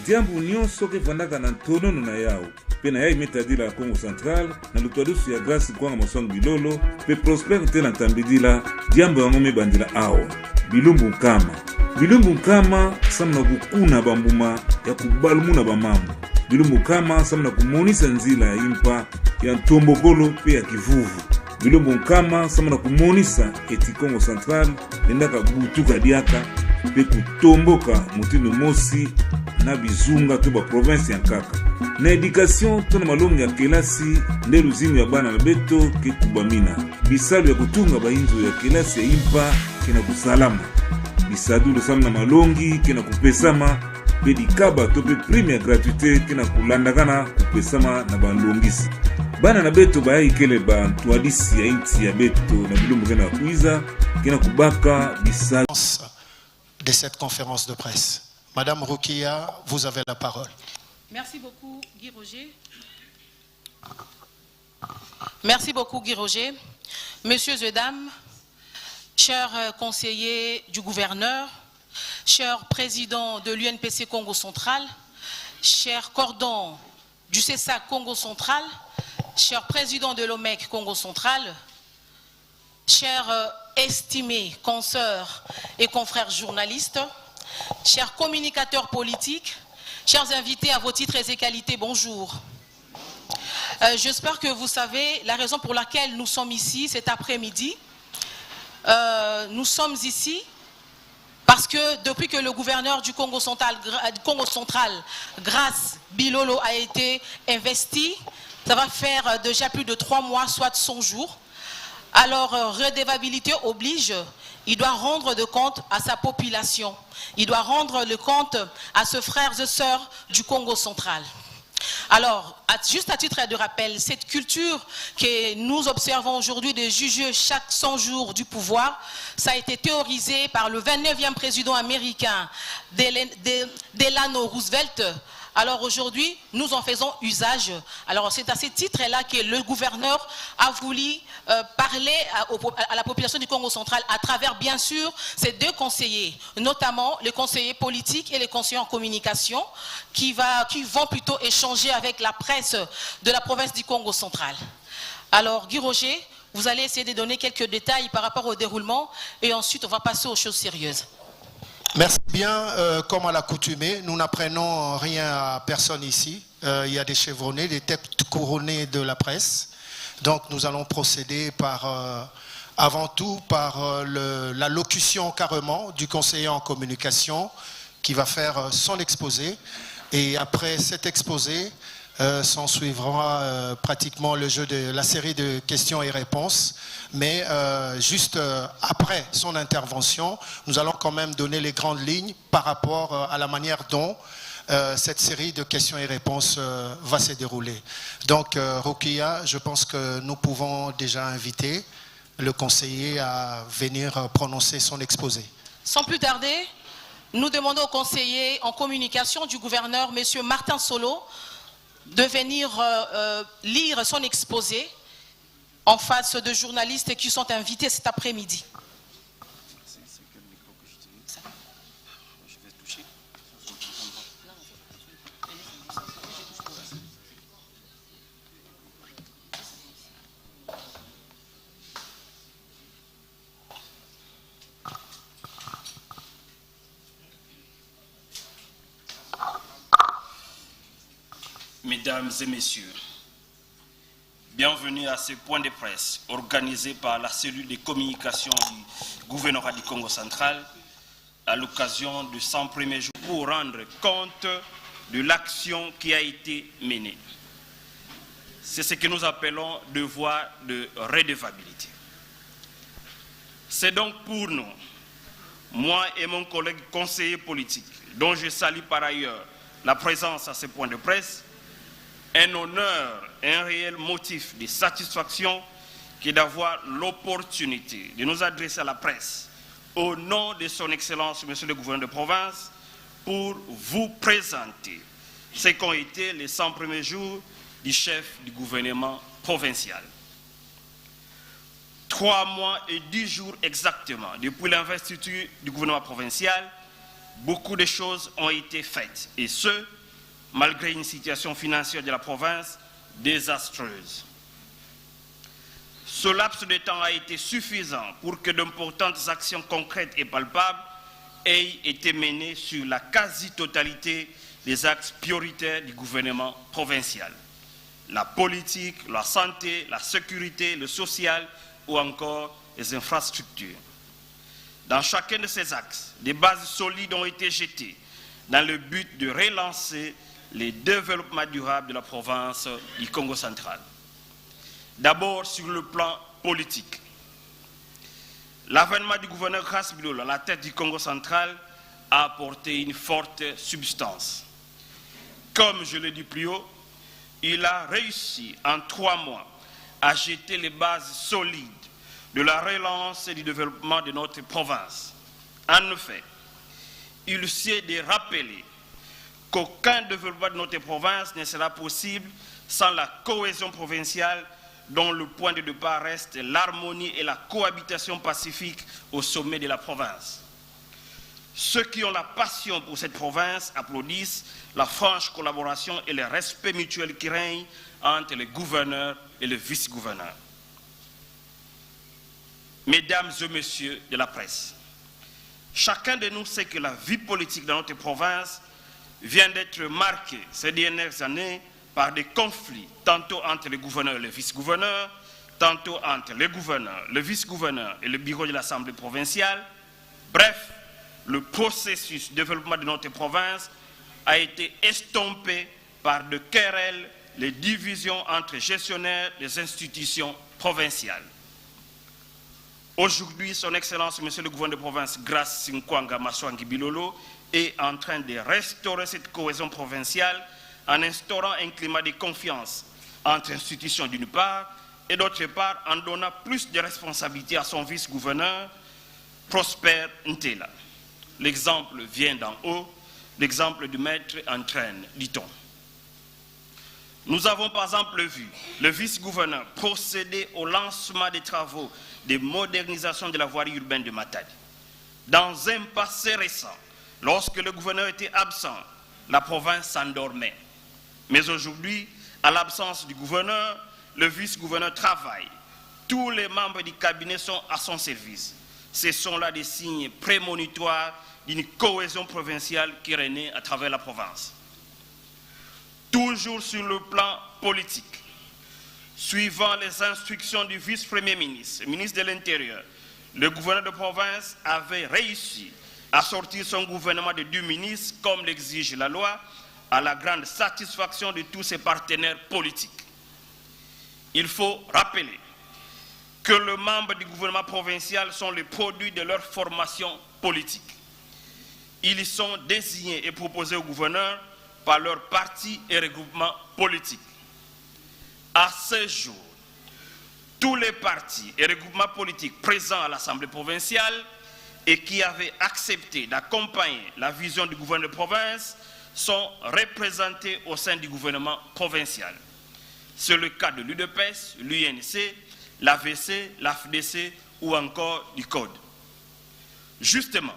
diambu nyonso ke vandaka na ntonono na yao pe na ya imetadila Congo Central na lutwadusu ya Grâce kwanga Moswangu Bilolo pe Prosper te na tambidila diambu yango mebandila awa bilumbu nkama samna kukuna bambuma ya kubalumuna bamambo bilumbu nkama samna kumonisa nzila ya impa ya ntombokolo pe ya kivuvu bilumbu nkama samna kumonisa eti Congo Central lendaka butuka diaka pe kutomboka mutino mosi na bizunga to ba province ya Nkaka na education to na malongi ya kelasi nde luzimu ya bana na beto ke kubamina bisalu ya kutunga bainzo ya kelasi ya impa kena kusalama bisadu losam na malongi kena kupesama pe dikaba to pe prime ya gratuité kena kulandakana kupesama na bandongisi bana na beto bayi kele ba tuadisi ya inti ya beto na bilumbu kena kuiza kena kubaka bisadu de cette conférence de presse. Madame Roukia, vous avez la parole. Merci beaucoup, Guy Roger. Merci beaucoup, Guy Roger. Messieurs et dames, chers conseillers du gouverneur, chers présidents de l'UNPC Congo Central, chers cordons du CESAC Congo Central, chers présidents de l'OMEC Congo Central, chers estimés consoeurs et confrères journalistes, chers communicateurs politiques, chers invités à vos titres et qualités, bonjour. J'espère que vous savez la raison pour laquelle nous sommes ici cet après-midi. Nous sommes ici parce que depuis que le gouverneur du Congo Central, Grâce Bilolo, a été investi, ça va faire déjà plus de 3 mois, soit 100 jours. Alors, redevabilité oblige, il doit rendre de compte à sa population. Il doit rendre le compte à ses frères et sœurs du Congo central. Alors, juste à titre de rappel, cette culture que nous observons aujourd'hui de juger chaque 100 jours du pouvoir, ça a été théorisé par le 29e président américain Delano Roosevelt. Alors aujourd'hui, nous en faisons usage. Alors c'est à ce titre-là que le gouverneur a voulu parler à la population du Congo central à travers, bien sûr, ces 2 conseillers, notamment les conseillers politiques et les conseillers en communication, qui vont plutôt échanger avec la presse de la province du Congo central. Alors Guy Roger, vous allez essayer de donner quelques détails par rapport au déroulement et ensuite on va passer aux choses sérieuses. Merci bien. Comme à l'accoutumée, nous n'apprenons rien à personne ici. Il y a des chevronnés, des têtes couronnées de la presse. Donc nous allons procéder avant tout par la locution carrément du conseiller en communication qui va faire son exposé. Et après cet exposé, s'en suivra pratiquement le jeu de la série de questions et réponses. Mais juste après son intervention, nous allons quand même donner les grandes lignes par rapport à la manière dont cette série de questions et réponses va se dérouler. Donc, Roukia, je pense que nous pouvons déjà inviter le conseiller à venir prononcer son exposé. Sans plus tarder, nous demandons au conseiller en communication du gouverneur, M. Martin Solo, de venir lire son exposé en face de journalistes qui sont invités cet après-midi. Mesdames et messieurs, bienvenue à ce point de presse organisé par la cellule de communication du gouvernorat du Congo central à l'occasion du 101er jour pour rendre compte de l'action qui a été menée. C'est ce que nous appelons devoir de redevabilité. C'est donc pour nous, moi et mon collègue conseiller politique, dont je salue par ailleurs la présence à ce point de presse, un honneur et un réel motif de satisfaction qui est d'avoir l'opportunité de nous adresser à la presse au nom de son Excellence, Monsieur le gouverneur de province, pour vous présenter ce qu'ont été les 100 premiers jours du chef du gouvernement provincial. 3 mois et 10 jours exactement depuis l'investiture du gouvernement provincial, beaucoup de choses ont été faites, et ce, malgré une situation financière de la province désastreuse. Ce laps de temps a été suffisant pour que d'importantes actions concrètes et palpables aient été menées sur la quasi-totalité des axes prioritaires du gouvernement provincial. La politique, la santé, la sécurité, le social ou encore les infrastructures. Dans chacun de ces axes, des bases solides ont été jetées dans le but de relancer les développements durables de la province du Congo central. D'abord sur le plan politique. L'avènement du gouverneur Grace Bilolo à la tête du Congo central a apporté une forte substance. Comme je l'ai dit plus haut, il a réussi en 3 mois à jeter les bases solides de la relance et du développement de notre province. En effet, il s'est de rappeler qu'aucun développement de notre province ne sera possible sans la cohésion provinciale dont le point de départ reste l'harmonie et la cohabitation pacifique au sommet de la province. Ceux qui ont la passion pour cette province applaudissent la franche collaboration et le respect mutuel qui règne entre les gouverneurs et les vice-gouverneurs. Mesdames et messieurs de la presse, chacun de nous sait que la vie politique dans notre province vient d'être marquée ces dernières années par des conflits, tantôt entre les gouverneurs et les vice-gouverneurs, tantôt entre les gouverneurs, le vice-gouverneur et le bureau de l'Assemblée provinciale. Bref, le processus de développement de notre province a été estompé par de querelles, les divisions entre gestionnaires des institutions provinciales. Aujourd'hui, son Excellence, Monsieur le gouverneur de province, Grace Nkwanga Maswangi Bilolo, est en train de restaurer cette cohésion provinciale en instaurant un climat de confiance entre institutions d'une part et d'autre part en donnant plus de responsabilités à son vice-gouverneur, Prosper Ntela. L'exemple vient d'en haut, l'exemple du maître entraîne, dit-on. Nous avons par exemple vu le vice-gouverneur procéder au lancement des travaux de modernisation de la voirie urbaine de Matadi. Dans un passé récent, lorsque le gouverneur était absent, la province s'endormait. Mais aujourd'hui, à l'absence du gouverneur, le vice-gouverneur travaille. Tous les membres du cabinet sont à son service. Ce sont là des signes prémonitoires d'une cohésion provinciale qui régnait à travers la province. Toujours sur le plan politique, suivant les instructions du vice-premier ministre, ministre de l'Intérieur, le gouverneur de province avait réussi à sortir son gouvernement de 2 ministres, comme l'exige la loi, à la grande satisfaction de tous ses partenaires politiques. Il faut rappeler que les membres du gouvernement provincial sont le produit de leur formation politique. Ils sont désignés et proposés au gouverneur par leur parti et regroupement politique. À ce jour, tous les partis et regroupements politiques présents à l'Assemblée provinciale et qui avaient accepté d'accompagner la vision du gouverneur de province sont représentés au sein du gouvernement provincial. C'est le cas de l'UDPS, l'UNC, l'AVC, l'AFDC ou encore du Code. Justement,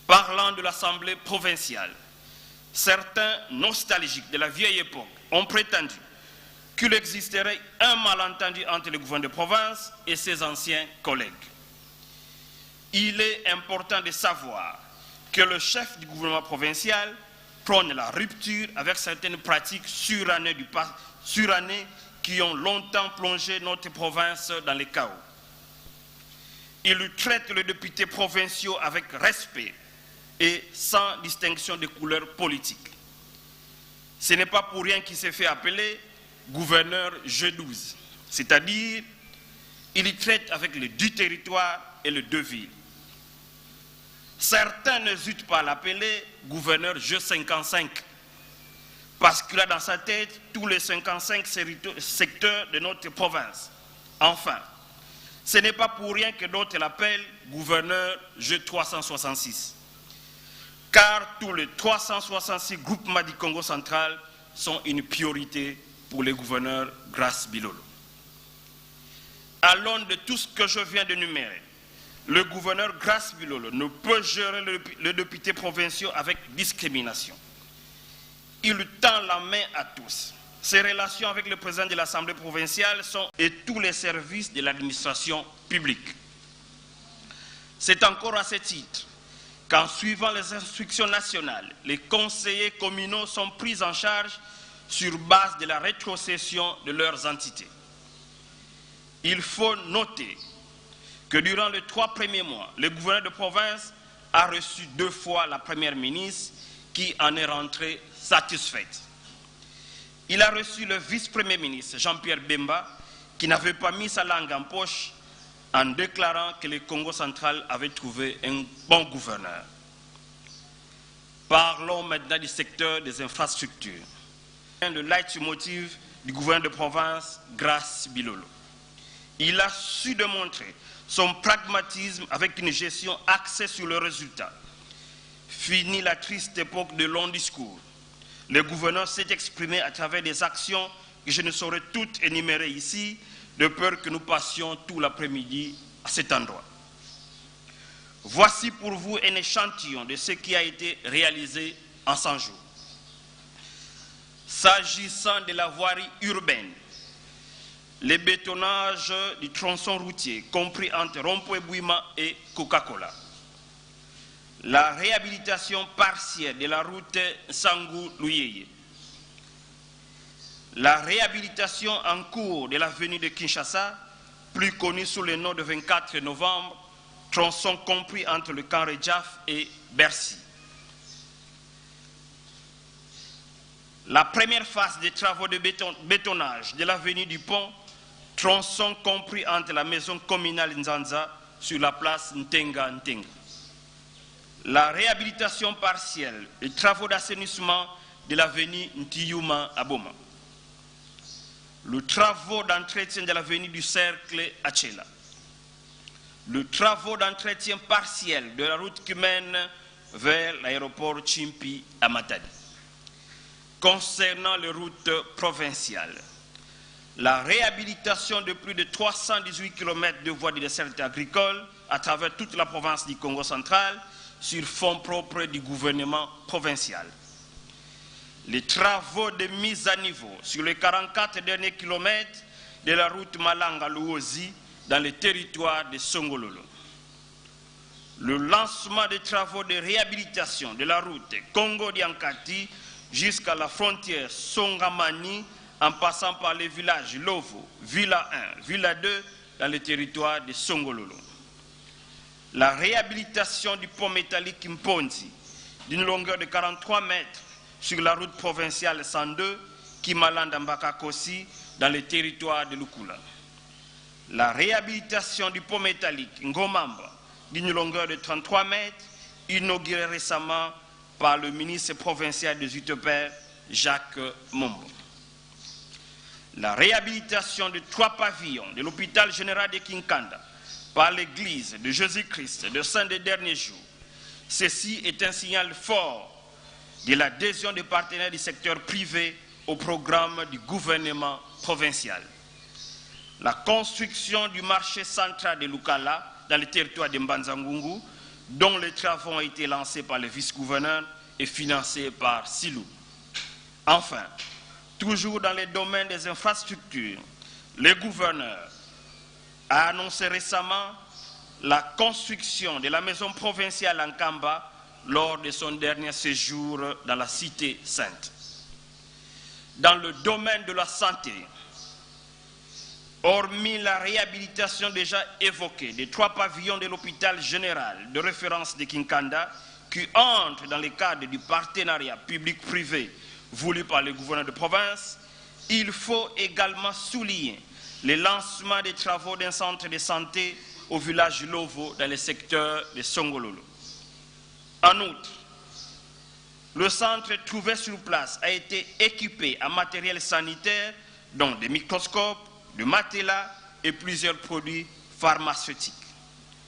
parlant de l'Assemblée provinciale, certains nostalgiques de la vieille époque ont prétendu qu'il existerait un malentendu entre le gouverneur de province et ses anciens collègues. Il est important de savoir que le chef du gouvernement provincial prône la rupture avec certaines pratiques surannées qui ont longtemps plongé notre province dans le chaos. Il traite les députés provinciaux avec respect et sans distinction de couleur politique. Ce n'est pas pour rien qu'il s'est fait appeler gouverneur G12, c'est-à-dire il traite avec les 2 territoires et les 2 villes. Certains n'hésitent pas à l'appeler gouverneur G55 parce qu'il a dans sa tête tous les 55 secteurs de notre province. Enfin, ce n'est pas pour rien que d'autres l'appellent gouverneur G366. Car tous les 366 groupements du Congo central sont une priorité pour le gouverneur Grace Bilolo. À l'aune de tout ce que je viens d'énumérer, le gouverneur Grace Bilolo ne peut gérer les députés provinciaux avec discrimination. il tend la main à tous. Ses relations avec le président de l'Assemblée provinciale et tous les services de l'administration publique. C'est encore à ce titre qu'en suivant les instructions nationales, les conseillers communaux sont pris en charge sur base de la rétrocession de leurs entités. Il faut noter que durant les 3 premiers mois, le gouverneur de province a reçu 2 fois la première ministre qui en est rentrée satisfaite. Il a reçu le vice-premier ministre Jean-Pierre Bemba qui n'avait pas mis sa langue en poche en déclarant que le Congo central avait trouvé un bon gouverneur. Parlons maintenant du secteur des infrastructures. Le leitmotiv du gouverneur de province, Grace Bilolo. Il a su démontrer son pragmatisme avec une gestion axée sur le résultat. Fini la triste époque de longs discours. Le gouverneur s'est exprimé à travers des actions que je ne saurais toutes énumérer ici, de peur que nous passions tout l'après-midi à cet endroit. Voici pour vous un échantillon de ce qui a été réalisé en 100 jours. S'agissant de la voirie urbaine, le bétonnage du tronçon routier, compris entre Rompoy-Bouima et Coca-Cola. La réhabilitation partielle de la route Sangou-Louyeye. La réhabilitation en cours de l'avenue de Kinshasa, plus connue sous le nom de 24 novembre, tronçon compris entre le camp Redjaf et Bercy. La première phase des travaux de bétonnage de l'avenue du Pont, tronçon compris entre la maison communale Nzanza sur la place Ntenga Ntenga. La réhabilitation partielle des travaux d'assainissement de l'avenue Ntiyuma à Boma. Le travaux d'entretien de l'avenue du Cercle à Tchela. Le travaux d'entretien partiel de la route qui mène vers l'aéroport Chimpi à Matadi. Concernant les routes provinciales, la réhabilitation de plus de 318 km de voies de desserte agricole à travers toute la province du Congo central sur fonds propres du gouvernement provincial. Les travaux de mise à niveau sur les 44 derniers kilomètres de la route Malanga-Luozi dans le territoire de Songololo. Le lancement des travaux de réhabilitation de la route Congo-Diankati jusqu'à la frontière Songamani en passant par les villages Lovo, Villa 1, Villa 2 dans le territoire de Songololo. La réhabilitation du pont métallique Mponzi d'une longueur de 43 mètres sur la route provinciale 102 Kimalanda-Mbakakosi dans le territoire de Lukula. La réhabilitation du pont métallique Ngomamba d'une longueur de 33 mètres inaugurée récemment par le ministre provincial des Utopères Jacques Mombo. La réhabilitation de 3 pavillons de l'hôpital général de Kinkanda par l'église de Jésus-Christ de Saint des derniers jours. Ceci est un signal fort de l'adhésion des partenaires du secteur privé au programme du gouvernement provincial. La construction du marché central de Lukala dans le territoire de Mbanzangungu, dont les travaux ont été lancés par le vice-gouverneur et financés par Silou. Enfin, toujours dans les domaines des infrastructures, le gouverneur a annoncé récemment la construction de la maison provinciale en Kamba lors de son dernier séjour dans la cité sainte. Dans le domaine de la santé, hormis la réhabilitation déjà évoquée des 3 pavillons de l'hôpital général de référence de Kinkanda, qui entrent dans le cadre du partenariat public-privé voulu par le gouverneur de province, il faut également souligner le lancement des travaux d'un centre de santé au village Lovo dans le secteur de Songololo. En outre, le centre trouvé sur place a été équipé en matériel sanitaire, dont des microscopes, des matelas et plusieurs produits pharmaceutiques.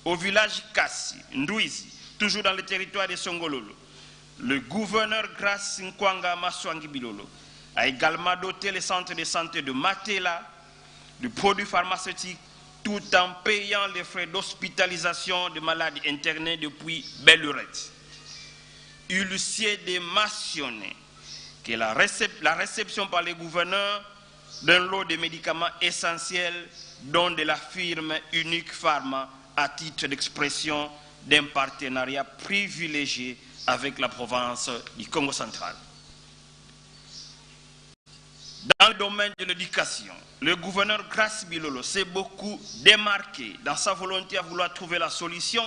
Au village Kassi, Ndouizi, toujours dans le territoire de Songololo, le gouverneur Grace Nkwanga Maswangi Bilolo a également doté le centre de santé de matelas, de produits pharmaceutiques, tout en payant les frais d'hospitalisation de malades internés depuis belle lurette. Huissier de mentionner que la réception par les gouverneurs d'un lot de médicaments essentiels dont de la firme Unique Pharma à titre d'expression d'un partenariat privilégié avec la province du Congo central. Dans le domaine de l'éducation, le gouverneur Grace Bilolo s'est beaucoup démarqué dans sa volonté à vouloir trouver la solution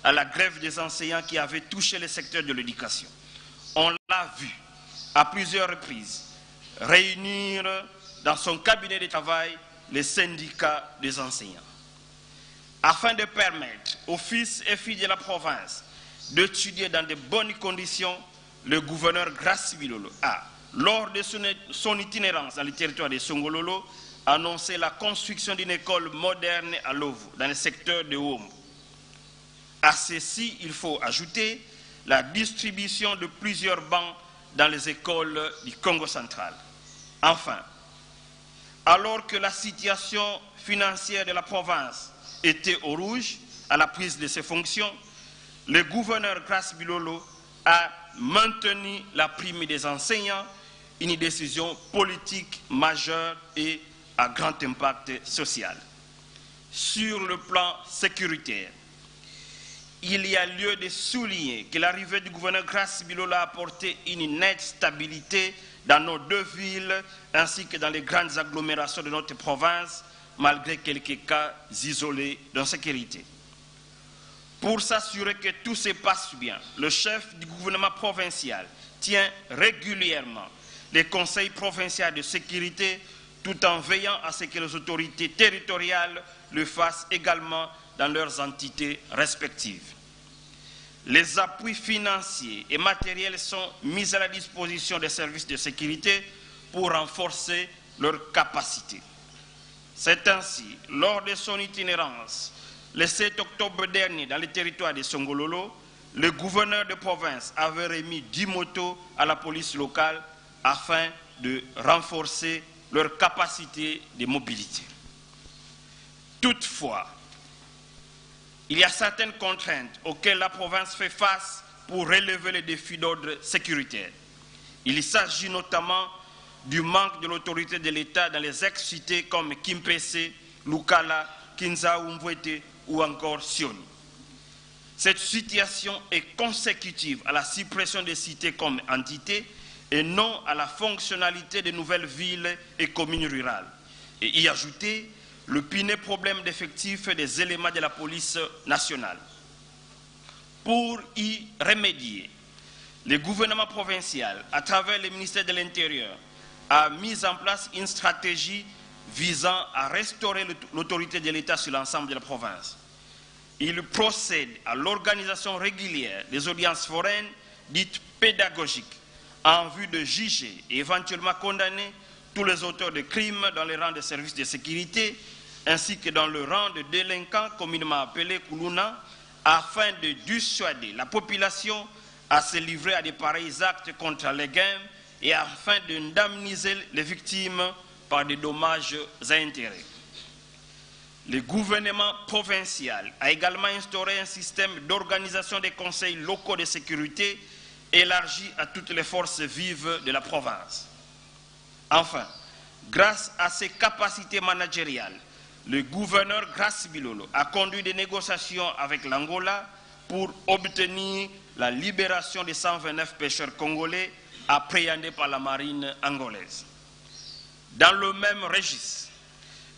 à la grève des enseignants qui avait touché le secteur de l'éducation. On l'a vu à plusieurs reprises réunir dans son cabinet de travail les syndicats des enseignants. Afin de permettre aux fils et filles de la province d'étudier dans de bonnes conditions, le gouverneur Grace Bilolo a, lors de son itinérance dans le territoire de Songololo, annoncé la construction d'une école moderne à Lovo, dans le secteur de Ouombo. À ceci, il faut ajouter la distribution de plusieurs bancs dans les écoles du Congo central. Enfin, alors que la situation financière de la province était au rouge à la prise de ses fonctions, le gouverneur Grace Bilolo a maintenu la prime des enseignants, une décision politique majeure et à grand impact social. Sur le plan sécuritaire, il y a lieu de souligner que l'arrivée du gouverneur Grace Bilolo a apporté une nette stabilité dans nos deux villes ainsi que dans les grandes agglomérations de notre province, malgré quelques cas isolés d'insécurité. Pour s'assurer que tout se passe bien, le chef du gouvernement provincial tient régulièrement les conseils provinciaux de sécurité tout en veillant à ce que les autorités territoriales le fassent également dans leurs entités respectives. Les appuis financiers et matériels sont mis à la disposition des services de sécurité pour renforcer leurs capacités. C'est ainsi, lors de son itinérance, le 7 octobre dernier, dans le territoire de Songololo, le gouverneur de province avait remis 10 motos à la police locale afin de renforcer leur capacité de mobilité. Toutefois, il y a certaines contraintes auxquelles la province fait face pour relever les défis d'ordre sécuritaire. Il s'agit notamment du manque de l'autorité de l'État dans les ex-cités comme Kimpese, Lukala, Kinzaou, Mbwete ou encore Sioni. Cette situation est consécutive à la suppression des cités comme entités et non à la fonctionnalité des nouvelles villes et communes rurales. Et y ajouter le pineux problème d'effectifs des éléments de la police nationale. Pour y remédier, le gouvernement provincial, à travers le ministère de l'Intérieur, a mis en place une stratégie visant à restaurer l'autorité de l'État sur l'ensemble de la province. Il procède à l'organisation régulière des audiences foraines dites pédagogiques en vue de juger et éventuellement condamner tous les auteurs de crimes dans les rangs des services de sécurité ainsi que dans le rang de délinquants communément appelés Kuluna afin de dissuader la population à se livrer à de pareils actes contre les gains et afin d'indemniser les victimes par des dommages et intérêts. Le gouvernement provincial a également instauré un système d'organisation des conseils locaux de sécurité élargi à toutes les forces vives de la province. Enfin, grâce à ses capacités managériales, le gouverneur Grace Bilolo a conduit des négociations avec l'Angola pour obtenir la libération des 129 pêcheurs congolais appréhendés par la marine angolaise. Dans le même registre,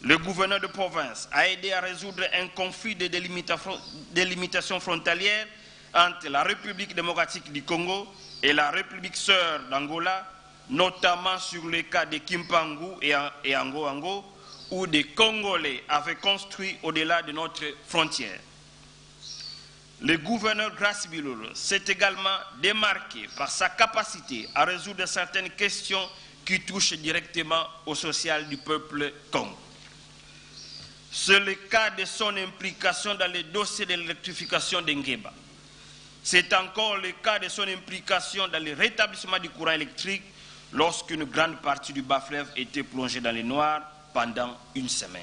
le gouverneur de province a aidé à résoudre un conflit de délimitation frontalière entre la République démocratique du Congo et la République sœur d'Angola, notamment sur le cas de Kimpangu et Ango, où des Congolais avaient construit au-delà de notre frontière. Le gouverneur Grace Bilolo s'est également démarqué par sa capacité à résoudre certaines questions qui touchent directement au social du peuple Congo. C'est le cas de son implication dans le dossier de l'électrification d'Engeba. C'est encore le cas de son implication dans le rétablissement du courant électrique lorsqu'une grande partie du bas-fleuve était plongée dans le noir pendant une semaine.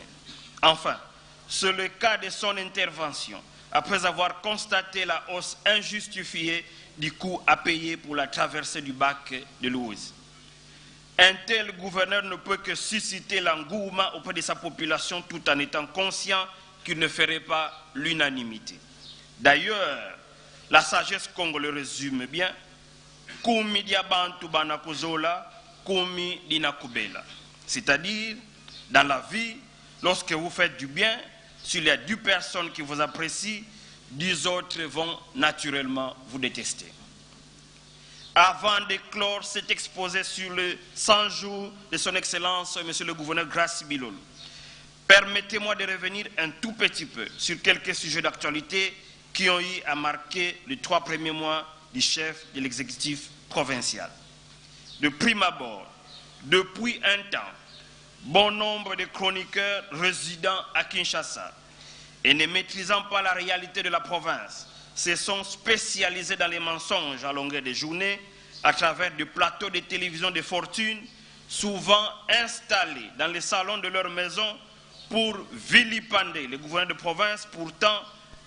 Enfin, c'est le cas de son intervention après avoir constaté la hausse injustifiée du coût à payer pour la traversée du bac de l'Ouest. un tel gouverneur ne peut que susciter l'engouement auprès de sa population tout en étant conscient qu'il ne ferait pas l'unanimité. D'ailleurs, la sagesse Congo le résume bien. Kumi diabantu banakozola, kumi dinakubela. C'est-à-dire, dans la vie, lorsque vous faites du bien, s'il y a 10 personnes qui vous apprécient, 10 autres vont naturellement vous détester. Avant de clore cet exposé sur le 100 jours de son Excellence, Monsieur le Gouverneur Grace Bilolo, permettez-moi de revenir un tout petit peu sur quelques sujets d'actualité qui ont eu à marquer les 3 premiers mois du chef de l'exécutif provincial. De prime abord, depuis un temps, bon nombre de chroniqueurs résidant à Kinshasa et ne maîtrisant pas la réalité de la province se sont spécialisés dans les mensonges à longueur de journée à travers des plateaux de télévision de fortune, souvent installés dans les salons de leur maison pour vilipender le gouverneur de province, pourtant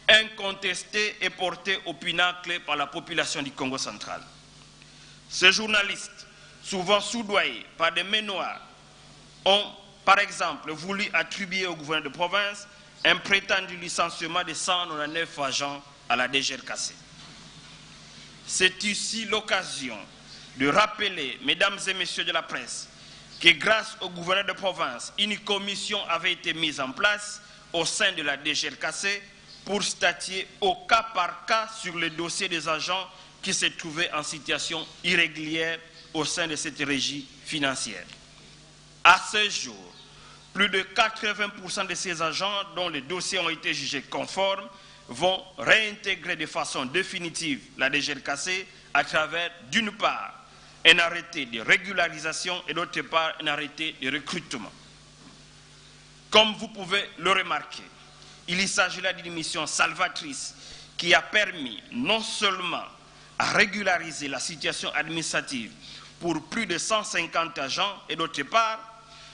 incontesté et porté au pinacle par la population du Congo central. Ces journalistes, souvent soudoyés par des mains noires, ont par exemple voulu attribuer au gouverneur de province un prétendu licenciement de 199 agents à la DGRKC. C'est ici l'occasion de rappeler, mesdames et messieurs de la presse, que grâce au gouverneur de province, une commission avait été mise en place au sein de la DGRKC pour statuer au cas par cas sur le dossier des agents qui se trouvaient en situation irrégulière au sein de cette régie financière. À ce jour, plus de 80% de ces agents dont les dossiers ont été jugés conformes vont réintégrer de façon définitive la DGRKC à travers, d'une part, un arrêté de régularisation et d'autre part, un arrêté de recrutement. Comme vous pouvez le remarquer, il s'agit là d'une mission salvatrice qui a permis non seulement à régulariser la situation administrative pour plus de 150 agents et d'autre part,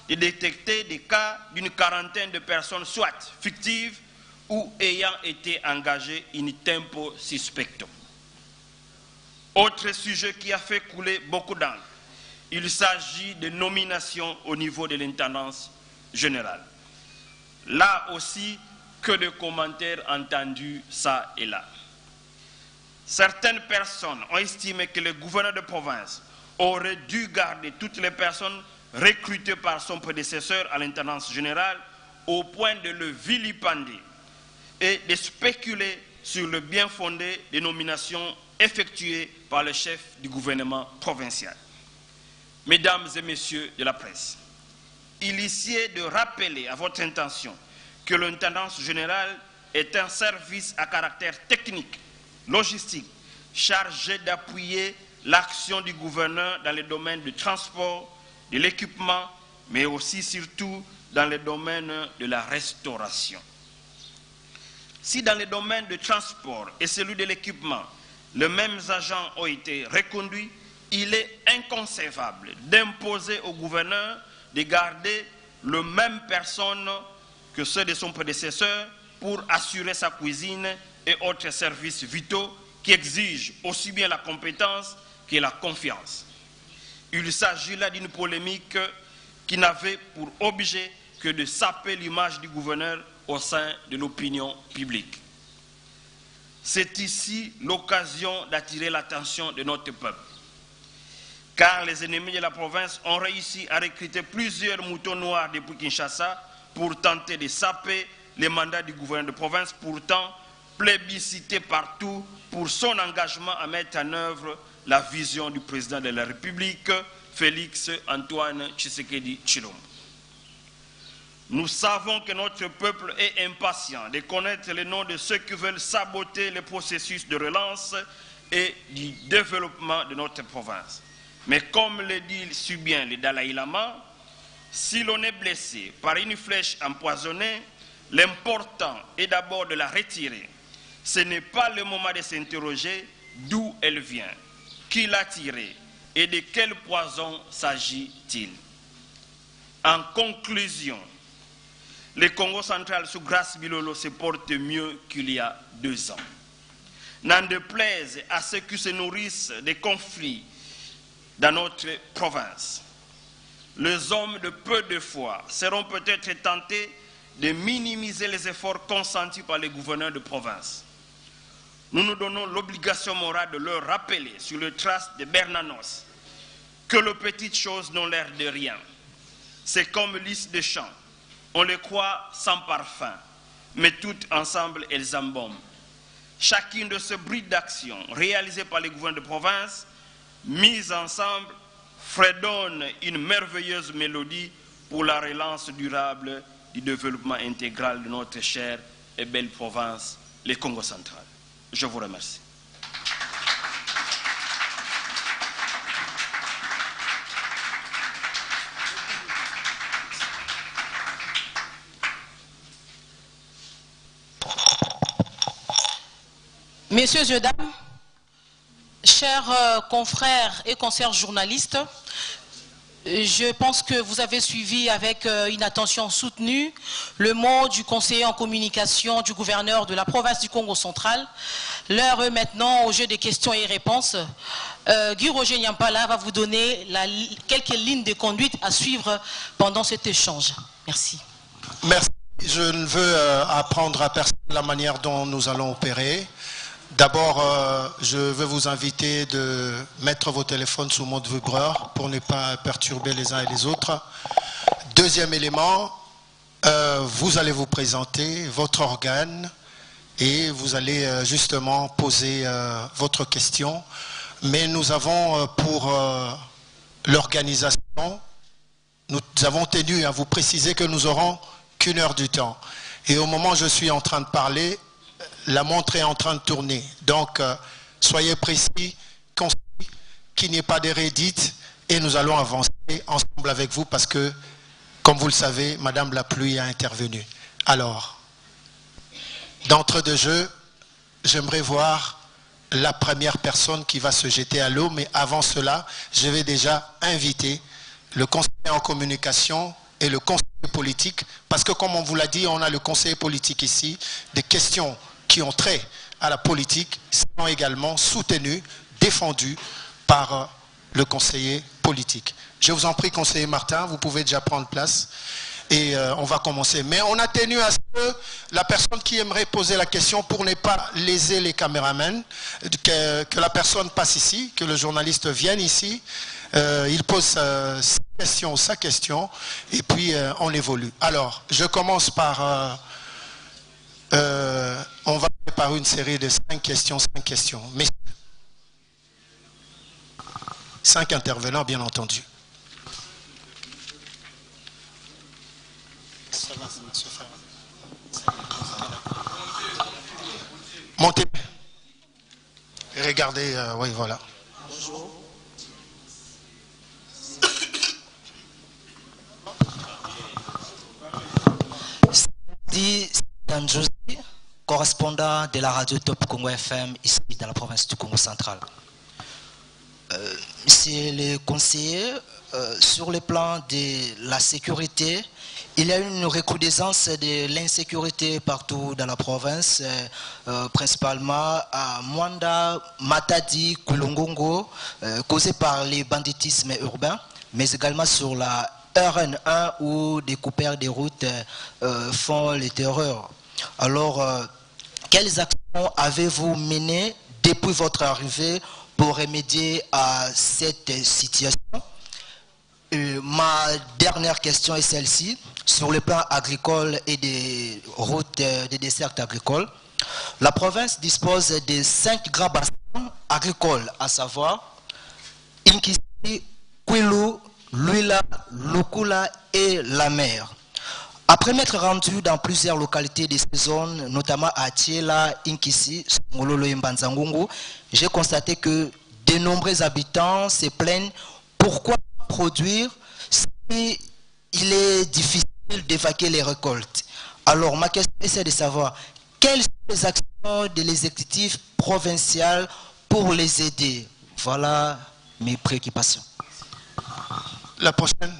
de détecter des cas d'une quarantaine de personnes, soit fictives ou ayant été engagées in tempo suspecto. Autre sujet qui a fait couler beaucoup d'encre, il s'agit de nominations au niveau de l'intendance générale. Là aussi, que de commentaires entendus ça et là. Certaines personnes ont estimé que le gouverneur de province aurait dû garder toutes les personnes recrutées par son prédécesseur à l'intendance générale au point de le vilipender et de spéculer sur le bien fondé des nominations effectuées par le chef du gouvernement provincial. Mesdames et messieurs de la presse, il y est de rappeler à votre intention que l'intendance générale est un service à caractère technique, logistique, chargé d'appuyer l'action du gouverneur dans les domaines du transport, de l'équipement, mais aussi surtout dans le domaine de la restauration. Si dans le domaine du transport et celui de l'équipement, les mêmes agents ont été reconduits, il est inconcevable d'imposer au gouverneur de garder les mêmes personnes que ceux de son prédécesseur pour assurer sa cuisine et autres services vitaux qui exigent aussi bien la compétence que la confiance. Il s'agit là d'une polémique qui n'avait pour objet que de saper l'image du gouverneur au sein de l'opinion publique. C'est ici l'occasion d'attirer l'attention de notre peuple, car les ennemis de la province ont réussi à recruter plusieurs moutons noirs depuis Kinshasa pour tenter de saper les mandats du gouverneur de province, pourtant plébiscité partout pour son engagement à mettre en œuvre la vision du président de la République, Félix Antoine Tshisekedi Tshilombo. Nous savons que notre peuple est impatient de connaître les noms de ceux qui veulent saboter le processus de relance et du développement de notre province. Mais comme le dit si bien le Dalai Lama, si l'on est blessé par une flèche empoisonnée, l'important est d'abord de la retirer. Ce n'est pas le moment de s'interroger d'où elle vient, qui l'a tirée et de quel poison s'agit-il. En conclusion, le Congo central sous Grace Bilolo se porte mieux qu'il y a 2 ans. N'en déplaise à ceux qui se nourrissent des conflits dans notre province. les hommes de peu de foi seront peut-être tentés de minimiser les efforts consentis par les gouverneurs de province. Nous nous donnons l'obligation morale de leur rappeler sur les traces de Bernanos que les petites choses n'ont l'air de rien. C'est comme lys de champs. On les croit sans parfum, mais toutes ensemble elles embaument. Chacune de ces brides d'action réalisées par les gouverneurs de province, mises ensemble, fredonne une merveilleuse mélodie pour la relance durable du développement intégral de notre chère et belle province, le Congo central. Je vous remercie. Messieurs et dames, chers confrères et consoeurs journalistes, je pense que vous avez suivi avec une attention soutenue le mot du conseiller en communication du gouverneur de la province du Congo central. L'heure est maintenant au jeu des questions et réponses. Guy Roger Nyampala va vous donner quelques lignes de conduite à suivre pendant cet échange. Merci. Merci. Je ne veux apprendre à personne la manière dont nous allons opérer. D'abord, je veux vous inviter de mettre vos téléphones sous mode vibreur pour ne pas perturber les uns et les autres. Deuxième élément, vous allez vous présenter votre organe et vous allez justement poser votre question. Mais nous avons pour l'organisation, nous avons tenu à vous préciser que nous aurons qu'1 heure du temps. Et au moment où je suis en train de parler, la montre est en train de tourner. Donc, soyez précis, concis, qu'il n'y ait pas de rédite et nous allons avancer ensemble avec vous parce que, comme vous le savez, Madame la pluie a intervenu. Alors, d'entrée de jeu, j'aimerais voir la première personne qui va se jeter à l'eau, mais avant cela, je vais déjà inviter le conseiller en communication et le conseiller politique, parce que comme on vous l'a dit, on a le conseiller politique ici, des questions qui ont trait à la politique sont également soutenues, défendues par le conseiller politique. Je vous en prie, conseiller Martin, vous pouvez déjà prendre place et on va commencer. Mais on a tenu à ce que la personne qui aimerait poser la question, pour ne pas léser les caméramans, que la personne passe ici, que le journaliste vienne ici, il pose sa question, et puis on évolue. Alors, je commence par... on va par une série de 5 questions. Mais 5 intervenants, bien entendu. Montez. Regardez, oui, voilà. Bonjour. José, correspondant de la radio Top Congo FM ici dans la province du Congo central. Monsieur le conseiller, sur le plan de la sécurité, il y a une recrudescence de l'insécurité partout dans la province, principalement à Mwanda, Matadi, Kulongongo, causée par les banditismes urbains, mais également sur la RN1 où des coupeurs des routes font les terreurs. Alors, quelles actions avez-vous menées depuis votre arrivée pour remédier à cette situation? Ma dernière question est celle-ci. Sur le plan agricole et des routes, des dessertes agricoles, la province dispose de 5 grands bassins agricoles, à savoir Inkisi, Kwilu, Luila, Lukula et la mer. Après m'être rendu dans plusieurs localités de ces zones, notamment à Tiela, Inkisi, Mololo et Mbanzangungu, j'ai constaté que de nombreux habitants se plaignent pourquoi produire si il est difficile d'évacuer les récoltes. Alors ma question est de savoir quelles sont les actions de l'exécutif provincial pour les aider. Voilà mes préoccupations. La prochaine.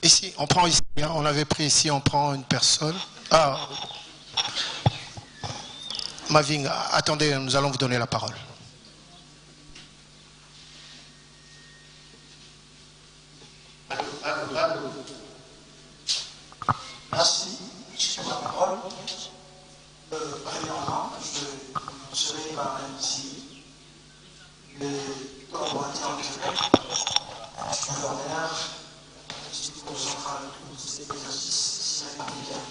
Ici, on prend ici. Hein, on avait pris ici, on prend une personne. Ah. Maving, attendez, nous allons vous donner la parole. Merci. Je prends la parole. Premièrement, je serai par ici le collaborateur du gouverneur du Congo central du système d'exercice républicain.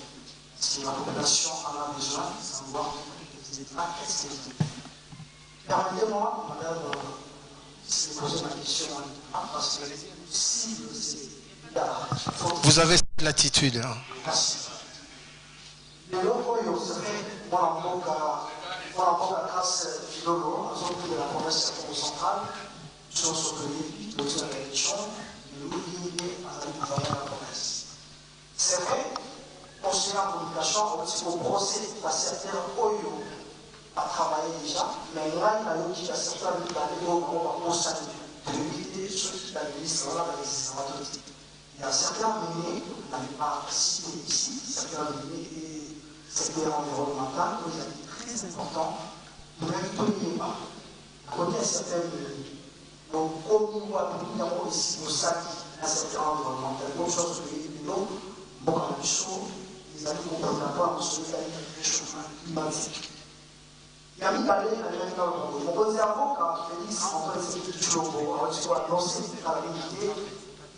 Si la population en a besoin, savoir que vous n'êtes pas respecté. Permettez-moi, madame, si vous posez ma question, parce que si vous avez cette latitude. Hein. Merci. Le logo est moi en tant que classe Lolo, en zone de la province centrale, sur ce pays, de la élection, de l'oublier à la province. C'est vrai, conseiller en communication, au procès à certains Oyo à travailler déjà, mais là, il y a aussi certains qu'on va constater de l'éviter ceux qui administrent là dans les autorités. Il y a certains menés, vous n'avez pas cité ici, certains menés et secteur environnemental, vous avez dit très important, vous n'avez pas. Côté certains menés, donc comme nous avons ici au SAC, un secteur environnemental, d'autres choses que les autres, bon, la chaud, les amis comprennent pas, sur le réchauffement climatique. Il y a mis d'aller à l'événement de Congo. Mon cerveau, quand Félix Antoine Tshisekedi Tshilombo a annoncé à la vérité,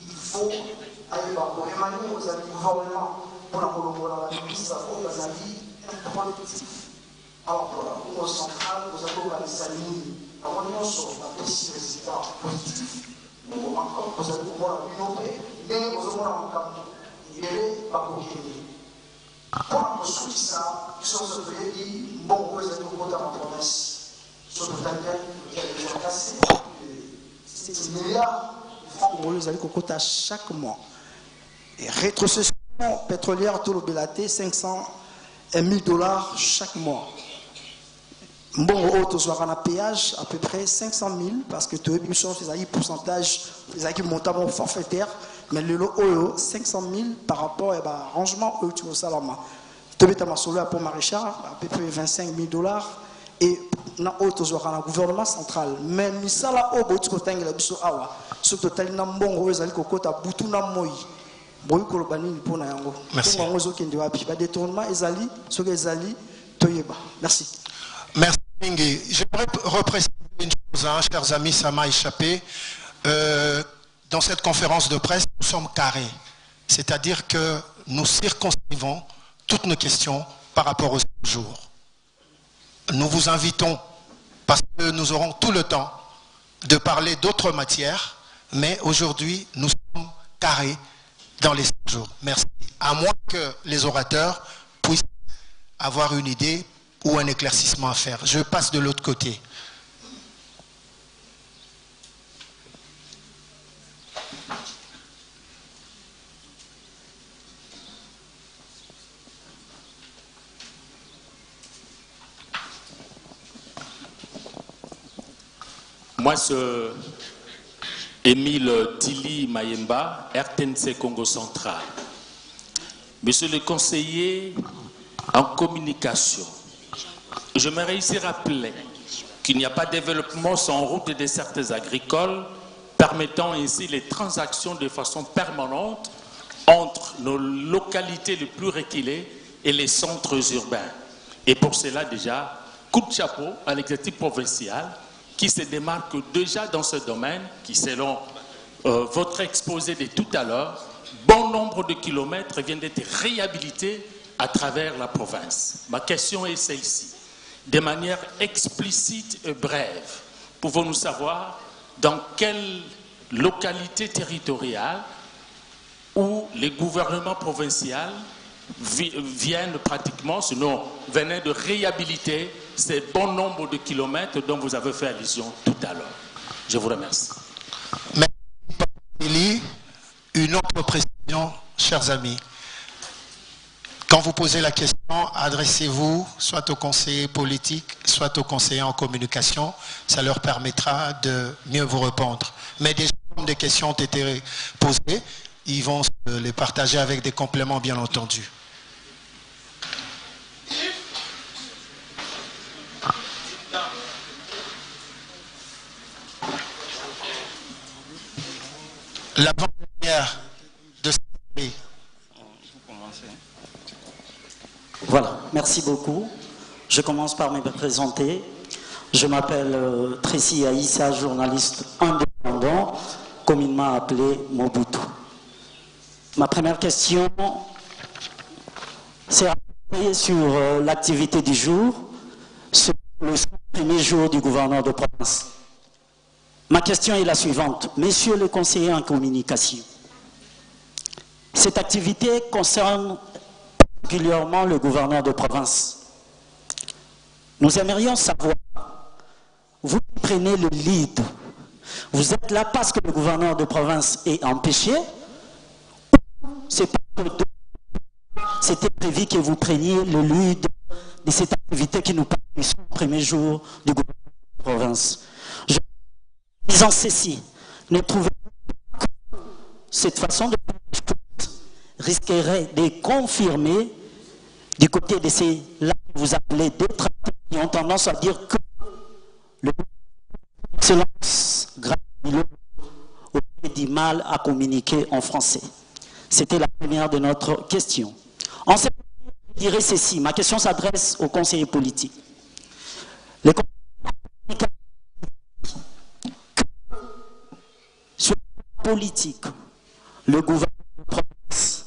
il faut aller voir pour émaner aux amis gouvernement pour la collaboration la ministre aux amis introductifs. Alors pour la Congo centrale, nous avons la Salini, la réunion sur la précise résultat positif, ou encore vous allez pouvoir la innover, mais vous allez pouvoir la camp. Il est pas pour gagner. Pour la construire ça, ils sont se fait dire, bon, vous êtes au côté de la province, sur le tanker, vous avez déjà cassé, c'est 10 milliards de francs congolais, vous allez au côté chaque mois. Et rétrocession pétrolière, tout le Bélaté, 500 et 1000 $ chaque mois. Bon, autres soient en péage, à peu près 500 000, parce que tout le monde fait un pourcentage, ils ont monté mon forfaitaire. Mais le lot 500 000 par rapport à l'arrangement au Salama. Tu as pour Maréchal, à peu près 25 000 $. Et na auto zoka na gouvernement central mais misala o botu ko tangela biso awa surtout tali na mbongo ezali kokota butu na moi boyi ko lobani mpona yango ko ngo zo kende wapi ba détournement ezali soki ezali toyeba. Merci. Merci Mingi. J'aimerais repréciser une chose, hein, chers amis, ça m'a échappé. Dans cette conférence de presse, nous sommes carrés. C'est-à-dire que nous circonscrivons toutes nos questions par rapport au jour. Nous vous invitons, parce que nous aurons tout le temps de parler d'autres matières, mais aujourd'hui, nous sommes carrés dans les 5 jours. Merci. À moins que les orateurs puissent avoir une idée ou un éclaircissement à faire. Je passe de l'autre côté. Moi, c'est Émile Tili Mayemba, RTNC Congo Central. Monsieur le conseiller en communication, j'aimerais ici rappeler qu'il n'y a pas de développement sans route et dessertes agricoles, permettant ainsi les transactions de façon permanente entre nos localités les plus reculées et les centres urbains. Et pour cela, déjà, coup de chapeau à l'exécutif provincial qui se démarque déjà dans ce domaine, qui selon votre exposé de tout à l'heure, bon nombre de kilomètres viennent d'être réhabilités à travers la province. Ma question est celle-ci. De manière explicite et brève, pouvons-nous savoir dans quelle localité territoriale où les gouvernements provinciaux viennent pratiquement, sinon venaient de réhabiliter ces bons nombres de kilomètres dont vous avez fait allusion tout à l'heure. Je vous remercie. Merci. Une autre précision, chers amis. Quand vous posez la question, adressez-vous soit au conseiller politique, soit au conseiller en communication. Ça leur permettra de mieux vous répondre. Mais déjà, comme des questions ont été posées, ils vont les partager avec des compléments, bien entendu. L'avant-dernière Merci beaucoup. Je commence par me présenter. Je m'appelle Tracy Aïssa, journaliste indépendant, communément appelé Mobutu. Ma première question, c'est sur l'activité du jour, sur le premier jour du gouverneur de province. Ma question est la suivante. Messieurs les conseillers en communication, cette activité concerne particulièrement le gouverneur de province. Nous aimerions savoir, vous prenez le lead, vous êtes là parce que le gouverneur de province est empêché, ou c'est parce que c'était prévu que vous preniez le lead de cette activité qui nous parle du premier jour du gouverneur de province. Disant ceci, ne trouvez-vous que cette façon de faire les choses risquerait de confirmer du côté de ces là que vous appelez détracteurs qui ont tendance à dire que le excellence Grâce aurait du mal à communiquer en français. C'était la première de notre question. Ensuite, je dirais ceci, ma question s'adresse aux conseillers politiques. Les conseillers sur le politique, le gouvernement de province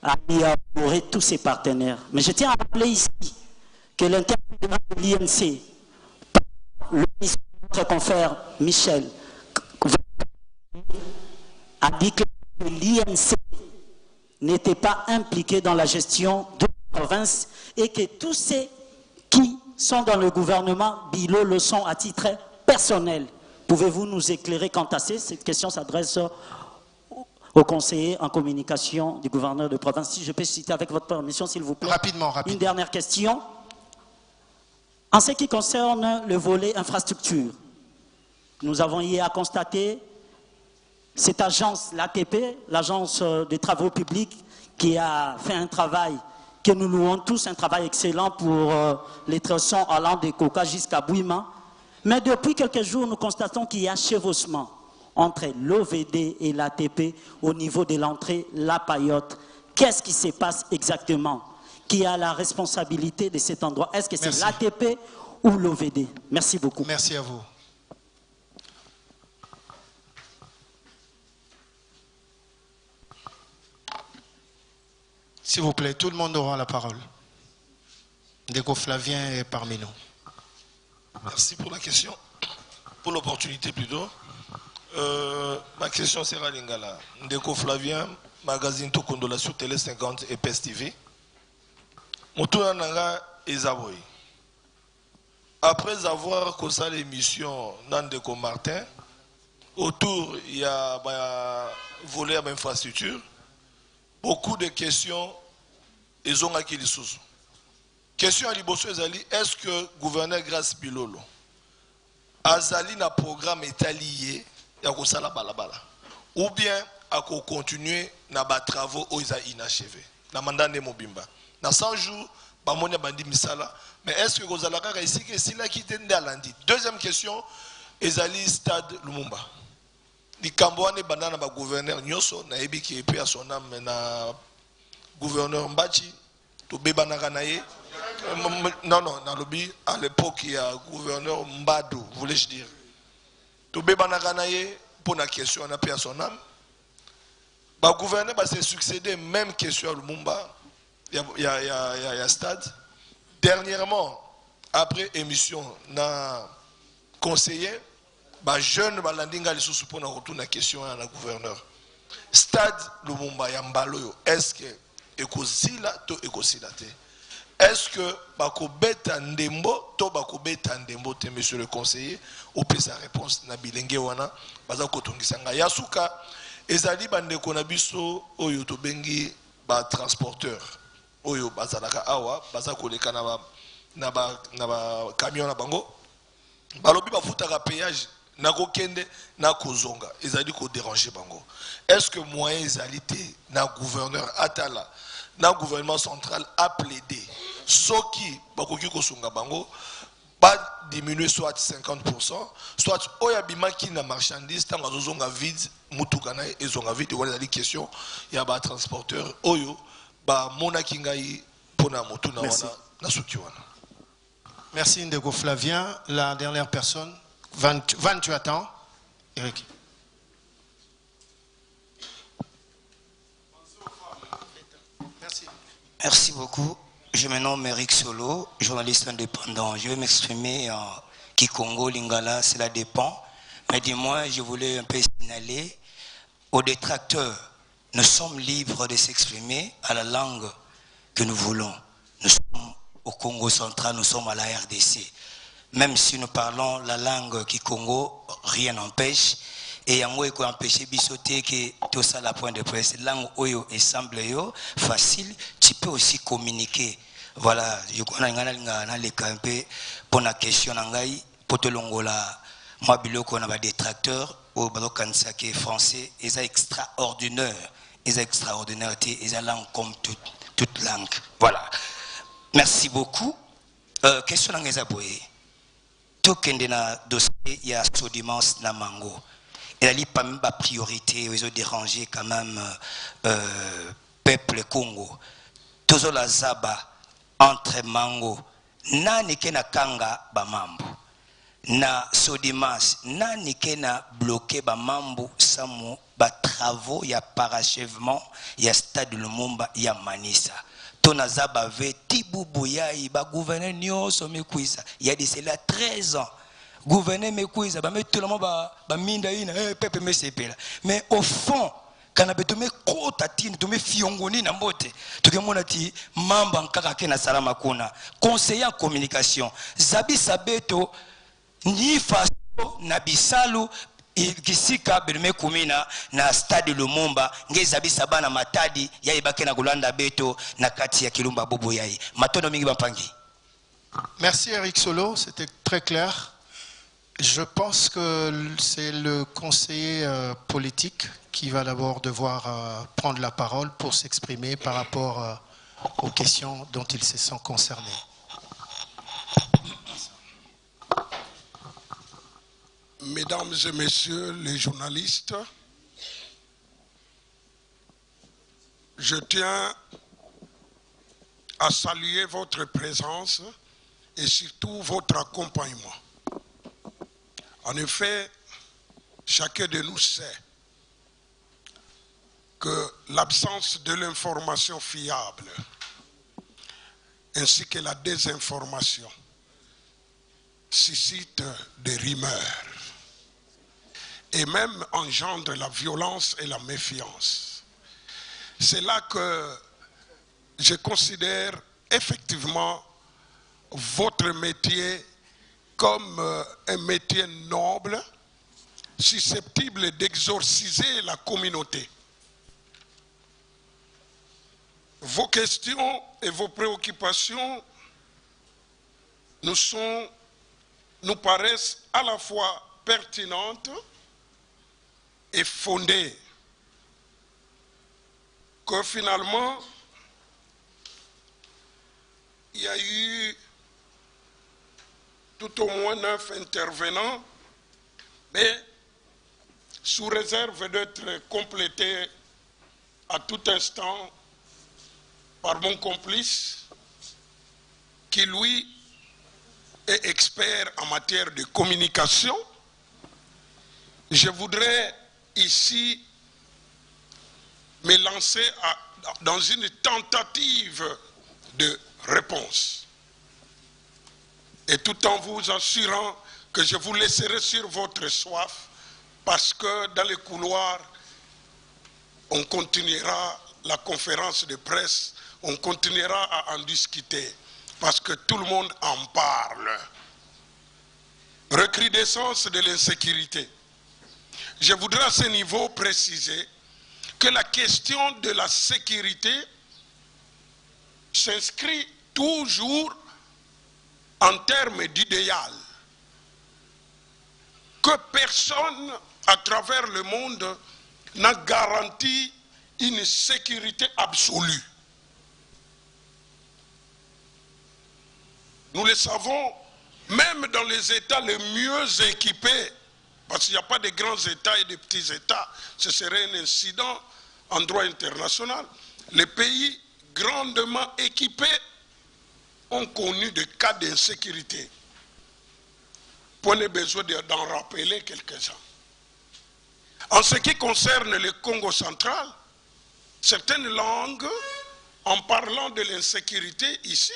a mis à honorer tous ses partenaires. Mais je tiens à rappeler ici que l'interfédéral de l'INC, le ministre de notre confrère Michel, a dit que l'INC n'était pas impliqué dans la gestion de la province et que tous ceux qui sont dans le gouvernement Bilo le sont à titre personnel. Pouvez-vous nous éclairer quant à ça? Cette question s'adresse au conseiller en communication du gouverneur de province. Si je peux citer avec votre permission, s'il vous plaît. Rapidement. Une dernière question. En ce qui concerne le volet infrastructure, nous avons hier constaté cette agence, l'ATP, l'agence des travaux publics, qui a fait un travail que nous louons tous, un travail excellent pour les tronçons allant de Koka jusqu'à Bouima. Mais depuis quelques jours, nous constatons qu'il y a chevauchement entre l'OVD et l'ATP au niveau de l'entrée La Payotte. Qu'est-ce qui se passe exactement? Qui a la responsabilité de cet endroit? Est-ce que c'est l'ATP ou l'OVD? Merci beaucoup. Merci à vous. S'il vous plaît, tout le monde aura la parole. Ndeko Flavien est parmi nous. Merci pour la question, pour l'opportunité plutôt. Ma question sera Lingala. Ndeko Flavien, magazine Tokondola sur Télé 50 et PES TV. Moutouana Nanga et Zaboy. Après avoir causé l'émission Nandeko Martin, autour il y a volé à l'infrastructure, beaucoup de questions ils ont acquis les sous. Question à Liboso Ezali, est-ce que gouverneur Grâce Bilolo Azali na programme est allié à Kosala Balabala ou bien à continuer na ba travaux aux inachevés na mandat de Mobimba na 100 jours ba monia bandi misala mais est-ce que Kozala Kaka ici que si la quitté lundi. Deuxième question Ezali stade Lumumba di Kamboane banana ba gouverneur Nyoso na ebiki et puis à son âme na gouverneur Mbachi to bebanaka naye. Non, dans le but, à l'époque, il y a gouverneur Mbadou, voulais-je dire. Toubé Banaganaye, pour la question, on a pris à son âme. Le gouverneur s'est succédé, même question à Lumumba. Il y a stade. Dernièrement, après émission, on a conseillé, jeune Balandinga, les sous pour retourner la question à la gouverneur. Stade Lumumba, Yambaloyo, est-ce que Ekosila, to Ekosila te? Est-ce que Bakobeta Ndembo, to Bakobeta Ndembo, monsieur le conseiller, ou peut sa réponse na bilenge wana, baza kotongisanga. Yasuka, ezali bande konabiso oyo to bengi ba transporteur, oyo bazalaka awa, baza koleka na ba camion na bango, balobi ba futaka péage na kokende na kozonga, ezali ko déranger bango. Est-ce que moyen ezali te na gouverneur Atala, na gouvernement central a plaidé soki bakoki kosunga bango pas diminuer soit 50%, soit oyabimaki na marchandise tant azozonga vide mutuka na ezonga vide wala ali question ya ba transporteur oyo ba monaki ngai Merci Ndego Flavien. La dernière personne, Van, tu attends. Eric. Merci. Merci beaucoup. Je me nomme Eric Solo, journaliste indépendant. Je vais m'exprimer en Kikongo, Lingala, cela dépend. Mais dis-moi, je voulais un peu signaler aux détracteurs. Nous sommes libres de s'exprimer à la langue que nous voulons. Nous sommes au Congo central, nous sommes à la RDC. Même si nous parlons la langue Kikongo, rien n'empêche. Et yango eko empêcher bisoté que tout ça la point de presse langue oyo et semble yo facile, tu peux aussi communiquer. Voilà, je connais ngana le campé pour la question ngai potolongola moi biloko na ba détracteur au balokanisa qui est français, ils sont extraordinaires. Ils sont extraordinaires, ils ont langue comme toute langue. Voilà. Merci beaucoup. Question ngai zaboye. Tout kende na dossier ya Sodimans na Mango. Il a dit pas même la priorité, ils ont dérangé quand même peuple Congo. Tozo la zaba entre Mango, na nike na kanga ba mambo. Na Sodimas, na nike na bloqué ba mambo samu ba travaux ya parachèvement ya stade Lumumba ya Manisa. Tona zaba ve tibubu ya iba gouverneur nyoso mekuisa. Il y a dit c'est là 13 ans. Gouverner mes couilles, tout le monde va minda ina, pepe me sepela. Mais au fond, quand on a besoin de tatine, de fiongoni na mbote, tu que mon ati mamba nkaka ke na salama kuna. Conseiller en communication, zabi sabeto ni faso na bisalu kisika belme kumina na stade Lumumba nge zabi sabana matadi ya ibake na Golanda beto na kati ya Kilumba bobo yai. Matono mingi bampangi. Merci Eric Solo, c'était très clair. Je pense que c'est le conseiller politique qui va d'abord devoir prendre la parole pour s'exprimer par rapport aux questions dont il se sent concerné. Mesdames et messieurs les journalistes, je tiens à saluer votre présence et surtout votre accompagnement. En effet, chacun de nous sait que l'absence de l'information fiable ainsi que la désinformation suscite des rumeurs et même engendre la violence et la méfiance. C'est là que je considère effectivement votre métier comme un métier noble, susceptible d'exorciser la communauté. Vos questions et vos préoccupations nous paraissent à la fois pertinentes et fondées. Que finalement, il y a eu tout au moins 9 intervenants, mais sous réserve d'être complétés à tout instant par mon complice, qui lui est expert en matière de communication. Je voudrais ici me lancer dans une tentative de réponse. Et tout en vous assurant que je vous laisserai sur votre soif, parce que dans les couloirs, on continuera la conférence de presse, on continuera à en discuter, parce que tout le monde en parle. Recrudescence de l'insécurité. Je voudrais à ce niveau préciser que la question de la sécurité s'inscrit toujours en termes d'idéal, que personne à travers le monde n'a garanti une sécurité absolue. Nous le savons, même dans les États les mieux équipés, parce qu'il n'y a pas de grands États et de petits États, ce serait un incident en droit international. Les pays grandement équipés ont connu des cas d'insécurité. Prenez besoin d'en rappeler quelques-uns. En ce qui concerne le Congo central, certaines langues, en parlant de l'insécurité ici,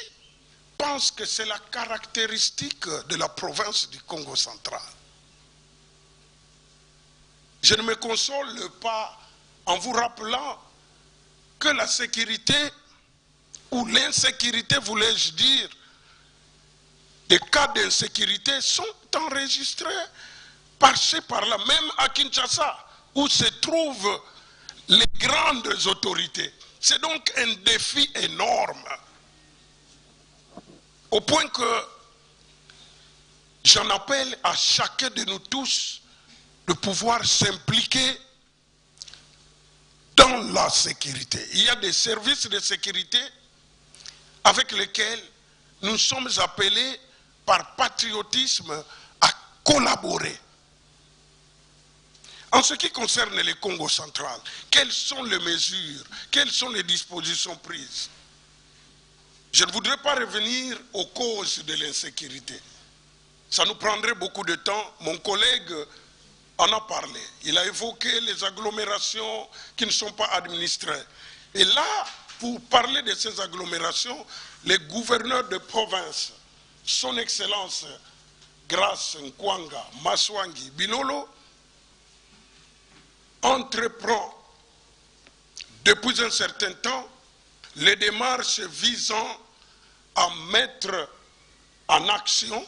pensent que c'est la caractéristique de la province du Congo central. Je ne me console pas en vous rappelant que la sécurité ou l'insécurité, voulais-je dire, des cas d'insécurité sont enregistrés par-ci, par-là, même à Kinshasa, où se trouvent les grandes autorités. C'est donc un défi énorme, au point que j'en appelle à chacun de nous tous de pouvoir s'impliquer dans la sécurité. Il y a des services de sécurité avec lesquels nous sommes appelés par patriotisme à collaborer. En ce qui concerne le Congo central, quelles sont les mesures, quelles sont les dispositions prises? Je ne voudrais pas revenir aux causes de l'insécurité. Ça nous prendrait beaucoup de temps. Mon collègue en a parlé. Il a évoqué les agglomérations qui ne sont pas administrées. Et là, pour parler de ces agglomérations, les gouverneurs de province, son Excellence Grace Nkwanga, Maswangi, Bilolo, entreprend depuis un certain temps les démarches visant à mettre en action,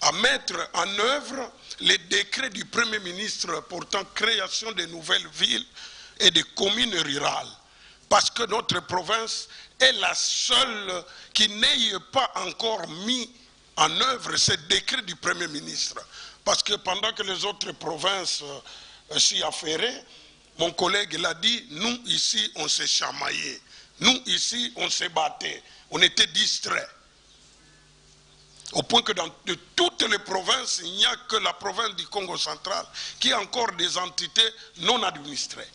à mettre en œuvre les décrets du Premier ministre portant création de nouvelles villes et de communes rurales. Parce que notre province est la seule qui n'ait pas encore mis en œuvre ces décrets du Premier ministre. Parce que pendant que les autres provinces s'y affairaient, mon collègue l'a dit, nous ici on s'est chamaillé, nous ici on s'est batté, on était distraits. Au point que dans toutes les provinces, il n'y a que la province du Congo central qui a encore des entités non administrées.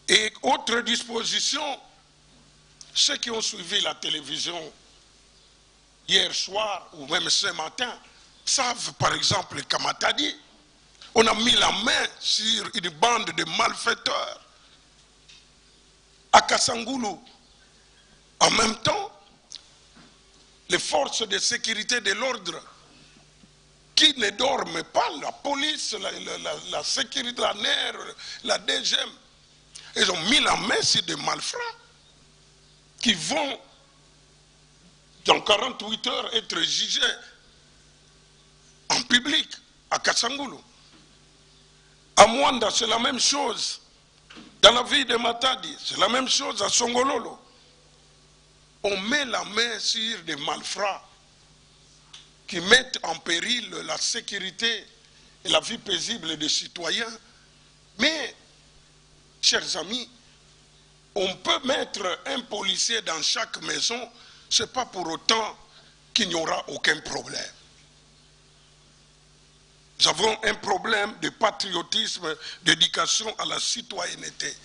Et autre disposition, ceux qui ont suivi la télévision hier soir ou même ce matin savent par exemple qu'à Matadi, on a mis la main sur une bande de malfaiteurs. À Kassangoulou, en même temps, les forces de sécurité de l'ordre qui ne dorment pas, la police, la sécurité, la NER, la DGM, ils ont mis la main sur des malfrats qui vont, dans 48 heures, être jugés en public à Kassangoulou. À Mwanda, c'est la même chose. Dans la ville de Matadi, c'est la même chose à Songololo. On met la main sur des malfrats qui mettent en péril la sécurité et la vie paisible des citoyens. Mais, chers amis, on peut mettre un policier dans chaque maison, ce n'est pas pour autant qu'il n'y aura aucun problème. Nous avons un problème de patriotisme, d'éducation à la citoyenneté.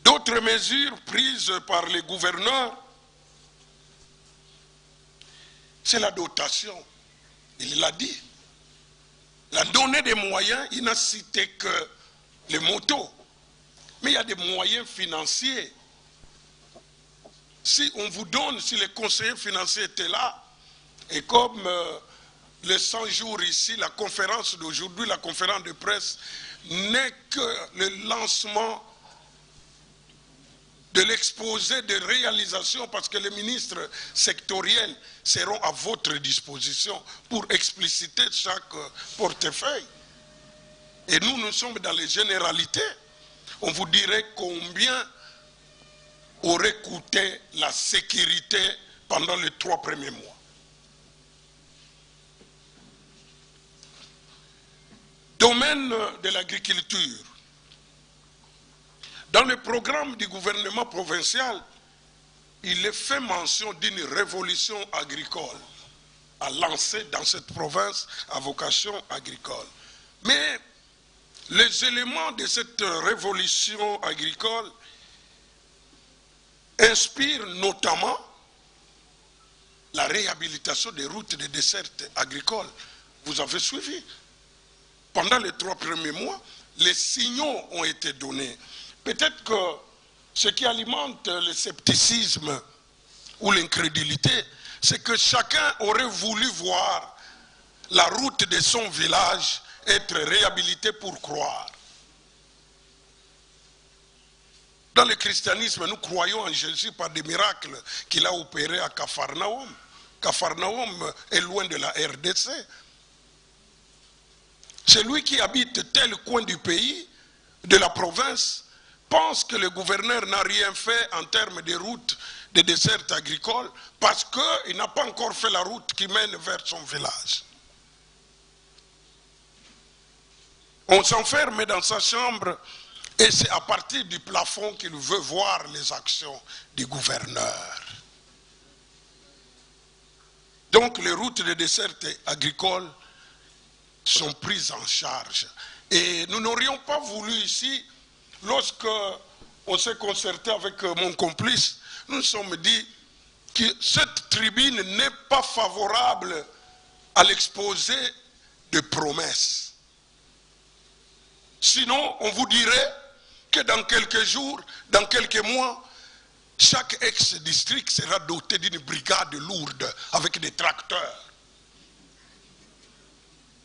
D'autres mesures prises par les gouverneurs, c'est la dotation. Il l'a dit. La donnée des moyens, il n'a cité que les motos. Mais il y a des moyens financiers. Si on vous donne, si les conseillers financiers étaient là, et comme les 100 jours ici, la conférence d'aujourd'hui, la conférence de presse, n'est que le lancement de l'exposé de réalisation, parce que les ministres sectoriels seront à votre disposition pour expliciter chaque portefeuille. Et nous, nous sommes dans les généralités. On vous dirait combien aurait coûté la sécurité pendant les 3 premiers mois. Domaine de l'agriculture. Dans le programme du gouvernement provincial, il est fait mention d'une révolution agricole à lancer dans cette province à vocation agricole. Mais les éléments de cette révolution agricole inspire notamment la réhabilitation des routes de dessert agricole. Vous avez suivi. Pendant les 3 premiers mois, les signaux ont été donnés. Peut-être que ce qui alimente le scepticisme ou l'incrédulité, c'est que chacun aurait voulu voir la route de son village être réhabilitée pour croire. Dans le christianisme, nous croyons en Jésus par des miracles qu'il a opérés à Capharnaüm. Capharnaüm est loin de la RDC. Celui qui habite tel coin du pays, de la province, pense que le gouverneur n'a rien fait en termes de routes, de dessertes agricoles, parce qu'il n'a pas encore fait la route qui mène vers son village. On s'enferme dans sa chambre et c'est à partir du plafond qu'il veut voir les actions du gouverneur. Donc les routes de dessertes agricoles sont prises en charge. Et nous n'aurions pas voulu ici, lorsque on s'est concerté avec mon complice, nous nous sommes dit que cette tribune n'est pas favorable à l'exposé de promesses. Sinon, on vous dirait que dans quelques jours, dans quelques mois, chaque ex-district sera doté d'une brigade lourde avec des tracteurs.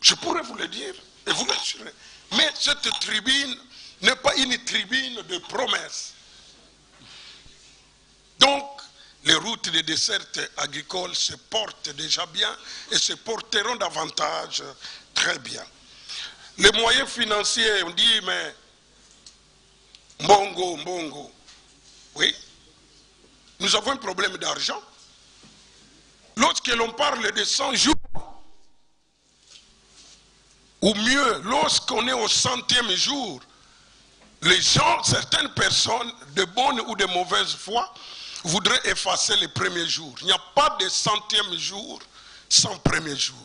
Je pourrais vous le dire et vous l'assurer. Mais cette tribune n'est pas une tribune de promesses. Donc, les routes de dessertes agricoles se portent déjà bien et se porteront davantage très bien. Les moyens financiers, on dit, mais Mbongo. Oui, nous avons un problème d'argent. Lorsque l'on parle de 100 jours, ou mieux, lorsqu'on est au 100e jour, les gens, certaines personnes, de bonne ou de mauvaise foi, voudraient effacer les premiers jours. Il n'y a pas de 100e jour sans premier jour.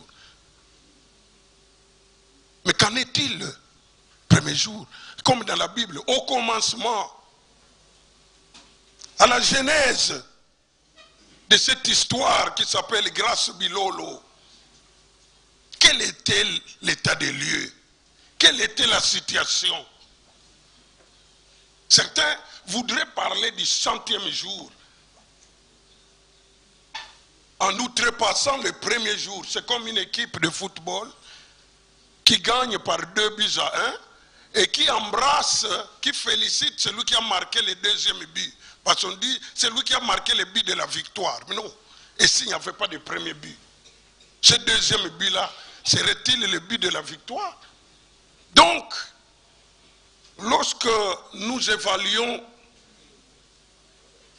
Mais qu'en est-il le premier jour? Comme dans la Bible, au commencement, à la genèse de cette histoire qui s'appelle Grâce Bilolo, quel était l'état des lieux? Quelle était la situation? Certains voudraient parler du 100e jour en outrepassant le premier jour. C'est comme une équipe de football qui gagne par 2-1 et qui embrasse, qui félicite celui qui a marqué le deuxième but. Parce qu'on dit, c'est lui qui a marqué le but de la victoire. Mais non, et s'il n'y avait pas de premier but? Ce deuxième but-là, serait-il le but de la victoire? Donc, lorsque nous évaluons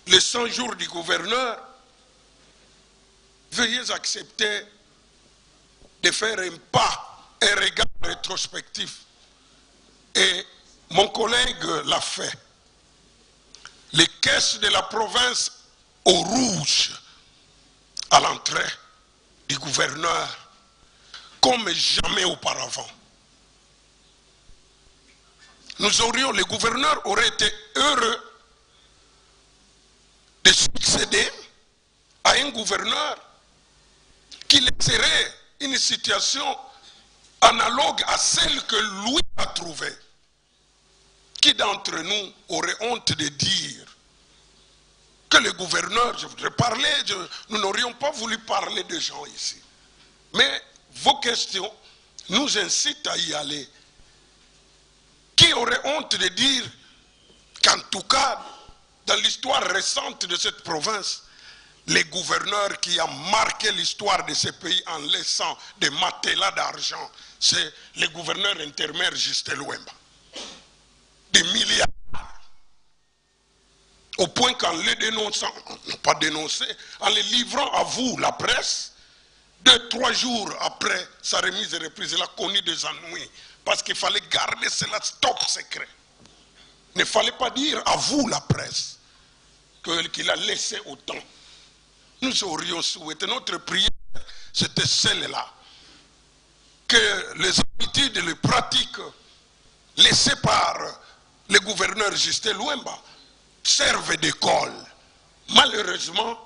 les 100 jours du gouverneur, veuillez accepter de faire un pas, un regard rétrospectif. Et mon collègue l'a fait. Les caisses de la province au rouge à l'entrée du gouverneur, comme jamais auparavant. Le gouverneur aurait été heureux de succéder à un gouverneur qui laisserait une situation analogue à celle que lui a trouvée. Qui d'entre nous aurait honte de dire que le gouverneur, je voudrais parler, nous n'aurions pas voulu parler de gens ici. Mais vos questions nous incitent à y aller. Qui aurait honte de dire qu'en tout cas, dans l'histoire récente de cette province, les gouverneurs qui ont marqué l'histoire de ce pays en laissant des matelas d'argent, c'est le gouverneur intermaire Justin Luemba. Des milliards. Au point qu'en les dénonçant, non pas dénoncé, en les livrant à vous, la presse, 2-3 jours après sa remise et reprise, il a connu des ennuis. Parce qu'il fallait garder cela top secret. Il ne fallait pas dire à vous, la presse, qu'il a laissé autant. Nous aurions souhaité, notre prière, c'était celle-là. Que les habitudes et les pratiques laissées par le gouverneur Justin Luemba servent d'école Malheureusement,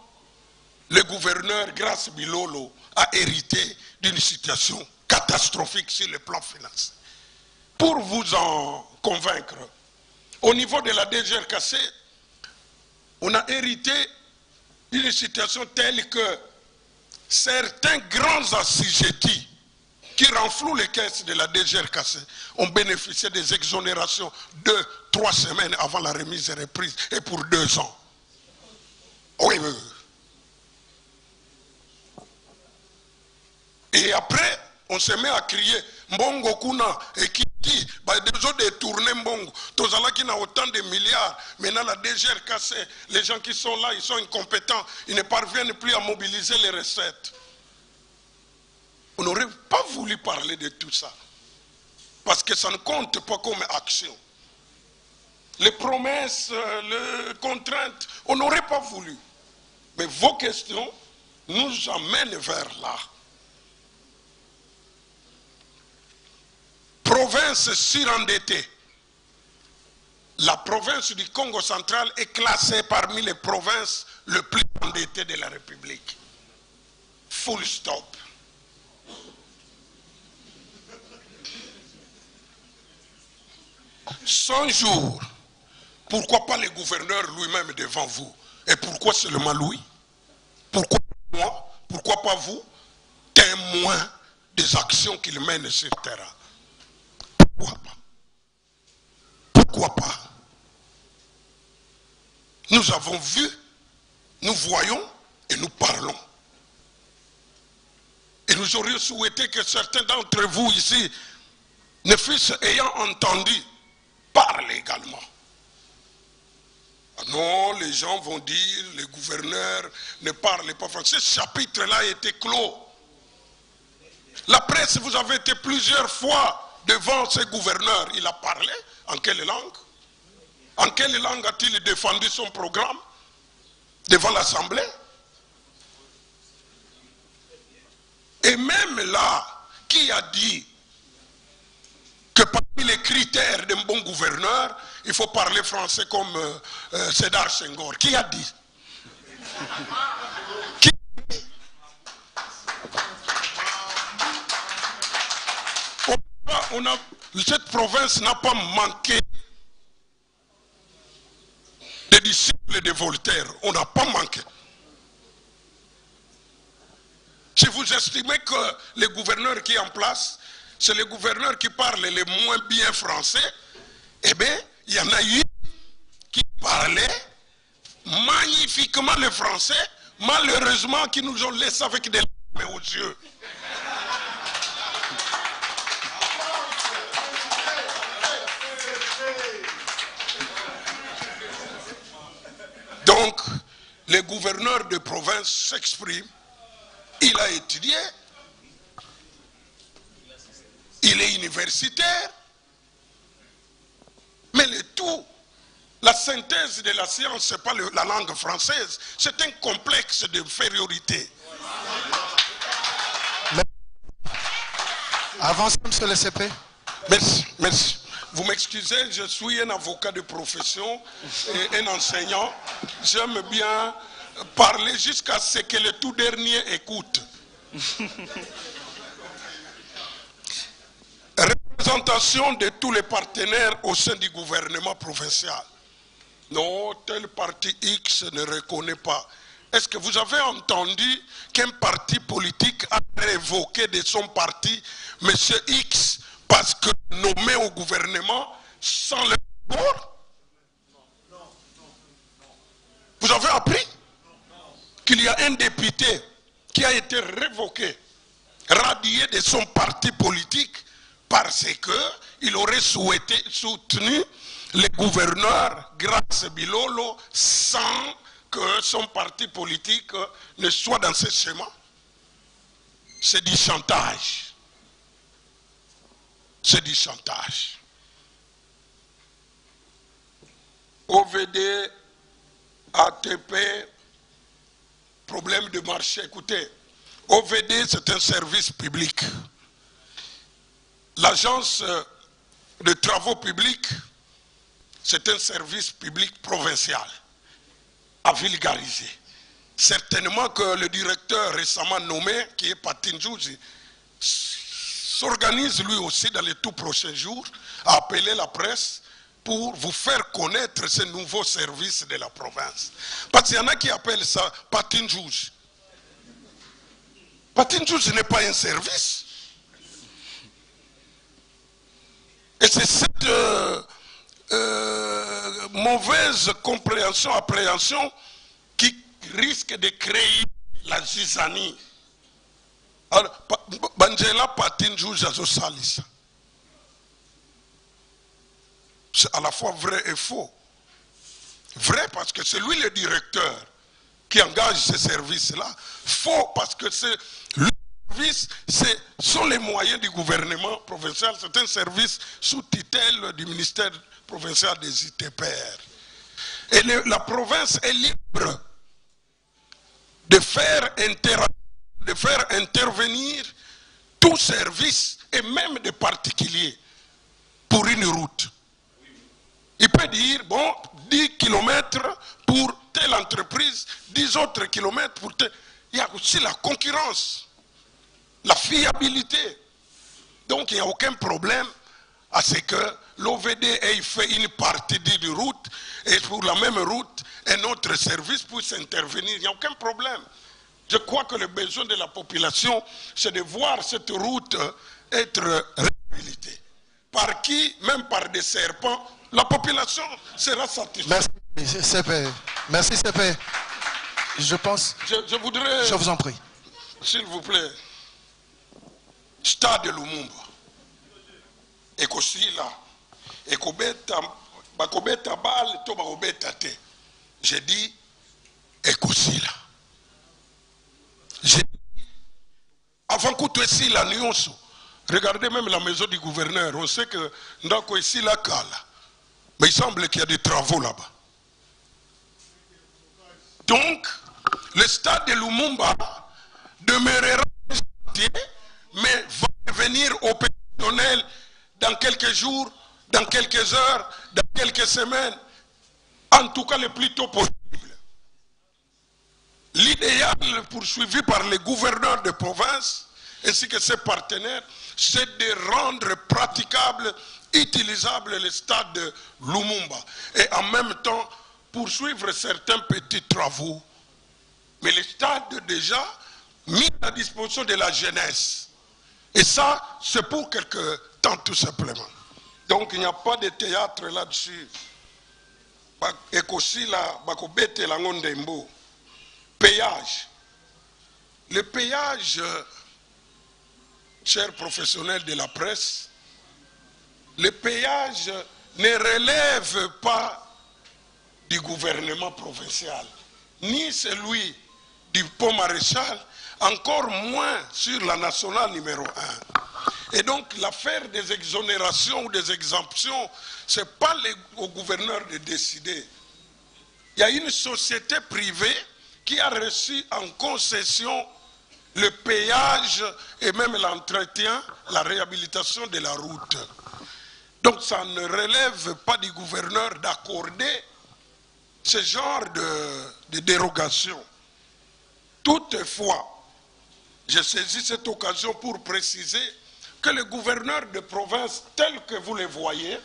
le gouverneur Grace Bilolo a hérité d'une situation catastrophique sur le plan financier. Pour vous en convaincre, au niveau de la DGRKC, on a hérité d'une situation telle que certains grands assujettis qui renflouent les caisses de la DGRKC ont bénéficié des exonérations 2-3 semaines avant la remise et reprise et pour 2 ans. Oui, oui. Et après, on se met à crier Mbongo Kuna et qui dit des autres détournés Mbongo. Tozala qui n'a autant de milliards. Maintenant, la DGRKC, les gens qui sont là, ils sont incompétents. Ils ne parviennent plus à mobiliser les recettes. On n'aurait pas voulu parler de tout ça. Parce que ça ne compte pas comme action. Les promesses, les contraintes, on n'aurait pas voulu. Mais vos questions nous amènent vers là. Province surendettée. La province du Congo central est classée parmi les provinces les plus endettées de la République. Full stop. « 100 jours, pourquoi pas le gouverneur lui-même devant vous? Et pourquoi seulement lui? Pourquoi moi? Pourquoi pas vous? Témoin des actions qu'il mène sur terrain. Pourquoi pas? Pourquoi pas? Nous avons vu, nous voyons et nous parlons. Et nous aurions souhaité que certains d'entre vous ici, ne fussent ayant entendu, parlent également. Non, les gens vont dire, les gouverneurs ne parlent pas français. Ce chapitre-là a été clos. La presse, vous avez été plusieurs fois devant ce gouverneur. Il a parlé. En quelle langue? En quelle langue a-t-il défendu son programme devant l'Assemblée? Et même là, qui a dit que parmi les critères d'un bon gouverneur, il faut parler français comme Sédar Senghor? Qui a dit? Qui? Cette province n'a pas manqué de disciples de Voltaire. On n'a pas manqué. Si vous estimez que le gouverneur qui est en place, c'est le gouverneur qui parle le moins bien français, eh bien, il y en a eu qui parlaient magnifiquement le français, malheureusement qui nous ont laissé avec des larmes aux yeux. Donc, le gouverneur de province s'exprime, il a étudié, il est universitaire, mais le tout, la synthèse de la science, ce n'est pas la langue française, c'est un complexe d'infériorité. Avancez, monsieur le CP. Merci, merci. Vous m'excusez, je suis un avocat de profession et un enseignant. J'aime bien parler jusqu'à ce que le tout dernier écoute. Représentation de tous les partenaires au sein du gouvernement provincial. Non, tel parti X ne reconnaît pas. Est-ce que vous avez entendu qu'un parti politique a révoqué de son parti M. X parce que nommé au gouvernement sans le rapport? Vous avez appris qu'il y a un député qui a été révoqué, radié de son parti politique parce qu'il aurait soutenu le gouverneur Grace Bilolo sans que son parti politique ne soit dans ce schéma? C'est du chantage. C'est du chantage. OVD, ATP, problème de marché. Écoutez, OVD, c'est un service public. L'agence de travaux publics, c'est un service public provincial. à vulgariser. Certainement que le directeur récemment nommé, qui est Patin Djouji, s'organise lui aussi dans les tout prochains jours à appeler la presse pour vous faire connaître ce nouveau service de la province. Parce qu'il y en a qui appellent ça Patin Djouji. Patin Djouji n'est pas un service. Et c'est cette mauvaise compréhension, appréhension qui risque de créer la zizanie. Alors, Banjela Patin Djouji a salisa. C'est à la fois vrai et faux. Vrai parce que c'est lui le directeur qui engage ce service-là. Faux parce que c'est le service, ce sont les moyens du gouvernement provincial. C'est un service sous tutelle du ministère provincial des ITPR. Et la province est libre de faire intervenir tout service et même des particuliers pour une route. Il peut dire, bon, 10 km pour telle entreprise, 10 autres kilomètres pour telle... Il y a aussi la concurrence, la fiabilité. Donc il n'y a aucun problème à ce que l'OVD ait fait une partie d'une route et pour la même route, un autre service puisse intervenir. Il n'y a aucun problème. Je crois que le besoin de la population, c'est de voir cette route être réhabilitée. Par qui, même par des serpents, la population sera satisfaite. Merci, CP. Merci, CP. Je pense... Je voudrais... Je vous en prie. S'il vous plaît. Stade Lumumba. Ekosila. Ekobeta bal, to bakobeta te. J'ai dit Ekosila. J'ai dit avant que tu aies la nuance. Regardez même la maison du gouverneur. On sait que Ndako ici la Kala. Mais il semble qu'il y a des travaux là-bas. Donc, le stade de Lumumba demeurera un chantier, mais va devenir opérationnel dans quelques jours, dans quelques heures, dans quelques semaines. En tout cas, le plus tôt possible. L'idéal poursuivi par les gouverneurs de province ainsi que ses partenaires, c'est de rendre praticable, utilisable le stade de Lumumba et en même temps poursuivre certains petits travaux. Mais le stade déjà mis à disposition de la jeunesse. Et ça, c'est pour quelque temps tout simplement. Donc il n'y a pas de théâtre là-dessus. Péage. Le péage, chers professionnels de la presse, le péage ne relève pas du gouvernement provincial, ni celui du pont maréchal, encore moins sur la nationale numéro 1. Et donc l'affaire des exonérations ou des exemptions, ce n'est pas au gouverneur de décider. Il y a une société privée qui a reçu en concession le péage et même l'entretien, la réhabilitation de la route. Donc ça ne relève pas du gouverneur d'accorder ce genre de dérogation. Toutefois, je saisis cette occasion pour préciser que le gouverneur de province, tel que vous le voyez,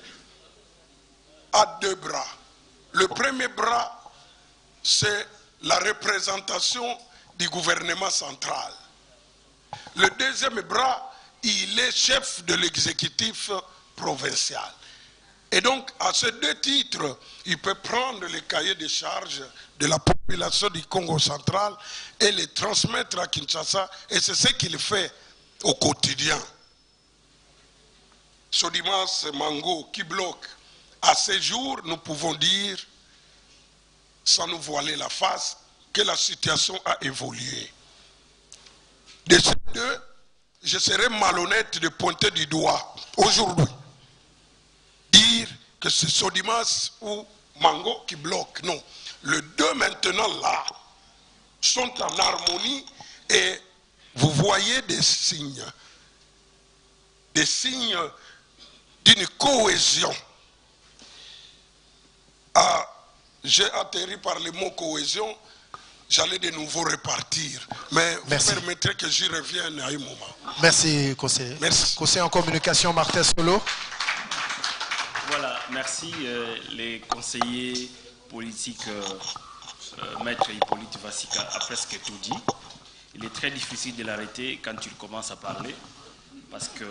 a deux bras. Le premier bras, c'est la représentation du gouvernement central. Le deuxième bras, il est chef de l'exécutif provincial. Et donc, à ces deux titres, il peut prendre les cahiers de charges de la population du Congo central et les transmettre à Kinshasa, et c'est ce qu'il fait au quotidien. Sodimas Mango qui bloque. À ce jour, nous pouvons dire, sans nous voiler la face, que la situation a évolué. De ces deux, je serais malhonnête de pointer du doigt aujourd'hui. Dire que c'est Sodimas ou Mango qui bloque. Non. Les deux maintenant là sont en harmonie et vous voyez des signes d'une cohésion. j'ai atterri par le mot cohésion, j'allais de nouveau repartir. Mais vous permettrez que j'y revienne à un moment. Merci, conseiller. Merci. Conseiller en communication, Martin Solo. Voilà, merci les conseillers politiques. Maître Hippolyte Vassika a presque tout dit. Il est très difficile de l'arrêter quand il commence à parler parce que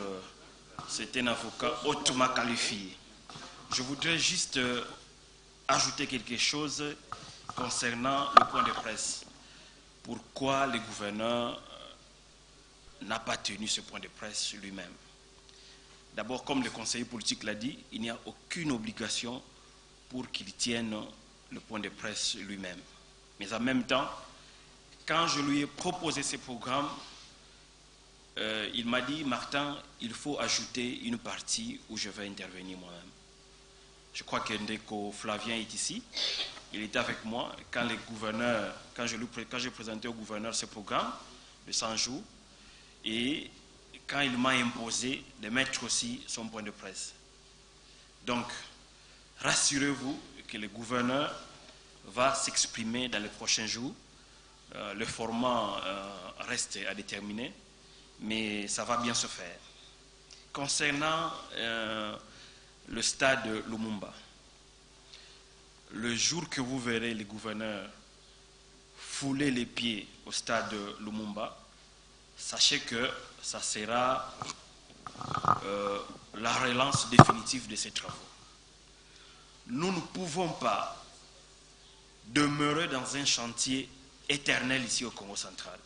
c'est un avocat hautement qualifié. Je voudrais juste ajouter quelque chose concernant le point de presse. Pourquoi le gouverneur n'a pas tenu ce point de presse lui-même? D'abord, comme le conseiller politique l'a dit, il n'y a aucune obligation pour qu'il tienne le point de presse lui-même. Mais en même temps, quand je lui ai proposé ce programme, il m'a dit, Martin, il faut ajouter une partie où je vais intervenir moi-même. Je crois que Ndeko Flavien est ici. Il était avec moi quand j'ai présenté au gouverneur ce programme de 100 jours et quand il m'a imposé de mettre aussi son point de presse. Donc, rassurez-vous que le gouverneur va s'exprimer dans les prochains jours. Le format reste à déterminer, mais ça va bien se faire. Concernant le stade Lumumba, le jour que vous verrez le gouverneur fouler les pieds au stade Lumumba, sachez que ça sera la relance définitive de ces travaux. Nous ne pouvons pas demeurer dans un chantier éternel ici au Congo central.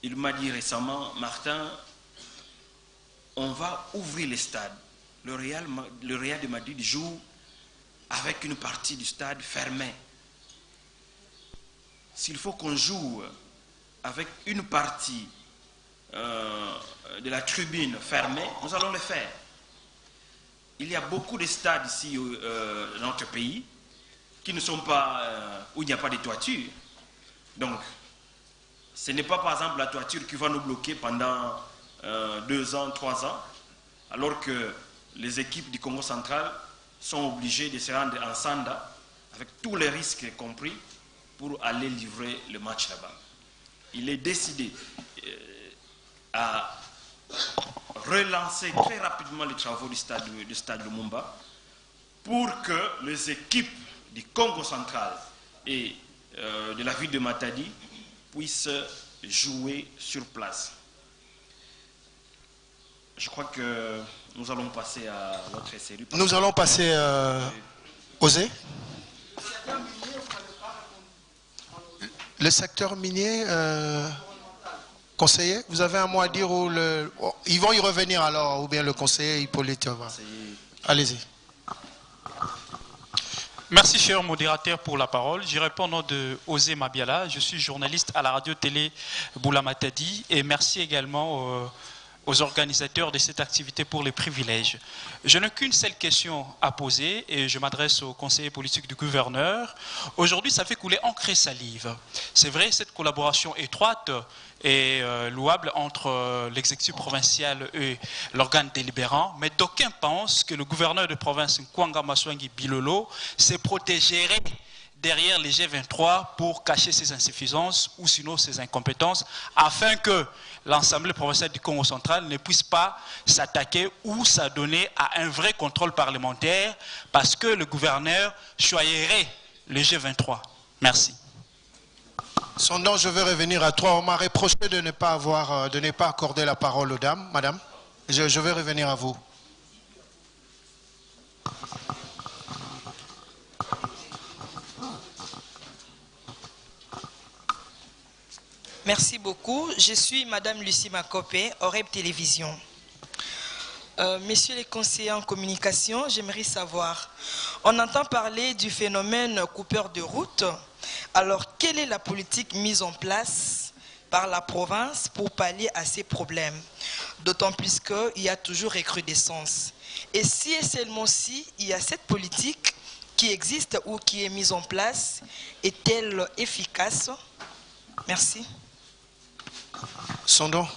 Il m'a dit récemment, Martin, on va ouvrir les stades. Le Real de Madrid joue avec une partie du stade fermée. S'il faut qu'on joue avec une partie de la tribune fermée, nous allons le faire. Il y a beaucoup de stades ici dans notre pays qui ne sont pas, où il n'y a pas de toiture. Donc, ce n'est pas par exemple la toiture qui va nous bloquer pendant 2 ans, 3 ans, alors que les équipes du Congo central sont obligées de se rendre en Sanda, avec tous les risques compris, pour aller livrer le match là-bas. Il est décidé à relancer très rapidement les travaux du stade Lumumba pour que les équipes du Congo central et de la ville de Matadi puissent jouer sur place. Je crois que nous allons passer à notre série. Nous allons passer Osé. Le secteur minier, conseiller, vous avez un mot à dire ou ils vont y revenir alors, ou bien le conseiller Hippolyte va. Allez-y. Merci, cher modérateur, pour la parole. Je réponds au nom de Osé Mabiala. Je suis journaliste à la radio-télé Boula-Matadi et merci également aux organisateurs de cette activité pour les privilèges. Je n'ai qu'une seule question à poser et je m'adresse au conseiller politique du gouverneur. Aujourd'hui, ça fait couler encre et salive. C'est vrai, cette collaboration étroite est louable entre l'exécutif provincial et l'organe délibérant, mais d'aucuns pensent que le gouverneur de province Nkwanga Maswangi Bilolo se protégerait derrière les G23 pour cacher ses insuffisances ou sinon ses incompétences, afin que l'Assemblée provinciale du Congo central ne puisse pas s'attaquer ou s'adonner à un vrai contrôle parlementaire parce que le gouverneur choisirait les G23. Merci. Son nom, je vais revenir à toi. On m'a reproché de ne pas accorder la parole aux dames. Madame, je vais revenir à vous. Merci beaucoup. Je suis Madame Lucie Makopé, Oreb Télévision. Messieurs les conseillers en communication, j'aimerais savoir, on entend parler du phénomène coupeur de route. Alors, quelle est la politique mise en place par la province pour pallier à ces problèmes? D'autant plus qu'il y a toujours recrudescence. Et si et seulement si il y a cette politique qui existe ou qui est mise en place, est-elle efficace? Merci. Son nom.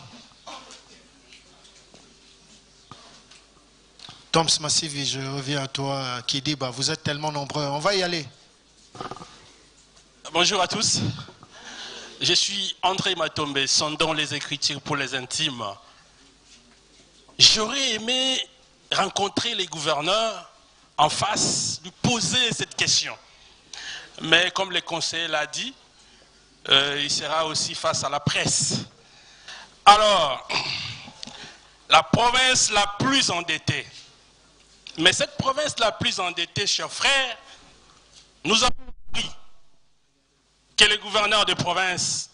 Toms Massivi, je reviens à toi, qui dit, vous êtes tellement nombreux. On va y aller. Bonjour à tous. Je suis André Matombe, sondant les Écritures pour les intimes. J'aurais aimé rencontrer les gouverneurs en face, lui poser cette question. Mais comme le conseiller l'a dit, il sera aussi face à la presse. Alors, la province la plus endettée. Mais cette province la plus endettée, chers frères, nous avons appris que le gouverneur de province,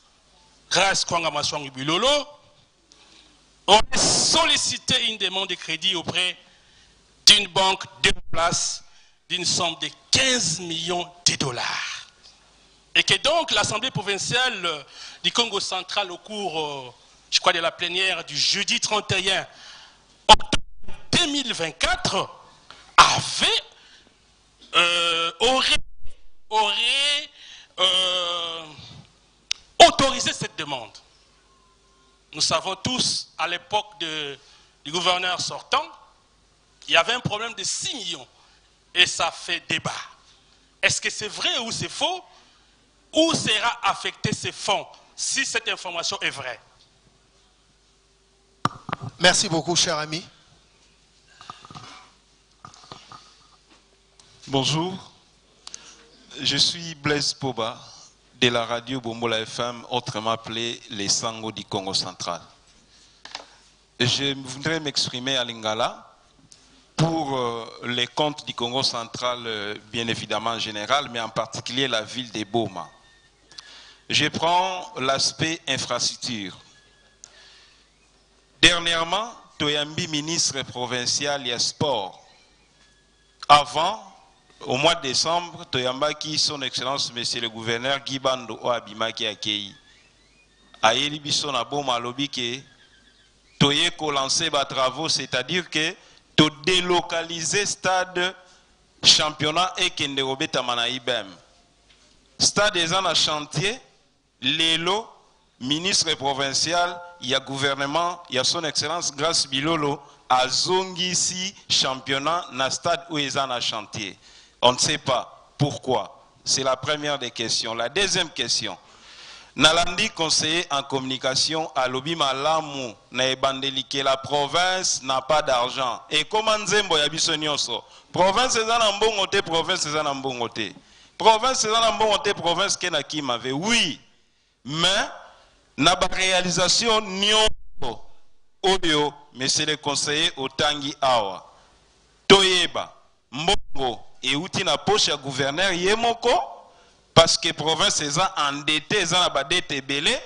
Grace Kwanga Maswangi Bilolo, aurait sollicité une demande de crédit auprès d'une banque de place d'une somme de 15 millions de dollars. Et que donc l'Assemblée provinciale du Congo central au cours, je crois, de la plénière du jeudi 31 octobre 2024 aurait autorisé cette demande. Nous savons tous, à l'époque du gouverneur sortant, il y avait un problème de 6 millions. Et ça fait débat. Est-ce que c'est vrai ou c'est faux? Où sera affecté ces fonds si cette information est vraie? Merci beaucoup, cher ami. Bonjour, je suis Blaise Poba de la radio Bombola FM, autrement appelée les Sango du Congo central. Je voudrais m'exprimer à Lingala pour les comptes du Congo central, bien évidemment en général, mais en particulier la ville de Boma. Je prends l'aspect infrastructure. Dernièrement, Toyambi, ministre provincial et sport. Avant, au mois de décembre, Toyambaki, son excellence, monsieur le gouverneur Guy Bando Oabimaki Akei. Aïeli Bisson a Boma Lobike, Toye ko lancé des travaux, c'est-à-dire que to délocaliser stade championnat et kende robeta manaïbem. Stade des ans à chantier, l'élo, ministre provincial, il y a gouvernement, il y a son excellence Grace Bilolo, à Zongisi championnat na stade où ils en a chantier. On ne sait pas pourquoi. C'est la première des questions. La deuxième question. Nalandi conseiller en communication à Lobi Malamu na ebandelike la province n'a pas d'argent. Et comment nzembo ya biso nyonso? Province eza na mbongo te, province eza na mbongo te. Province eza na mbongo te, province ke na kimave. Oui, mais na ba réalisation nyonso oyo monsieur le conseiller otangi awa. Toyeba mbongo et outi na poche ya gouverneur yemoko parce que province eza endetté eza na ba dette belé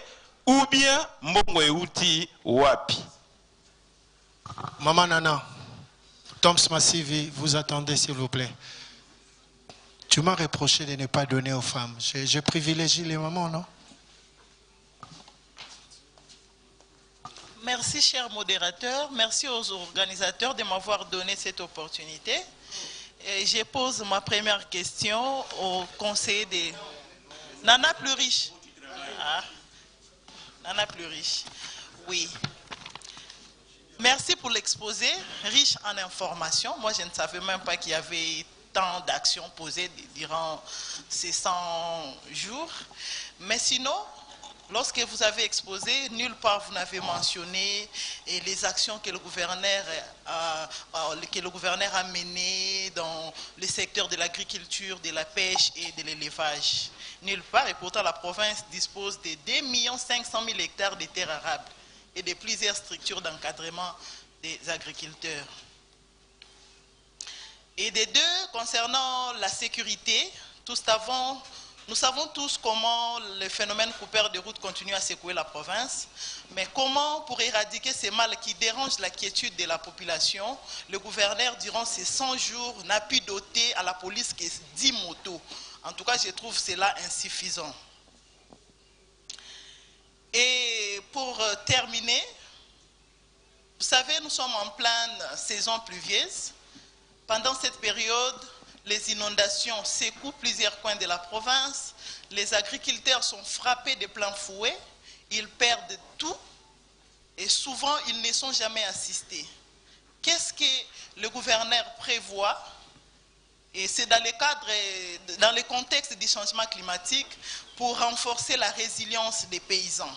ou bien mbongo et outi wapi. Maman Nana, Toms Massivi, vous attendez s'il vous plaît. Tu m'as reproché de ne pas donner aux femmes. Je privilégie les mamans, non? Merci, cher modérateur. Merci aux organisateurs de m'avoir donné cette opportunité. Et je pose ma première question au conseiller de Nana plus riche. Ah. Nana plus riche. Oui. Merci pour l'exposé, riche en informations. Moi, je ne savais même pas qu'il y avait tant d'actions posées durant ces 100 jours. Mais sinon, lorsque vous avez exposé, nulle part vous n'avez mentionné les actions que le gouverneur a menées dans le secteur de l'agriculture, de la pêche et de l'élevage. Nulle part, et pourtant la province dispose de 2 500 000 hectares de terres arables et de plusieurs structures d'encadrement des agriculteurs. Et des deux, concernant la sécurité, nous savons tous comment le phénomène coupeur de route continue à secouer la province, mais comment, pour éradiquer ces mal qui dérangent la quiétude de la population, le gouverneur, durant ces 100 jours, n'a pu doter à la police que 10 motos. En tout cas, je trouve cela insuffisant. Et pour terminer, vous savez, nous sommes en pleine saison pluvieuse. Pendant cette période, les inondations secouent plusieurs coins de la province. Les agriculteurs sont frappés de plein fouet. Ils perdent tout et souvent ils ne sont jamais assistés. Qu'est-ce que le gouverneur prévoit Et c'est dans dans le contexte du changement climatique pour renforcer la résilience des paysans.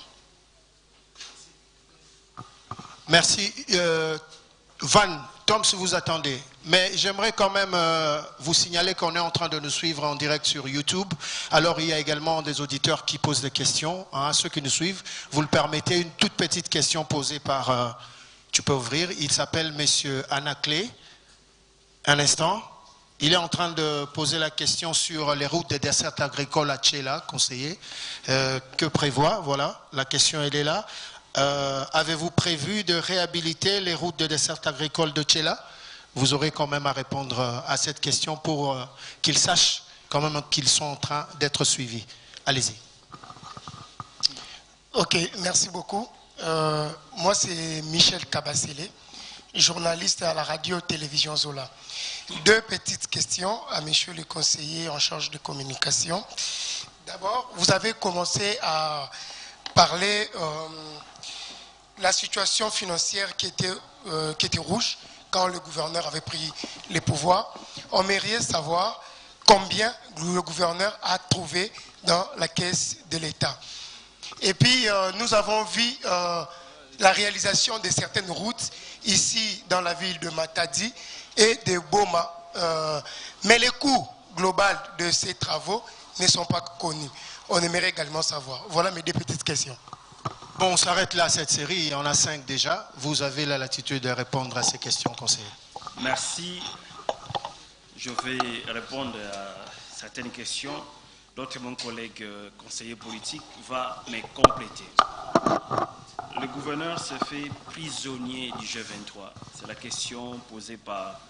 Merci. Van, Tom, si vous attendez. Mais j'aimerais quand même vous signaler qu'on est en train de nous suivre en direct sur YouTube. Alors, il y a également des auditeurs qui posent des questions. Hein, ceux qui nous suivent, vous le permettez, une toute petite question posée par... tu peux ouvrir. Il s'appelle Monsieur Anaclé. Un instant. Il est en train de poser la question sur les routes des dessertes agricoles à Tchéla, conseiller. Que prévoit, voilà, la question elle est là. Avez-vous prévu de réhabiliter les routes de desserte agricole de Tchéla? Vous aurez quand même à répondre à cette question pour qu'ils sachent quand même qu'ils sont en train d'être suivis. Allez-y. Ok, merci beaucoup. Moi, c'est Michel Kabasele, journaliste à la radio-télévision Zola. Deux petites questions à monsieur le conseiller en charge de communication. D'abord, vous avez commencé à parler de la situation financière qui était rouge quand le gouverneur avait pris les pouvoirs. On méritait savoir combien le gouverneur a trouvé dans la caisse de l'État. Et puis, nous avons vu la réalisation de certaines routes ici dans la ville de Matadi et de Boma. Mais les coûts globaux de ces travaux ne sont pas connus. On aimerait également savoir. Voilà mes deux petites questions. Bon, on s'arrête là, cette série. Il y en a 5 déjà. Vous avez la latitude de répondre à ces questions, conseiller. Merci. Je vais répondre à certaines questions. D'autres, mon collègue conseiller politique va me compléter. Le gouverneur se fait prisonnier du G23. C'est la question posée par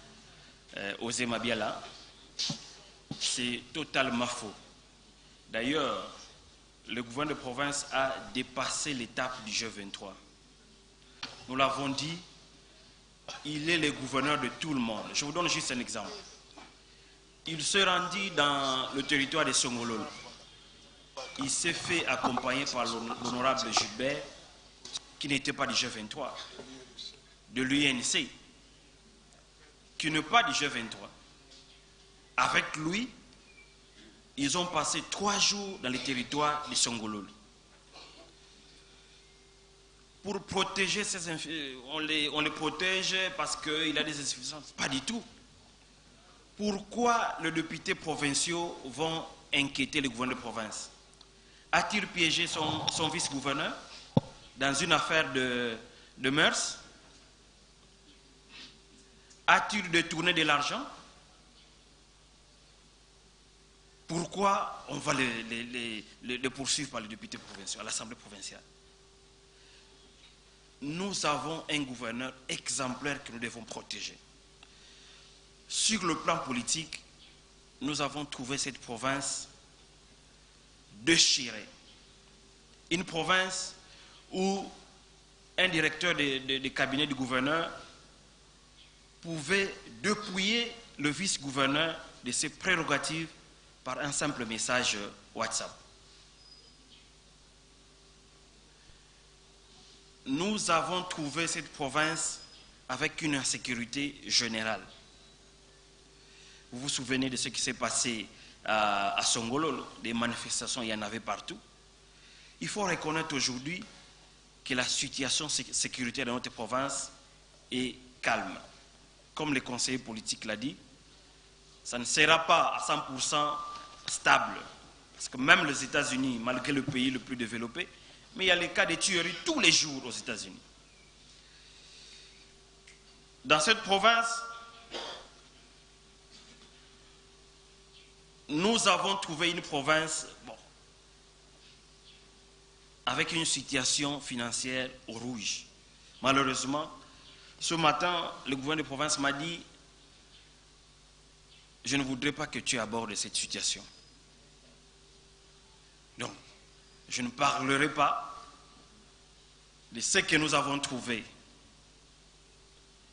Osé Mabiala. C'est totalement faux. D'ailleurs, le gouverneur de province a dépassé l'étape du G23. Nous l'avons dit, il est le gouverneur de tout le monde. Je vous donne juste un exemple. Il se rendit dans le territoire de Songololo. Il s'est fait accompagner par l'honorable Gilbert, qui n'était pas du G23, de l'UNC, qui n'est pas du G23. Avec lui, ils ont passé 3 jours dans les territoires de Songololo. Pour protéger ces on les protège parce qu'il a des insuffisances. Pas du tout. Pourquoi les députés provinciaux vont inquiéter le gouverneur de province? A-t-il piégé son vice-gouverneur dans une affaire de mœurs? A-t-il détourné de l'argent? Pourquoi on va les poursuivre par les députés provinciaux à l'Assemblée provinciale? Nous avons un gouverneur exemplaire que nous devons protéger. Sur le plan politique, nous avons trouvé cette province déchirée. Une province où un directeur de cabinet du gouverneur pouvait dépouiller le vice-gouverneur de ses prérogatives par un simple message WhatsApp. Nous avons trouvé cette province avec une insécurité générale. Vous vous souvenez de ce qui s'est passé à Songololo, des manifestations, il y en avait partout. Il faut reconnaître aujourd'hui que la situation sécuritaire de notre province est calme. Comme le conseiller politique l'a dit, ça ne sera pas à 100% stable. Parce que même les États-Unis, malgré le pays le plus développé, mais il y a les cas de tueries tous les jours aux États-Unis. Dans cette province, nous avons trouvé une province avec une situation financière au rouge. Malheureusement, ce matin, le gouverneur de province m'a dit « Je ne voudrais pas que tu abordes cette situation. » Donc, je ne parlerai pas de ce que nous avons trouvé.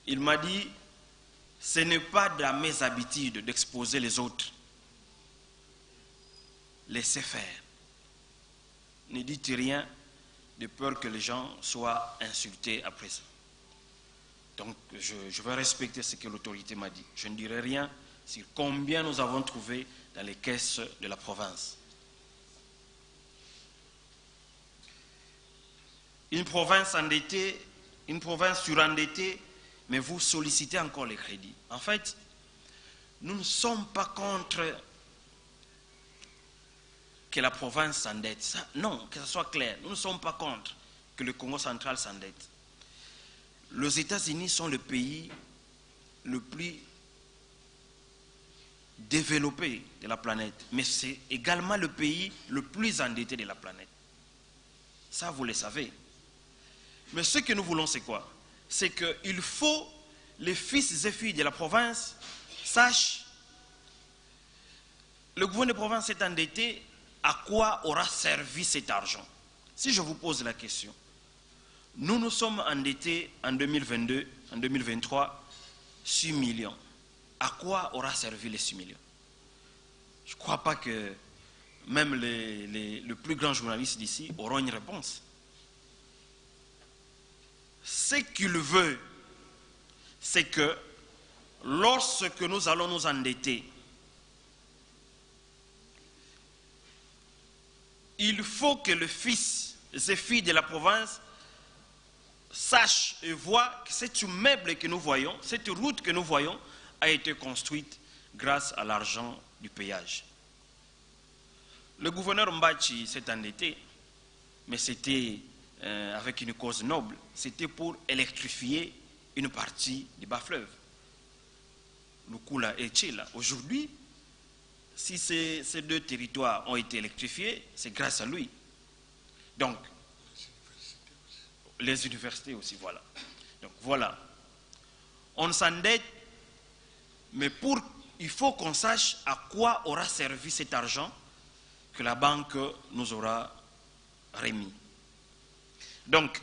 Il m'a dit « Ce n'est pas dans mes habitudes d'exposer les autres. Laissez faire. Ne dites rien de peur que les gens soient insultés après ça. » Donc, je vais respecter ce que l'autorité m'a dit. Je ne dirai rien sur combien nous avons trouvé dans les caisses de la province. Une province endettée, une province surendettée, mais vous sollicitez encore les crédits. En fait, nous ne sommes pas contre que la province s'endette. Non, que ce soit clair. Nous ne sommes pas contre que le Congo central s'endette. Les États-Unis sont le pays le plus développé de la planète, mais c'est également le pays le plus endetté de la planète. Ça, vous le savez. Mais ce que nous voulons, c'est quoi? C'est qu'il faut les fils et filles de la province sachent le gouvernement de province est endetté, à quoi aura servi cet argent? Si je vous pose la question, nous nous sommes endettés en 2022, en 2023, 6 millions. À quoi aura servi les 6 millions? Je ne crois pas que même les plus grands journalistes d'ici auront une réponse. Ce qu'il veut, c'est que lorsque nous allons nous endetter, il faut que le fils et filles de la province sachent et voient que cet immeuble que nous voyons, cette route que nous voyons, a été construite grâce à l'argent du péage. Le gouverneur Mbachi s'est endetté, mais c'était avec une cause noble. C'était pour électrifier une partie du bas-fleuve, Lukula et Tchela. Aujourd'hui, si ces deux territoires ont été électrifiés, c'est grâce à lui. Donc, les universités aussi, voilà. Donc voilà, on s'endette, mais il faut qu'on sache à quoi aura servi cet argent que la banque nous aura remis. Donc,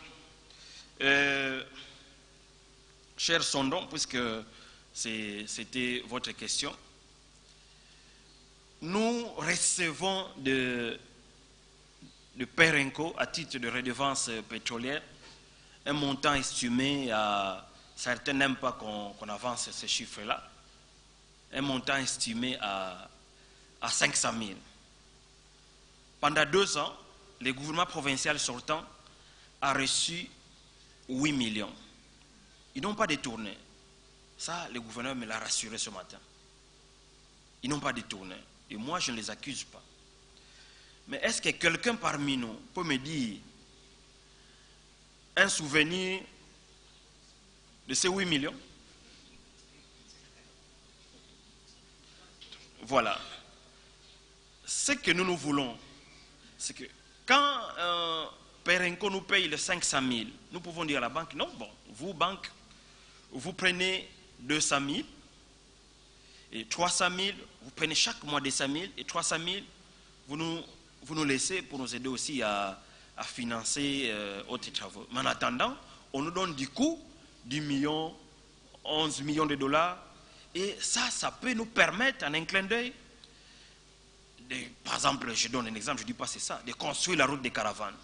cher Sondon, puisque c'était votre question, nous recevons de Perenco, à titre de redevance pétrolière, un montant estimé à, certains n'aiment pas qu'on avance ces chiffres-là, un montant estimé à 500 000. Pendant 2 ans, le gouvernement provincial sortant a reçu 8 millions. Ils n'ont pas détourné. Ça, le gouverneur me l'a rassuré ce matin. Ils n'ont pas détourné. Et moi, je ne les accuse pas. Mais est-ce que quelqu'un parmi nous peut me dire un souvenir de ces 8 millions? Voilà. Ce que nous voulons, c'est que quand Perenco nous paye les 500 000, nous pouvons dire à la banque, non, bon, vous, banque, vous prenez 200 000 et 300 000, vous prenez chaque mois 200 000 et 300 000, vous nous laissez pour nous aider aussi à financer autres travaux. Mais en attendant, on nous donne du coup 10 millions, 11 millions de dollars, et ça peut nous permettre en un clin d'œil, par exemple, je donne un exemple, je ne dis pas c'est ça, de construire la route des caravanes.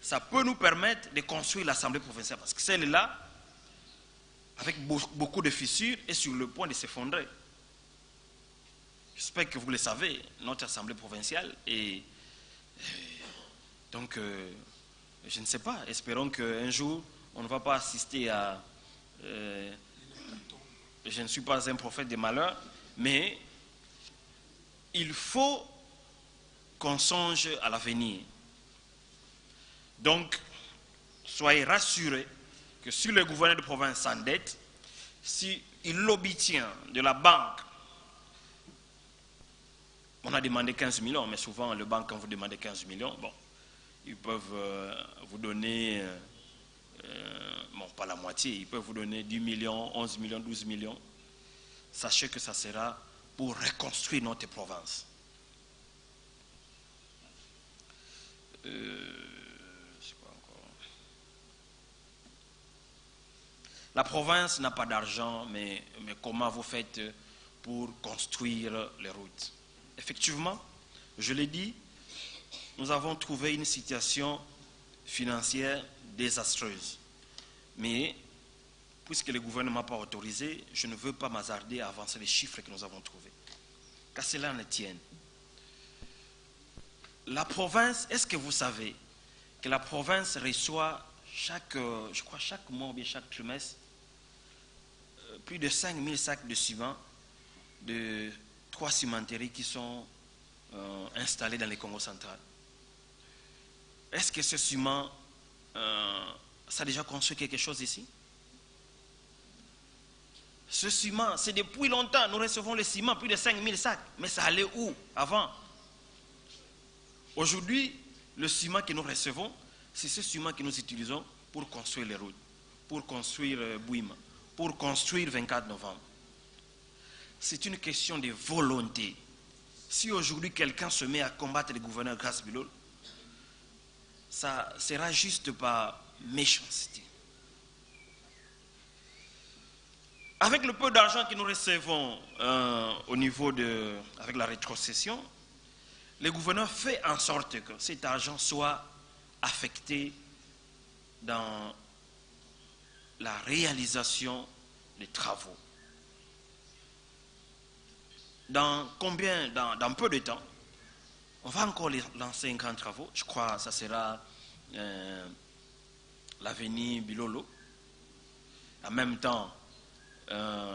Ça peut nous permettre de construire l'Assemblée provinciale, parce que celle-là, avec beaucoup de fissures, est sur le point de s'effondrer. J'espère que vous le savez, notre Assemblée provinciale, et donc, je ne sais pas, espérons qu'un jour, on ne va pas assister à... je ne suis pas un prophète des malheurs, mais il faut qu'on songe à l'avenir. Donc, soyez rassurés que si le gouverneur de province s'endette, s'il l'obtient de la banque, on a demandé 15 millions, mais souvent, les banques, quand vous demandez 15 millions, bon, ils peuvent vous donner, bon, pas la moitié, ils peuvent vous donner 10 millions, 11 millions, 12 millions. Sachez que ça sera pour reconstruire notre province. Je sais pas encore. La province n'a pas d'argent, mais comment vous faites pour construire les routes? Effectivement, je l'ai dit, nous avons trouvé une situation financière désastreuse. Mais puisque le gouvernement n'a pas autorisé, je ne veux pas m'hasarder à avancer les chiffres que nous avons trouvés. Qu'à cela ne tienne. La province, est-ce que vous savez que la province reçoit chaque mois ou bien chaque trimestre, plus de 5000 sacs de ciment de 3 cimenteries qui sont installées dans les Congo central. Est-ce que ce ciment, ça a déjà construit quelque chose ici? Ce ciment, c'est depuis longtemps, nous recevons le ciment, plus de 5000 sacs, mais ça allait où avant? Aujourd'hui, le ciment que nous recevons, c'est ce ciment que nous utilisons pour construire les routes, pour construire Bouima, pour construire 24 novembre. C'est une question de volonté. Si aujourd'hui quelqu'un se met à combattre le gouverneur Grace Bilolo, ça sera juste par méchanceté. Avec le peu d'argent que nous recevons au niveau avec la rétrocession, le gouverneur fait en sorte que cet argent soit affecté dans la réalisation des travaux. Dans peu de temps, on va encore lancer un grand travaux. Je crois que ça sera l'avenue Bilolo. En même temps,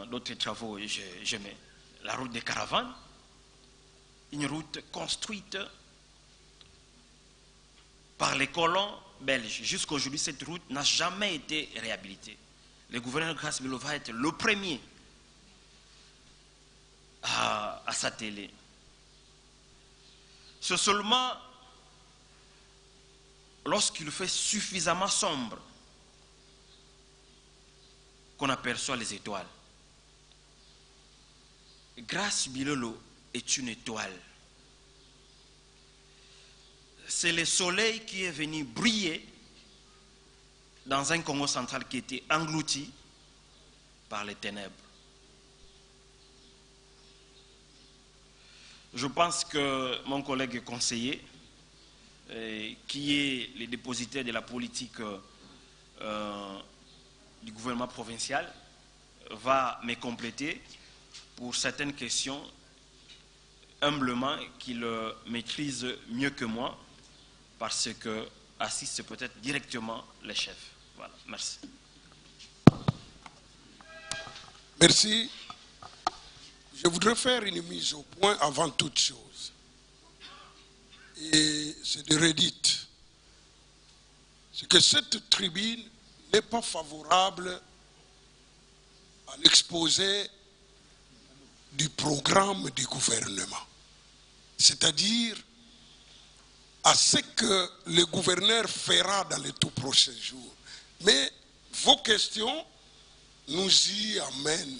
d'autres travaux, je mets la route des caravanes, une route construite par les colons belges. Jusqu'à aujourd'hui, cette route n'a jamais été réhabilitée. Le gouverneur Grace Bilolo va être le premier à s'atteler. C'est seulement lorsqu'il fait suffisamment sombre qu'on aperçoit les étoiles. Grace Bilolo est une étoile. C'est le soleil qui est venu briller dans un Congo central qui était englouti par les ténèbres. Je pense que mon collègue conseiller, qui est le dépositaire de la politique du gouvernement provincial, va me compléter pour certaines questions, humblement, qu'il maîtrise mieux que moi, parce que assiste peut-être directement les chefs. Voilà, merci. Merci. Je voudrais faire une mise au point avant toute chose. Et c'est de redite. C'est que cette tribune n'est pas favorable à l'exposé du programme du gouvernement. C'est-à-dire à ce que le gouverneur fera dans les tout prochains jours. Mais vos questions nous y amènent.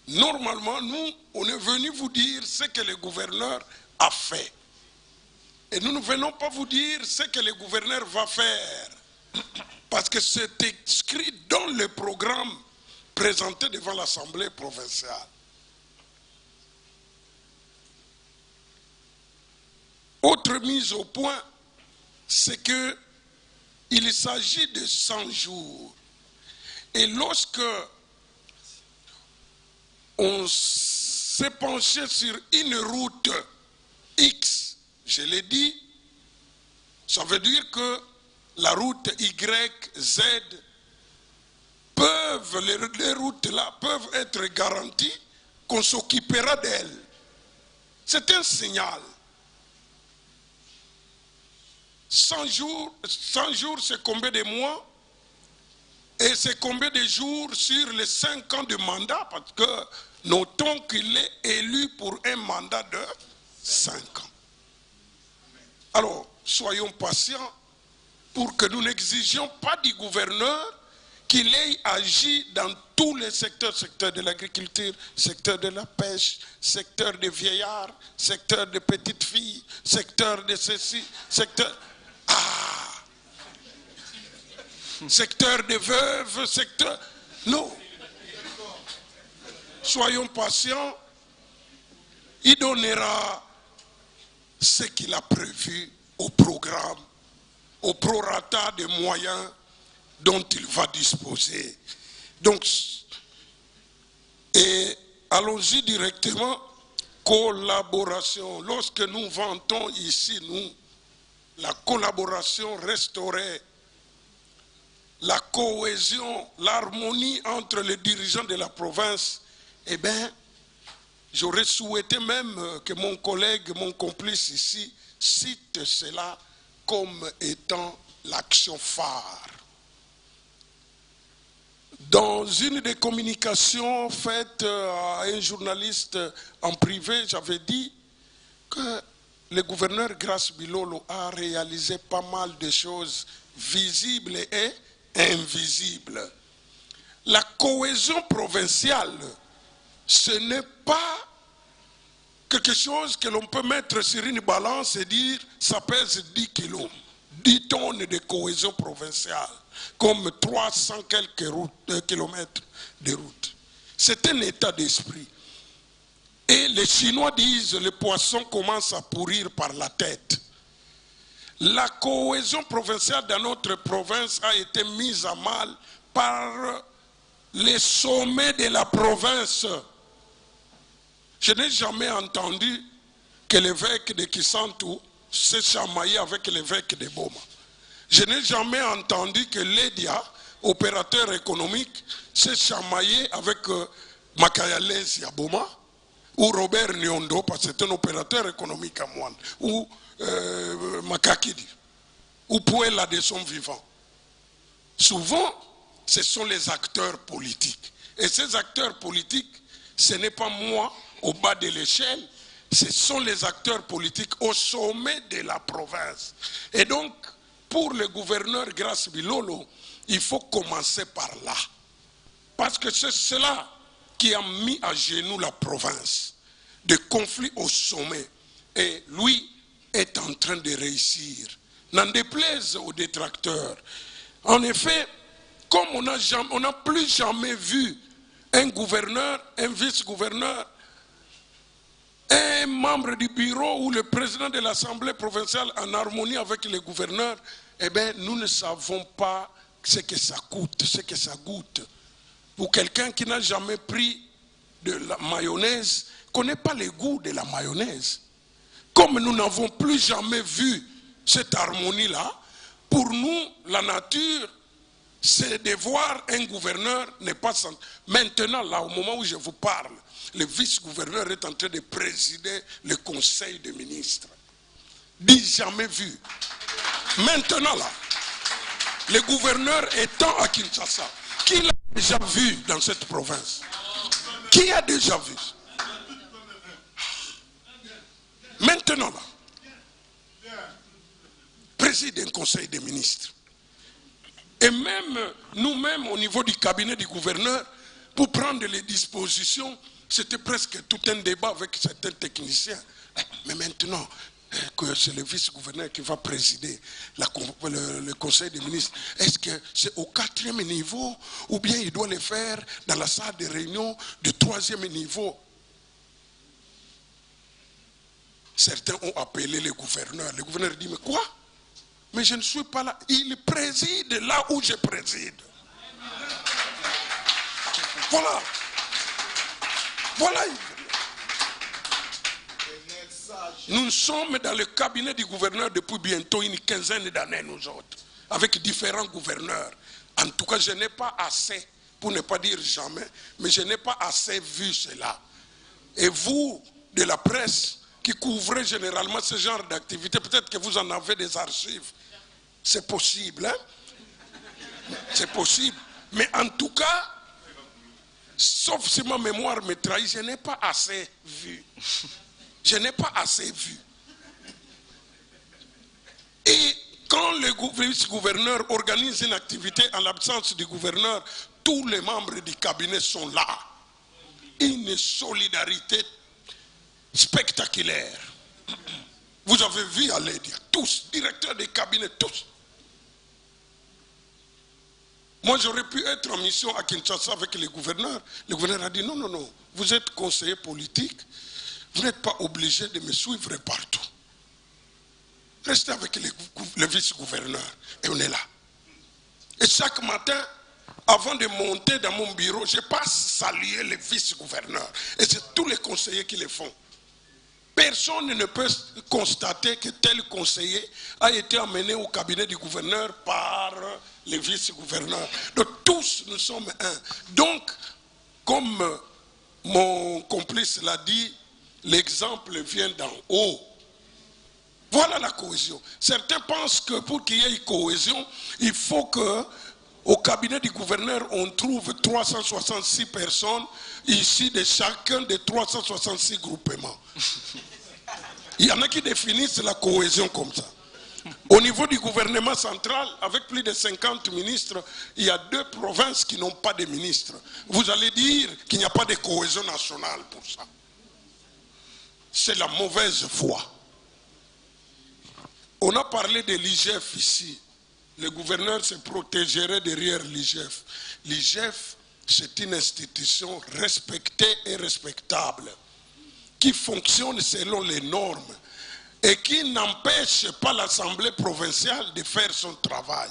Normalement, nous, on est venu vous dire ce que le gouverneur a fait. Et nous ne venons pas vous dire ce que le gouverneur va faire. Parce que c'est écrit dans le programme présenté devant l'Assemblée provinciale. Autre mise au point, c'est que il s'agit de 100 jours. Et lorsque on s'est penché sur une route X, je l'ai dit, ça veut dire que la route Y, Z, les routes là peuvent être garanties qu'on s'occupera d'elles. C'est un signal. 100 jours, c'est combien de mois? Et c'est combien de jours sur les 5 ans de mandat? Parce que notons qu'il est élu pour un mandat de 5 ans. Alors, soyons patients pour que nous n'exigions pas du gouverneur qu'il ait agi dans tous les secteurs, secteur de l'agriculture, secteur de la pêche, secteur des vieillards, secteur des petites filles, secteur de ceci, secteur... secteur des veuves, secteur... Non. Soyons patients. Il donnera ce qu'il a prévu au programme, au prorata des moyens dont il va disposer. Donc, et allons-y directement, collaboration. Lorsque nous vantons ici, nous, la collaboration restaurer la cohésion, l'harmonie entre les dirigeants de la province, eh bien, j'aurais souhaité même que mon collègue, mon complice ici, cite cela comme étant l'action phare. Dans une des communications faites à un journaliste en privé, j'avais dit que le gouverneur Grace Bilolo a réalisé pas mal de choses visibles et invisibles. La cohésion provinciale, ce n'est pas quelque chose que l'on peut mettre sur une balance et dire ça pèse 10 kilos, 10 tonnes de cohésion provinciale, comme 300 quelques kilomètres de route. C'est un état d'esprit. Et les Chinois disent le poisson commence à pourrir par la tête. La cohésion provinciale dans notre province a été mise à mal par les sommets de la province. Je n'ai jamais entendu que l'évêque de Kisantu s'est chamaillé avec l'évêque de Boma. Je n'ai jamais entendu que Ledia, opérateur économique, s'est chamaillé avec Makayalesi à Boma, ou Robert Nyondo, parce que c'est un opérateur économique à moi, ou Makakidi, ou Pouella de son vivant. Souvent, ce sont les acteurs politiques. Et ces acteurs politiques, ce n'est pas moi au bas de l'échelle, ce sont les acteurs politiques au sommet de la province. Et donc, pour le gouverneur Grace Bilolo, il faut commencer par là. Parce que c'est cela qui a mis à genoux la province, de conflits au sommet. Et lui est en train de réussir. N'en déplaise aux détracteurs. En effet, comme on n'a plus jamais vu un gouverneur, un vice-gouverneur, un membre du bureau ou le président de l'Assemblée provinciale en harmonie avec les gouverneurs, eh bien, nous ne savons pas ce que ça coûte, ce que ça goûte. Pour quelqu'un qui n'a jamais pris de la mayonnaise, ne connaît pas le goût de la mayonnaise. Comme nous n'avons plus jamais vu cette harmonie-là, pour nous, la nature, c'est de voir un gouverneur n'est pas sans... Maintenant, là, au moment où je vous parle, le vice-gouverneur est en train de présider le conseil des ministres. Dit jamais vu. Maintenant, là, le gouverneur étant à Kinshasa, qui l'a déjà vu dans cette province? Qui a déjà vu? Maintenant, là, préside un conseil des ministres. Et même nous-mêmes, au niveau du cabinet du gouverneur, pour prendre les dispositions, c'était presque tout un débat avec certains techniciens. Mais maintenant, que c'est le vice-gouverneur qui va présider le conseil des ministres, est-ce que c'est au 4e niveau ou bien il doit le faire dans la salle de réunion du 3e niveau? Certains ont appelé le gouverneur. Le gouverneur dit, mais quoi? Mais je ne suis pas là. Il préside là où je préside. Voilà. Voilà. Nous sommes dans le cabinet du gouverneur depuis bientôt une quinzaine d'années, nous autres, avec différents gouverneurs. En tout cas, je n'ai pas assez, pour ne pas dire jamais, mais je n'ai pas assez vu cela. Et vous, de la presse, qui couvrez généralement ce genre d'activité, peut-être que vous en avez des archives. C'est possible, hein? C'est possible. Mais en tout cas, sauf si ma mémoire me trahit, je n'ai pas assez vu. Je n'ai pas assez vu. Et quand le vice-gouverneur organise une activité en l'absence du gouverneur, tous les membres du cabinet sont là. Une solidarité spectaculaire. Vous avez vu à l'aide, tous, directeurs des cabinets, tous. Moi, j'aurais pu être en mission à Kinshasa avec les gouverneurs. Le gouverneur a dit, non, non, non, vous êtes conseiller politique, vous n'êtes pas obligé de me suivre partout. Restez avec le vice-gouverneur. Et on est là. Et chaque matin, avant de monter dans mon bureau, je passe saluer les vice-gouverneurs. Et c'est tous les conseillers qui le font. Personne ne peut constater que tel conseiller a été amené au cabinet du gouverneur par les vice-gouverneurs. Donc tous nous sommes un. Donc, comme mon complice l'a dit, l'exemple vient d'en haut. Voilà la cohésion. Certains pensent que pour qu'il y ait une cohésion, il faut que au cabinet du gouverneur, on trouve 366 personnes ici de chacun des 366 groupements. Il y en a qui définissent la cohésion comme ça. Au niveau du gouvernement central, avec plus de 50 ministres, il y a 2 provinces qui n'ont pas de ministres. Vous allez dire qu'il n'y a pas de cohésion nationale pour ça. C'est la mauvaise foi. On a parlé de l'IGF ici. Le gouverneur se protégerait derrière l'IGF. L'IGF, c'est une institution respectée et respectable, qui fonctionne selon les normes et qui n'empêche pas l'Assemblée provinciale de faire son travail.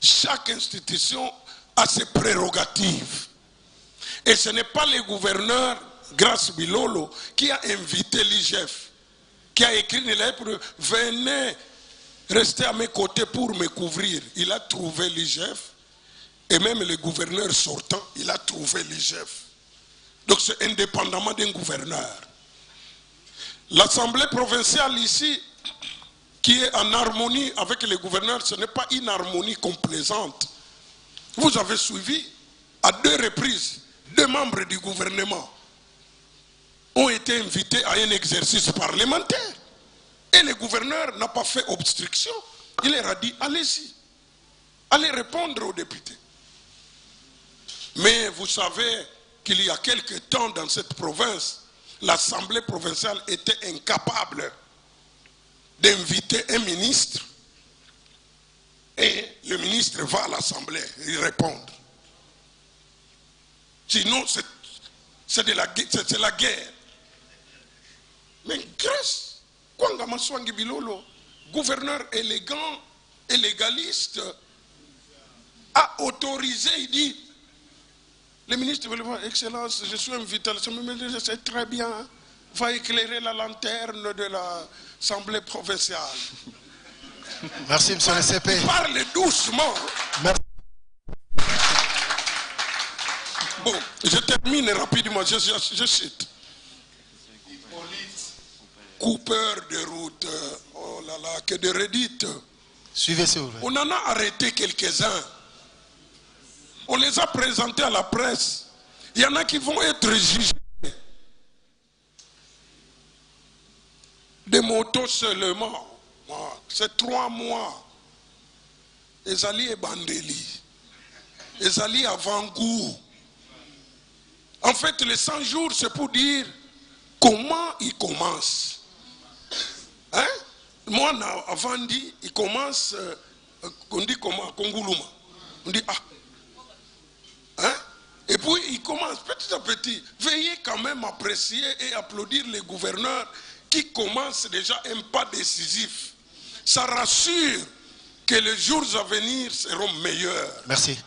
Chaque institution a ses prérogatives. Et ce n'est pas le gouverneur, Grace Bilolo, qui a invité l'IGF, qui a écrit une lettre, venez rester à mes côtés pour me couvrir. Il a trouvé l'IGF, et même le gouverneur sortant, il a trouvé l'IGF. Donc c'est indépendamment d'un gouverneur. L'Assemblée provinciale ici, qui est en harmonie avec les gouverneurs, ce n'est pas une harmonie complaisante. Vous avez suivi, à 2 reprises, 2 membres du gouvernement ont été invités à un exercice parlementaire. Et le gouverneur n'a pas fait obstruction. Il leur a dit, allez-y, allez répondre aux députés. Mais vous savez qu'il y a quelque temps dans cette province, l'Assemblée provinciale était incapable d'inviter un ministre et le ministre va à l'Assemblée y répondre. Sinon, c'est la guerre. Mais grâce, Kwanga Maswangi Bilolo, gouverneur élégant et légaliste, a autorisé, il dit, le ministre veut le voir, Excellence, je suis invité, c'est très bien, va éclairer la lanterne de l'Assemblée provinciale. Merci, monsieur le CP. Parle doucement. Merci. Bon, je termine rapidement, je cite. Coupeur de route, oh là là, que de redites. Suivez, s'il vous plaît. On en a arrêté quelques-uns. On les a présentés à la presse. Il y en a qui vont être jugés. Des motos seulement. C'est 3 mois. Ezali et Bandeli. Ezali avant-goût. En fait, les 100 jours, c'est pour dire comment ils commencent. Hein? Moi, avant dit, il commence, on dit comment? Konguluma. On dit, ah. Hein? Et puis, il commence petit à petit. Veuillez quand même apprécier et applaudir les gouverneurs qui commencent déjà un pas décisif. Ça rassure que les jours à venir seront meilleurs. Merci.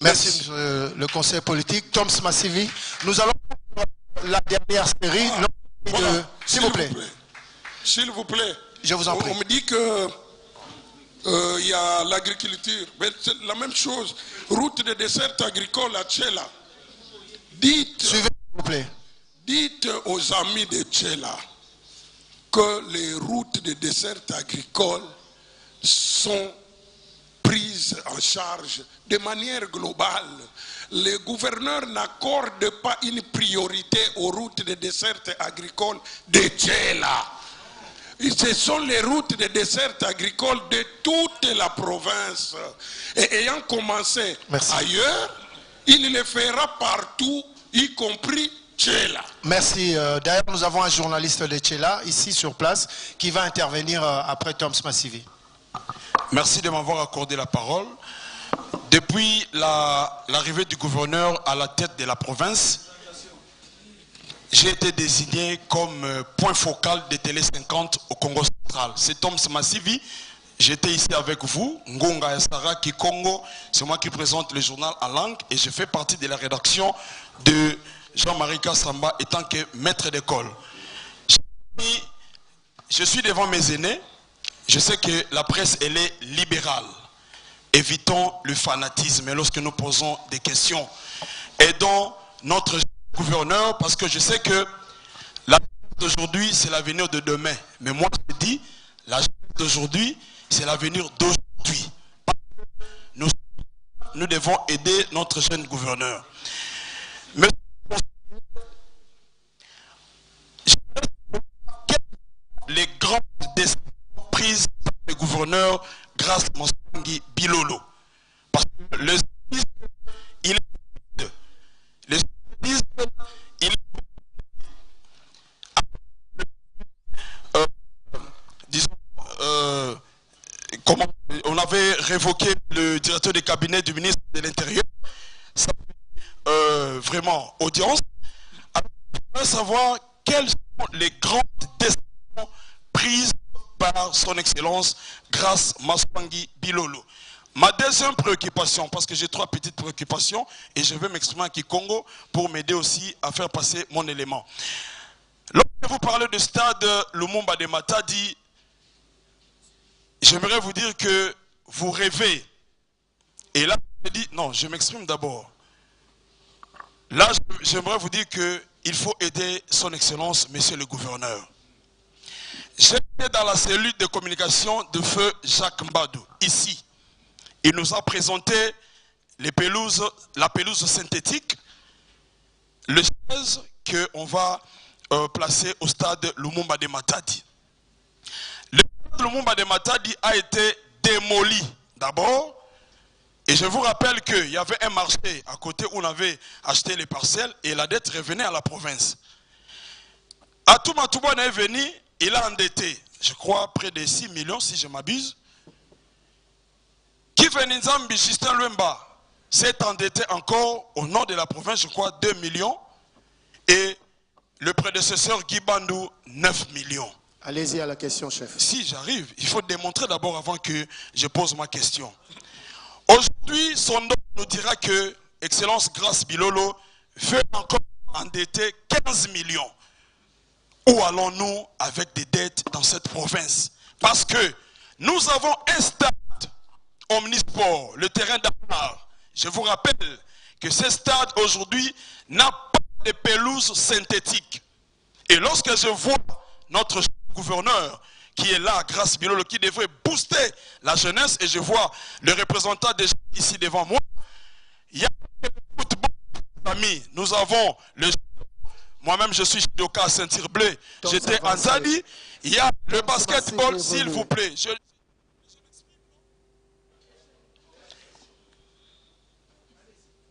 Merci, monsieur le conseil politique. Thomas Massivi, nous allons la dernière série. Voilà. S'il vous plaît. S'il vous plaît. Je vous en prie. On me dit que il y a l'agriculture. C'est la même chose. Route de dessert agricole à Tchela. Dites, suivez, s'il vous plaît. Dites aux amis de Tchela que les routes de dessert agricole sont prises en charge de manière globale. Le gouverneur n'accorde pas une priorité aux routes de dessert agricole de Tchela. Ce sont les routes de dessert agricole de toute la province. Et ayant commencé ailleurs, il le fera partout, y compris Tchela. Merci. D'ailleurs, nous avons un journaliste de Tchela, ici sur place, qui va intervenir après Thomas Massivi. Merci de m'avoir accordé la parole. Depuis l'arrivée du gouverneur à la tête de la province, j'ai été désigné comme point focal de Télé 50 au Congo central. C'est Thomas Massivi, J'étais ici avec vous, Ngonga Esara Kikongo, c'est moi qui présente le journal en langue et je fais partie de la rédaction de Jean-Marie Kassamba étant que maître d'école. Je suis devant mes aînés, je sais que la presse elle est libérale. Évitons le fanatisme lorsque nous posons des questions. Aidons notre gouverneur parce que je sais que l'avenir d'aujourd'hui c'est l'avenir de demain. Mais moi je dis, l'avenir d'aujourd'hui c'est l'avenir d'aujourd'hui. Nous devons aider notre jeune gouverneur. Monsieur, les grandes décisions prises par le gouverneur grâce à Monsangui Bilolo. Parce que le service, il est le service, il est disons, comment on avait révoqué le directeur de cabinet du ministre de l'Intérieur. Ça vraiment audience. Alors, je voudrais savoir quelles sont les grandes décisions prises par son excellence grâce à Monsangui Bilolo. Ma deuxième préoccupation, parce que j'ai 3 petites préoccupations et je vais m'exprimer en Kikongo pour m'aider aussi à faire passer mon élément. Lorsque vous parlez du stade Lumumba de Matadi, j'aimerais vous dire que vous rêvez. Et là, je dis, non, je m'exprime d'abord. Là, j'aimerais vous dire qu'il faut aider son excellence, monsieur le gouverneur. J'étais dans la cellule de communication de feu Jacques Mbadou, ici. Il nous a présenté les pelouses, la pelouse synthétique, le 16 qu'on va placer au stade Lumumba de Matadi. Le stade Lumumba de Matadi a été démoli d'abord. Et je vous rappelle qu'il y avait un marché à côté où on avait acheté les parcelles et la dette revenait à la province. Atouma Touban est venu, il a endetté, je crois, près de 6 millions, si je m'abuse. Kifenizambi Justin Luemba s'est endetté encore au nord de la province, je crois, 2 millions. Et le prédécesseur Guy Bandou, 9 millions. Allez-y à la question, chef. Si j'arrive, il faut démontrer d'abord avant que je pose ma question. Aujourd'hui, son nom nous dira que Excellence Grâce Bilolo veut encore endetter 15 millions. Où allons-nous avec des dettes dans cette province? Parce que nous avons un stade omnisport, le terrain d'art. Je vous rappelle que ce stade aujourd'hui n'a pas de pelouse synthétique. Et lorsque je vois notre gouverneur qui est là, Grâce Bilolo, qui devrait booster la jeunesse, et je vois le représentant déjà ici devant moi, il y a le football, amis. Nous avons le... Moi-même, je suis judoka à Saint-Cyr-Blé. J'étais en Zadi. Il y a le basketball, s'il vous plaît.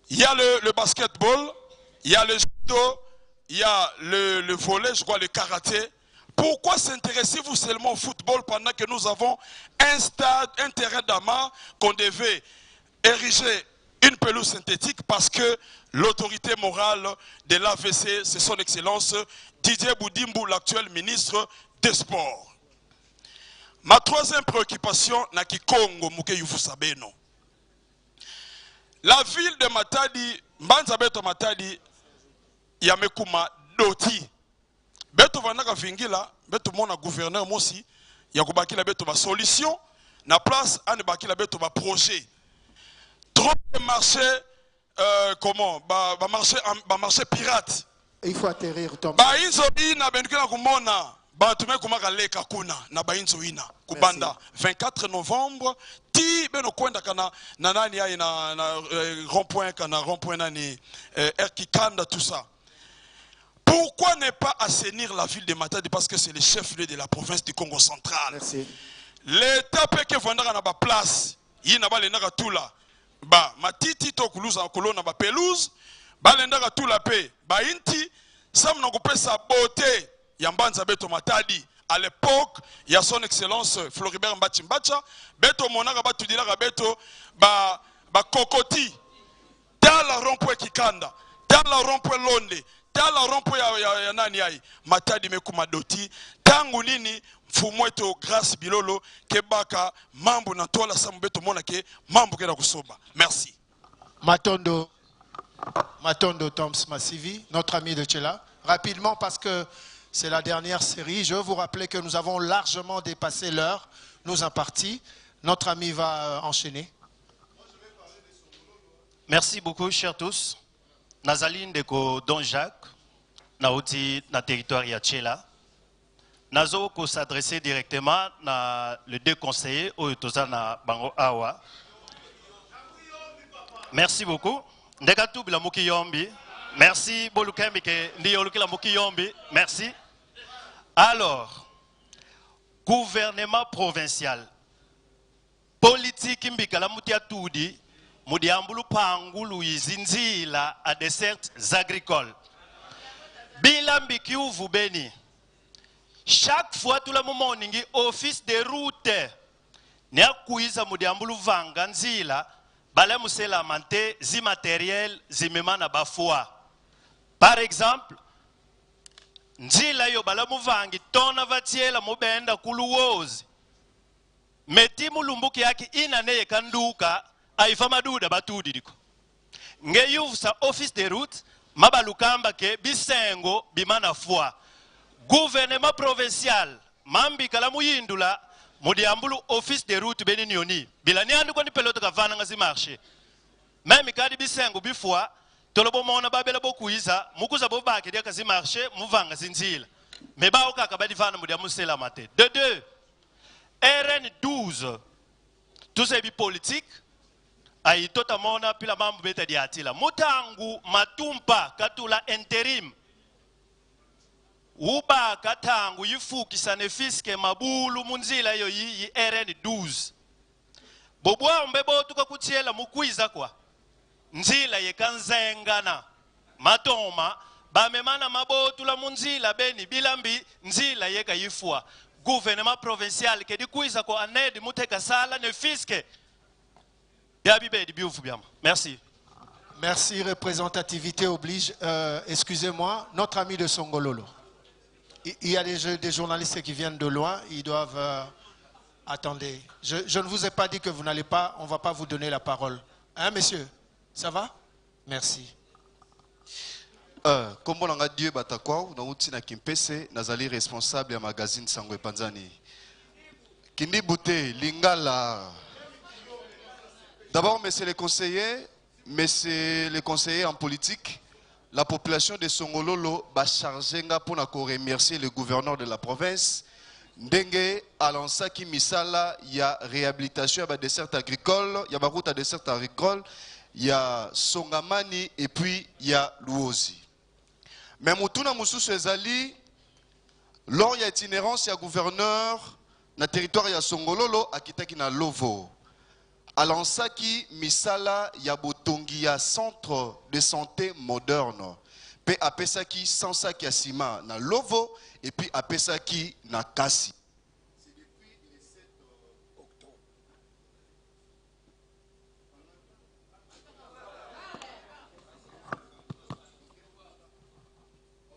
Il y a le basketball, il y a le judo, il y a le volley, je crois le karaté. Pourquoi s'intéressez-vous seulement au football pendant que nous avons un stade, un terrain d'amas qu'on devait ériger une pelouse synthétique parce que l'autorité morale de l'AVC, c'est son excellence Didier Boudimbu, l'actuel ministre des Sports. Ma troisième préoccupation, n'a qui Congo, vous savez non. La ville de Matadi, Mbanzabeto Matadi, Yamekuma Doti. Beto vanaka vingila, beto mona gouverneur mosi, yakubaki la beto ba solution, na place ane baki la beto ba projet. Trop de marchés, comment, ba marché pirate. Il faut atterrir, Tom. Ba inzo ina benkila kumona, ba tume kumaka leka kuna, na ba inzo ina, kubanda. 24 novembre, ti beno kwenda kana, na nani ya na rond-point, kana rond-point nani, Erkikanda, tout ça. Pourquoi ne pas assainir la ville de Matadi? Parce que c'est le chef-lieu de la province du Congo central. L'État peut que vendre à la place. Il n'a pas les naga tout là. Bah, matiti to kuluza en colonne à pelouse. Bah, les naga tout la paix. Bah, inti, ça m'a coupé sa beauté. Yambanza beto Matadi. À l'époque, il y a son excellence Floribert Mbachimbacha. Beto monaga ba tudila beto ba kokoti. Dans la rond-point Kikanda. Dans la rond-point Londe. tala rompo ya nani ai Matadi Mekuma Doti tangu nini mfumo wetu Grace Bilolo kebaka mambo na tola sambeto mona ke mambo kena kusoma. Merci. Matondo Toms Massivi, notre ami de Tchela. Rapidement parce que c'est la dernière série. Je veux vous rappeler que nous avons largement dépassé l'heure nous impartie. Notre ami va enchaîner. Merci beaucoup, chers tous. Nazaline Deko Don Jacques, Naouti na territoire ya Tchela. Nazo ko s'adresser directement na le deux conseillers Oyotoza na Bango Awa. Merci beaucoup. Ndekatu bila muki yombi. Merci Bolukembi ke ndiyo lukila muki yombi. Merci. Alors, gouvernement provincial. Politique mbikala mutia tudi. Mudiambulu pangulu izinzila à des certes agricoles. Bilambi ki uvubeni. Chaque fois tout le moment ningi office de route. Ni akuiza mudiambulu vanga nzila bale musela mante zi matériel zimema na bafua. Par exemple, nzila yo bala muvangi tona vatiela mubenda kuluwozi. Meti mulumbuki yaki inane kanduka aifa maduda batudi diko. Nge yuvusa office de route mabalukamba ke bisengo bimana fua. Gouvernement provincial mambi kala muyindula mudiambulu office de route beni nioni. Bila ni andu kwa ni peloto kavana ngazi marché. Même kadi bisengo bifua tolobo mona babela bokuiza mukuza bobake dia kazi marché muvanga zinzila. Meba okaka badivana mudiamu sela mate. De deux. RN 12. Tout c'est bi politique. Aïe totamona pila mambu beta diatila. Mutangu matumpa katula interim. Uba katangu yifuki sanefiske mabulu munzila yo yi RN 12. Bobwa mbebo tuka kutiela mukwiza kwa. Nzila ye kanzengana. Matoma bamemana mabotu la munzila beni bilambi nzila ye kayifua. Gouvernement provincial ke di kwiza kwa anedi muteka sala nefiske. Merci. Merci, représentativité oblige. Excusez-moi, notre ami de Songololo. Il y a des journalistes qui viennent de loin, ils doivent... attendez, je ne vous ai pas dit que vous n'allez pas, on ne va pas vous donner la parole. Hein, messieurs? Ça va? Merci. Comme on a dit, na Kimpese, nazali responsable du magazine Sangwe Panzani. Kindi Bouté, Lingala... D'abord, messieurs les conseillers en politique, la population de Songololo va charger pour remercier le gouverneur de la province. Ndenge Alansaki Misala, il y a réhabilitation, il y a dessert agricole, il y a route à dessert agricole, il y a Songamani et puis il y a Luozi. Mais Moutouna Moussou Ezali, lors il y a itinérance, il y a gouverneur, dans le territoire il y a Songololo, à Kitaki na Lovo. Alansaki misala ya botongi ya centre de santé moderne. Pe apesaki sansaki asima na Lovo et puis apesaki na Kasi. C'est depuis le 7 octobre.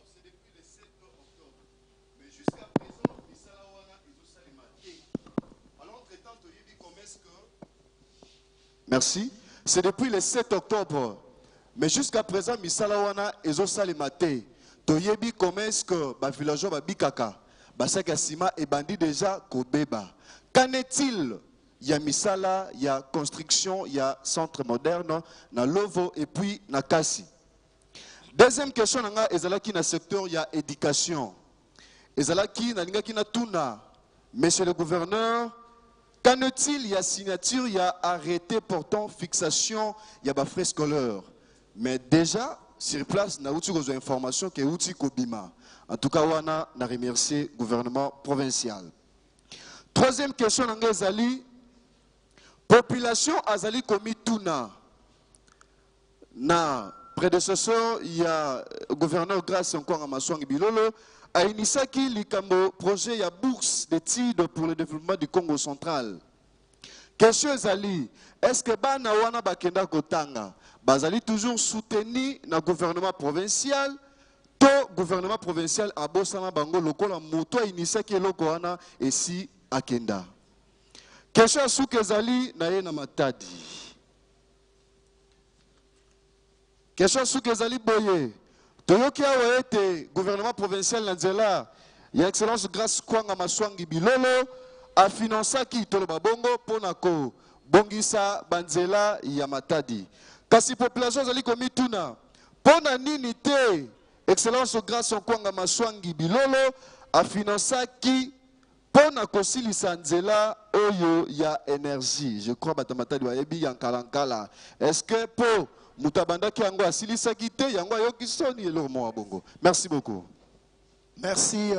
C'est depuis le 7 octobre. Mais jusqu'à présent, misala wana ezosalimate. Alors entre-temps, toyebi commerce que merci. C'est depuis le 7 octobre. Mais jusqu'à présent, Misalawana ezo salimate. Toyebi commerce que ba villageois ba bikaka, ba sakasima et bandit déjà kobeba. Qu'en est-il? Il y a Misala, il y a construction, il y a centre moderne, na Lovo et puis na Kasi. Deuxième question nanga ezalaki na secteur il y a éducation. Ezalaki na lingaki na tuna. Monsieur le gouverneur, qu'en est-il? Il y a signature, il y a arrêté portant fixation, il y a frais scolaires. Mais déjà, sur place, nous avons des informations qui sont Kobima. En tout cas, on a remercié le gouvernement provincial. Troisième question, Azali. Population Azali Komi Tuna. Na prédécesseur, il y a le gouverneur Grace encore à Maswang Bilolo. A initié le projet, il y a bourse d'études pour le développement du Congo central. Question Azali, est-ce que Bana Wana Bakenda Kotanga, Bazali toujours soutenu dans le gouvernement provincial, gouvernement provincial a bosana bango lokola moto initié ki eloko wana esi akenda. Question souke ezali na ye na Matadi. Question souke ezali boye. Toyoki awa ete gouvernement provincial na nzela ya excellence grâce Kwanga Maswangi Bilolo a financé ki toloba bongo pona ko bongisa banzela ya Matadi. Kasi population ezali komituna pona nini te excellence grâce Kwanga Maswangi Bilolo a financé ki pona kosilisa nzela oyo ya énergie. Je crois que Matadi wa ebi yankalankala. Est-ce que po mutabanda ki yango asilisa ki te yango ayoki soni elo mo bongo. Merci beaucoup. Merci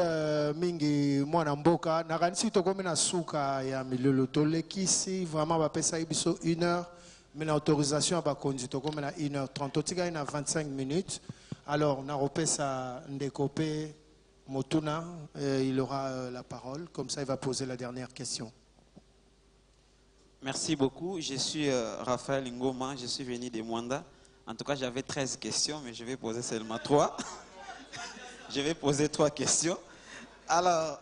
mingi mwana mboka. Nakanisi tokomi na suka ya milolo tolekisi vraiment bapesa biso 1 heure mais l'autorisation ba konzi tokomi na 1h30 totika na 25 minutes. Alors na repesa ndekope Motuna, il aura la parole, comme ça il va poser la dernière question. Merci beaucoup, je suis Raphaël Ngoma, je suis venu de Mwanda. En tout cas, j'avais 13 questions, mais je vais poser seulement 3. Je vais poser 3 questions. Alors,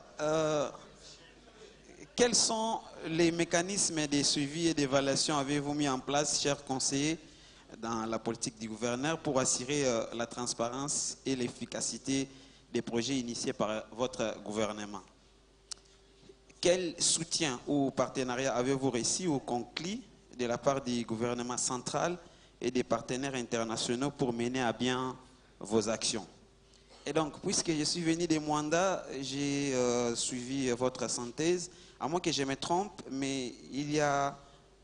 quels sont les mécanismes de suivi et d'évaluation avez-vous mis en place, chers conseillers, dans la politique du gouverneur pour assurer la transparence et l'efficacité des projets initiés par votre gouvernement? Quel soutien ou partenariat avez-vous reçu ou conclu de la part du gouvernement central et des partenaires internationaux pour mener à bien vos actions? Et donc, puisque je suis venu de Mwanda, j'ai suivi votre synthèse. À moins que je me trompe, mais il n'y a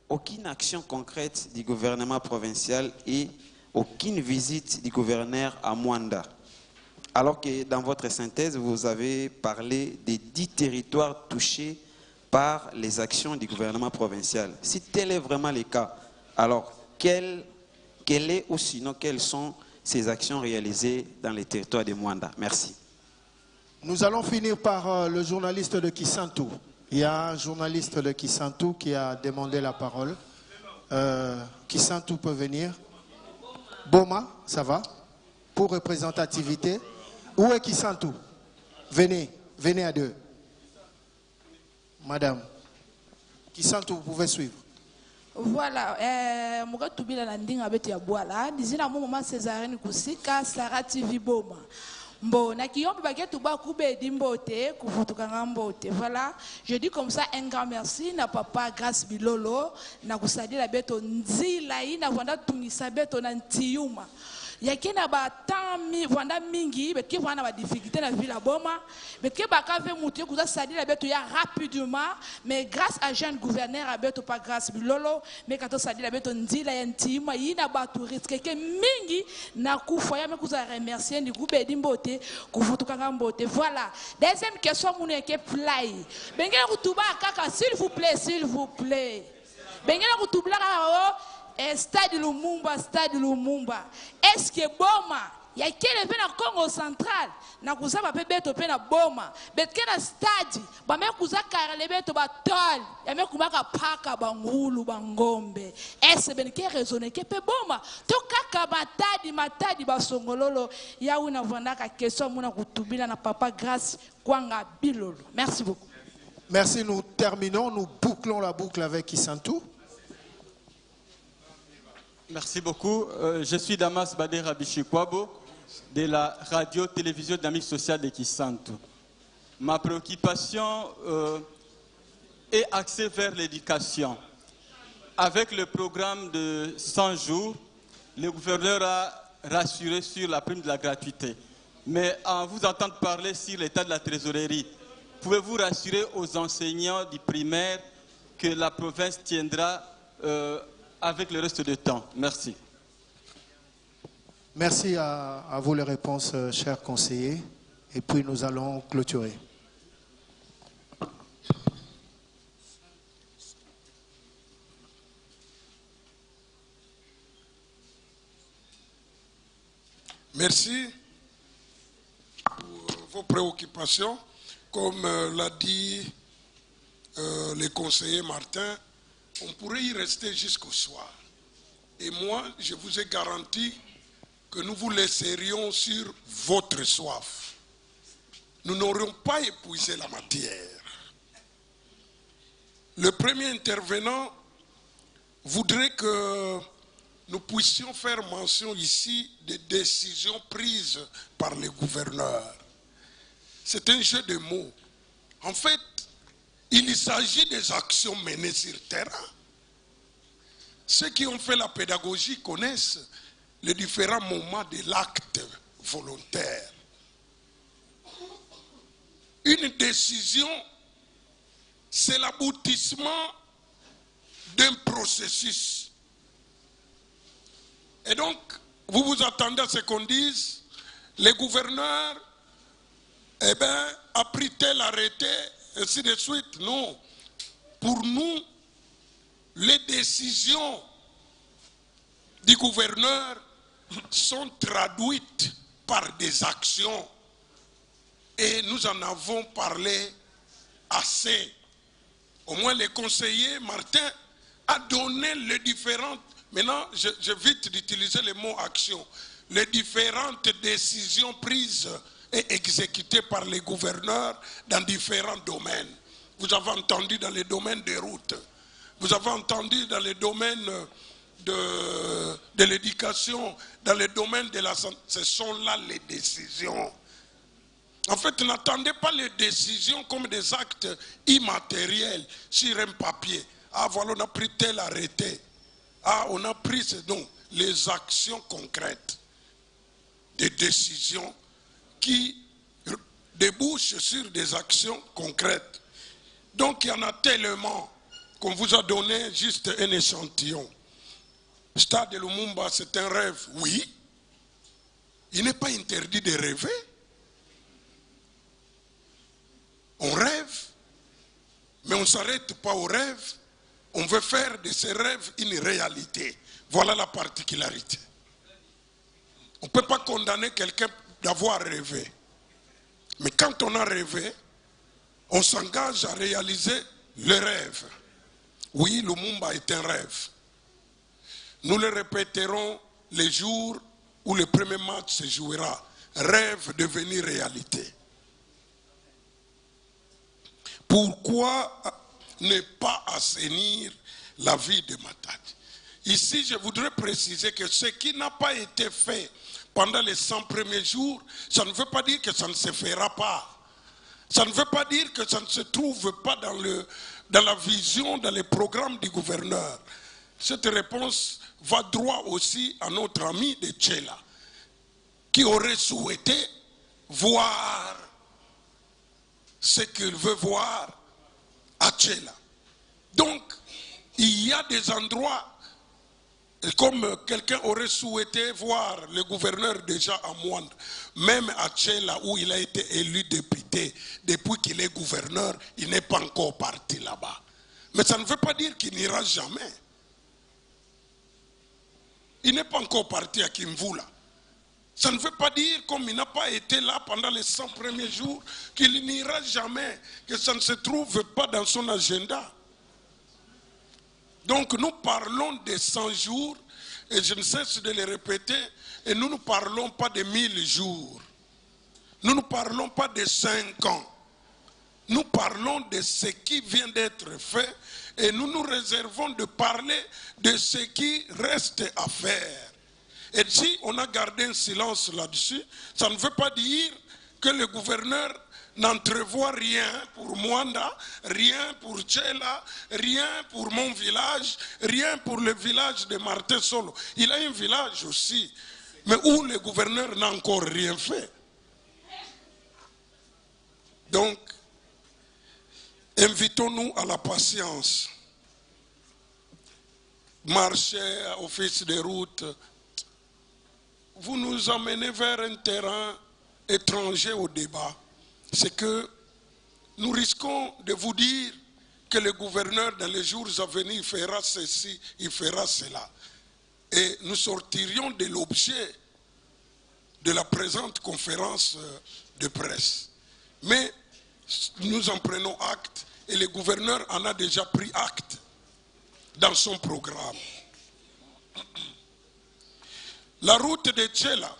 aucune action concrète du gouvernement provincial et aucune visite du gouverneur à Mwanda. Alors que dans votre synthèse, vous avez parlé des 10 territoires touchés par les actions du gouvernement provincial. Si tel est vraiment le cas, alors quelle est ou sinon quelles sont ces actions réalisées dans les territoires de Mwanda? Merci. Nous allons finir par le journaliste de Kisantu. Il y a un journaliste de Kisantu qui a demandé la parole. Kisantu peut venir. Boma, ça va? Pour représentativité. Où est Kisantu? Venez, venez à deux. Madame. Kisantu, vous pouvez suivre. Voilà, Mouga Toubila Landing avec Yaboala, Dizina Mouma Césarine Koussika, Sarah TV Boma. Bon, na kiyombe baguette ba koube dimbote, kufutukanga mbote. Voilà, je dis comme ça un grand merci na papa Grâce Bilolo, na kusadi la beto nzila ina vanda tungisa beto na ntiyuma. Yakena ba tami vanda mingi, betke vanda ba difficulté na ville Boma, betke ba kave muté kuza sadi la beto ya rapidement, mais grâce à jeune gouverneur à beto pas Grâce Bilolo, mais quand sadi la beto nzila ya ntiyuma ina ba touriste ke mingi na kufoya me kuza remercier ndi koube dimbote. Voilà. Deuxième question, mon équipe fly. Bengela kutuba kaka, s'il vous plaît, s'il vous plaît. Bengela kutuba stade Lumumba, stade Lumumba. Est-ce que Boma, il y a quel événement Congo central, na kuzaba pe beto pe na Boma, betke na stade, ba me kuza karale beto ba tol, ya me kumaka paka bangulu bangombe. Est-ce ben ke raisonner ke pe Boma, to kaka matadi ba songololo, ya una vanda ka question muna kutubila na papa Grâce Kwanga Bilolo. Merci beaucoup. Merci, nous terminons, nous bouclons la boucle avec Kisantu. Merci beaucoup. Je suis Damas Badera Bichikwabo de la radio-télévision dynamique sociale de Kisantu. Ma préoccupation est axée vers l'éducation. Avec le programme de 100 jours, le gouverneur a rassuré sur la prime de la gratuité. Mais en vous entendant parler sur l'état de la trésorerie, pouvez-vous rassurer aux enseignants du primaire que la province tiendra avec le reste du temps? Merci. Merci à vous les réponses, chers conseillers. Et puis nous allons clôturer. Merci pour vos préoccupations. Comme l'a dit le conseiller Martin, on pourrait y rester jusqu'au soir. Et moi, je vous ai garanti que nous vous laisserions sur votre soif. Nous n'aurions pas épuisé la matière. Le premier intervenant voudrait que nous puissions faire mention ici des décisions prises par les gouverneurs. C'est un jeu de mots. En fait, il s'agit des actions menées sur terrain. Ceux qui ont fait la pédagogie connaissent les différents moments de l'acte volontaire. Une décision, c'est l'aboutissement d'un processus. Et donc, vous vous attendez à ce qu'on dise, les gouverneurs, eh bien, a pris tel arrêté, ainsi de suite. Non. Pour nous, les décisions du gouverneur sont traduites par des actions. Et nous en avons parlé assez. Au moins, les conseillers, Martin, a donné les différentes... Maintenant, j'évite d'utiliser le mot action. Les différentes décisions prises et exécutées par les gouverneurs dans différents domaines. Vous avez entendu dans les domaines des routes. Vous avez entendu dans les domaines de l'éducation, dans les domaines de la santé. Ce sont là les décisions. En fait, n'attendez pas les décisions comme des actes immatériels sur un papier. Ah, voilà, on a pris tel arrêté. Ah, on a pris ce don. Les actions concrètes. Des décisions qui débouchent sur des actions concrètes. Donc, il y en a tellement qu'on vous a donné juste un échantillon. Stade de Lumumba, c'est un rêve, oui. Il n'est pas interdit de rêver. On rêve, mais on ne s'arrête pas au rêve. On veut faire de ces rêves une réalité. Voilà la particularité. On ne peut pas condamner quelqu'un d'avoir rêvé. Mais quand on a rêvé, on s'engage à réaliser le rêve. Oui, Lumumba est un rêve. Nous le répéterons les jours où le premier match se jouera. Rêve devenir réalité. Pourquoi ne pas assainir la vie de Matadi? Ici, je voudrais préciser que ce qui n'a pas été fait pendant les 100 premiers jours, ça ne veut pas dire que ça ne se fera pas. Ça ne veut pas dire que ça ne se trouve pas dans la vision, dans les programmes du gouverneur. Cette réponse va droit aussi à notre ami de Tchela, qui aurait souhaité voir ce qu'il veut voir à Tchela. Donc, il y a des endroits, comme quelqu'un aurait souhaité voir le gouverneur déjà à Moindre, même à Tchela où il a été élu député, depuis qu'il est gouverneur, il n'est pas encore parti là-bas. Mais ça ne veut pas dire qu'il n'ira jamais. Il n'est pas encore parti à Kimvula. Ça ne veut pas dire, comme il n'a pas été là pendant les 100 premiers jours, qu'il n'ira jamais, que ça ne se trouve pas dans son agenda. Donc nous parlons des 100 jours, et je ne cesse de le répéter, et nous ne parlons pas de 1000 jours. Nous ne parlons pas de 5 ans. Nous parlons de ce qui vient d'être fait, et nous nous réservons de parler de ce qui reste à faire. Et si on a gardé un silence là-dessus, ça ne veut pas dire que le gouverneur n'entrevoit rien pour Mwanda, rien pour Tchela, rien pour mon village, rien pour le village de Martin Solo. Il a un village aussi, mais où le gouverneur n'a encore rien fait. Donc, invitons-nous à la patience. Marcher à office des routes. Vous nous emmenez vers un terrain étranger au débat. C'est que nous risquons de vous dire que le gouverneur dans les jours à venir il fera ceci, il fera cela. Et nous sortirions de l'objet de la présente conférence de presse. Mais nous en prenons acte et le gouverneur en a déjà pris acte dans son programme. La route de Tchela,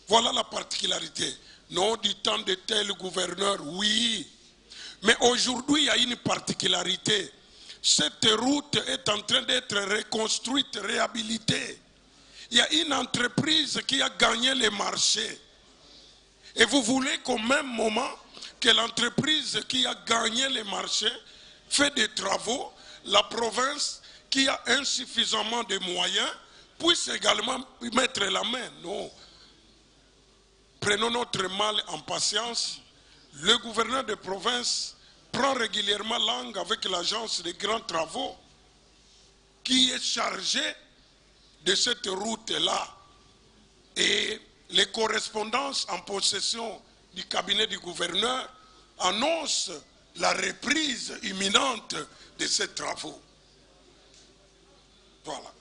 voilà la particularité. Non, du temps de tel gouverneur, oui. Mais aujourd'hui, il y a une particularité. Cette route est en train d'être reconstruite, réhabilitée. Il y a une entreprise qui a gagné les marchés. Et vous voulez qu'au même moment que l'entreprise qui a gagné les marchés fait des travaux, la province qui a insuffisamment de moyens puisse également mettre la main. Non. Prenons notre mal en patience. Le gouverneur de province prend régulièrement langue avec l'agence des grands travaux qui est chargée de cette route-là. Et les correspondances en possession du cabinet du gouverneur annoncent la reprise imminente de ces travaux. Voilà.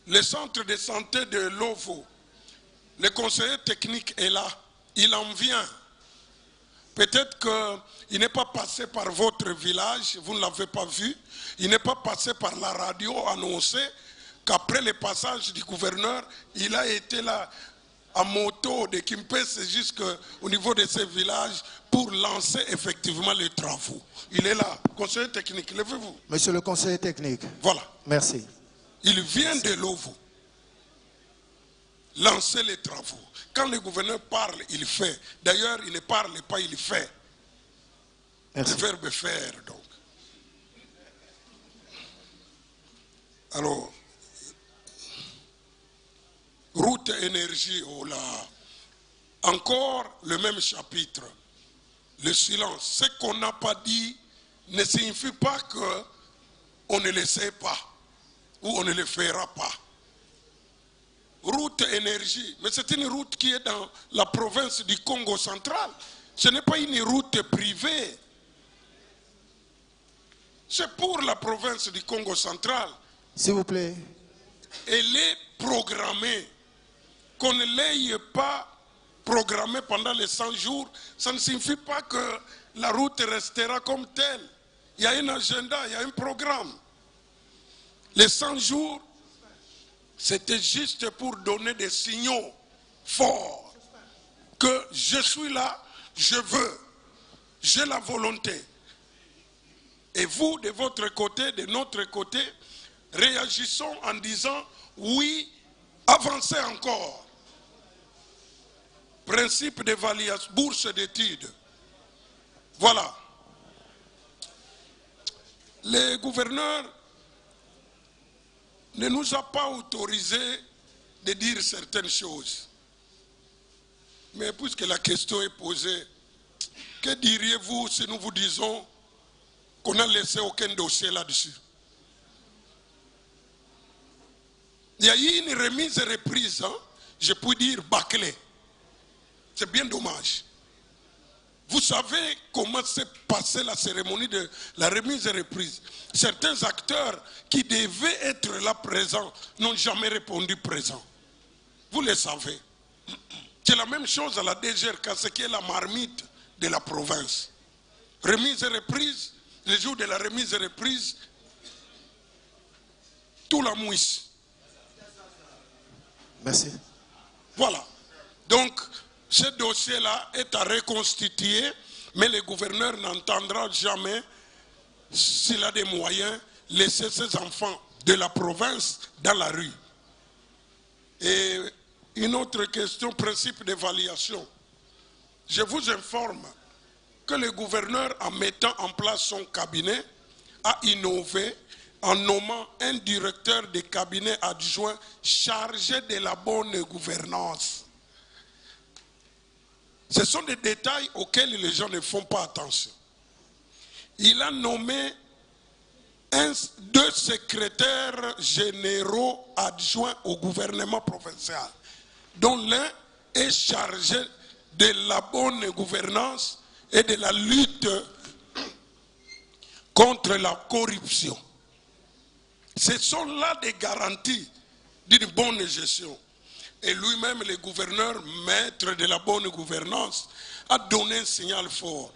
Le centre de santé de Lovo, le conseiller technique est là, il en vient. Peut-être qu'il n'est pas passé par votre village, vous ne l'avez pas vu. Il n'est pas passé par la radio annoncé qu'après le passage du gouverneur, il a été là en moto de Kimpes jusqu'au niveau de ce village pour lancer effectivement les travaux. Il est là, conseiller technique, levez-vous. Monsieur le conseiller technique. Voilà. Merci. Il vient de Lovo lancer les travaux. Quand le gouverneur parle, il fait. D'ailleurs, il ne parle pas, il fait. Merci. Le verbe faire, donc. Alors, route énergie, oh là. Encore le même chapitre. Le silence. Ce qu'on n'a pas dit ne signifie pas qu'on ne le sait pas ou on ne le fera pas. Route énergie, mais c'est une route qui est dans la province du Congo central. Ce n'est pas une route privée. C'est pour la province du Congo central. S'il vous plaît. Elle est programmée. Qu'on ne l'ait pas programmée pendant les 100 jours, ça ne signifie pas que la route restera comme telle. Il y a un agenda, il y a un programme. Les 100 jours, c'était juste pour donner des signaux forts que je suis là, je veux, j'ai la volonté. Et vous, de votre côté, de notre côté, réagissons en disant oui, avancez encore. Principe d'évaluation, bourse d'études. Voilà. Le gouverneur ne nous a pas autorisé de dire certaines choses. Mais puisque la question est posée, que diriez-vous si nous vous disons qu'on n'a laissé aucun dossier là-dessus? Il y a eu une remise et reprise, hein, je peux dire bâclée. C'est bien dommage. Vous savez comment s'est passée la cérémonie de la remise et reprise. Certains acteurs qui devaient être là présents n'ont jamais répondu présent. Vous le savez. C'est la même chose à la DGRK, ce qui est la marmite de la province. Remise et reprise, le jour de la remise et reprise, tout la mouisse. Merci. Voilà. Donc, ce dossier-là est à reconstituer, mais le gouverneur n'entendra jamais, s'il a des moyens, laisser ses enfants de la province dans la rue. Et une autre question, principe d'évaluation. Je vous informe que le gouverneur, en mettant en place son cabinet, a innové en nommant un directeur de cabinet adjoint chargé de la bonne gouvernance. Ce sont des détails auxquels les gens ne font pas attention. Il a nommé deux secrétaires généraux adjoints au gouvernement provincial, dont l'un est chargé de la bonne gouvernance et de la lutte contre la corruption. Ce sont là des garanties d'une bonne gestion. Et lui-même, le gouverneur, maître de la bonne gouvernance, a donné un signal fort.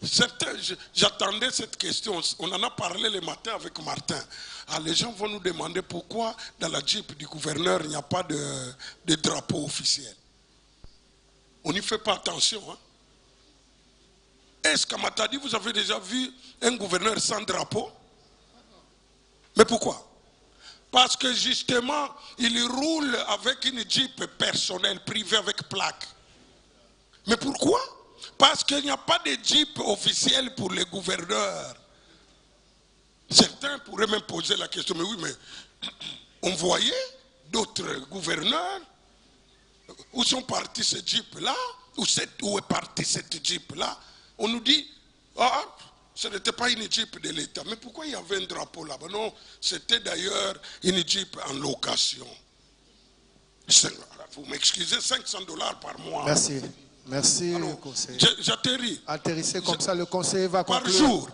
Certains, j'attendais cette question. On en a parlé le matin avec Martin. Ah, les gens vont nous demander pourquoi dans la Jeep du gouverneur, il n'y a pas de drapeau officiel. On n'y fait pas attention. Hein? Est-ce qu'à Matadi, vous avez déjà vu un gouverneur sans drapeau? Mais pourquoi? Parce que justement, il roule avec une Jeep personnelle, privée avec plaque. Mais pourquoi? Parce qu'il n'y a pas de Jeep officiel pour les gouverneurs. Certains pourraient même poser la question, mais oui, mais on voyait d'autres gouverneurs. Où sont partis ces Jeeps-là? Où est partie cette Jeep-là? On nous dit, ah, ce n'était pas une Jeep de l'État. Mais pourquoi il y avait un drapeau là-bas? Non, c'était d'ailleurs une Jeep en location. Vous m'excusez, $500 par mois. Merci. Merci, le conseiller. J'atterris. Atterrissez comme ça, le conseiller va conclure. Par jour.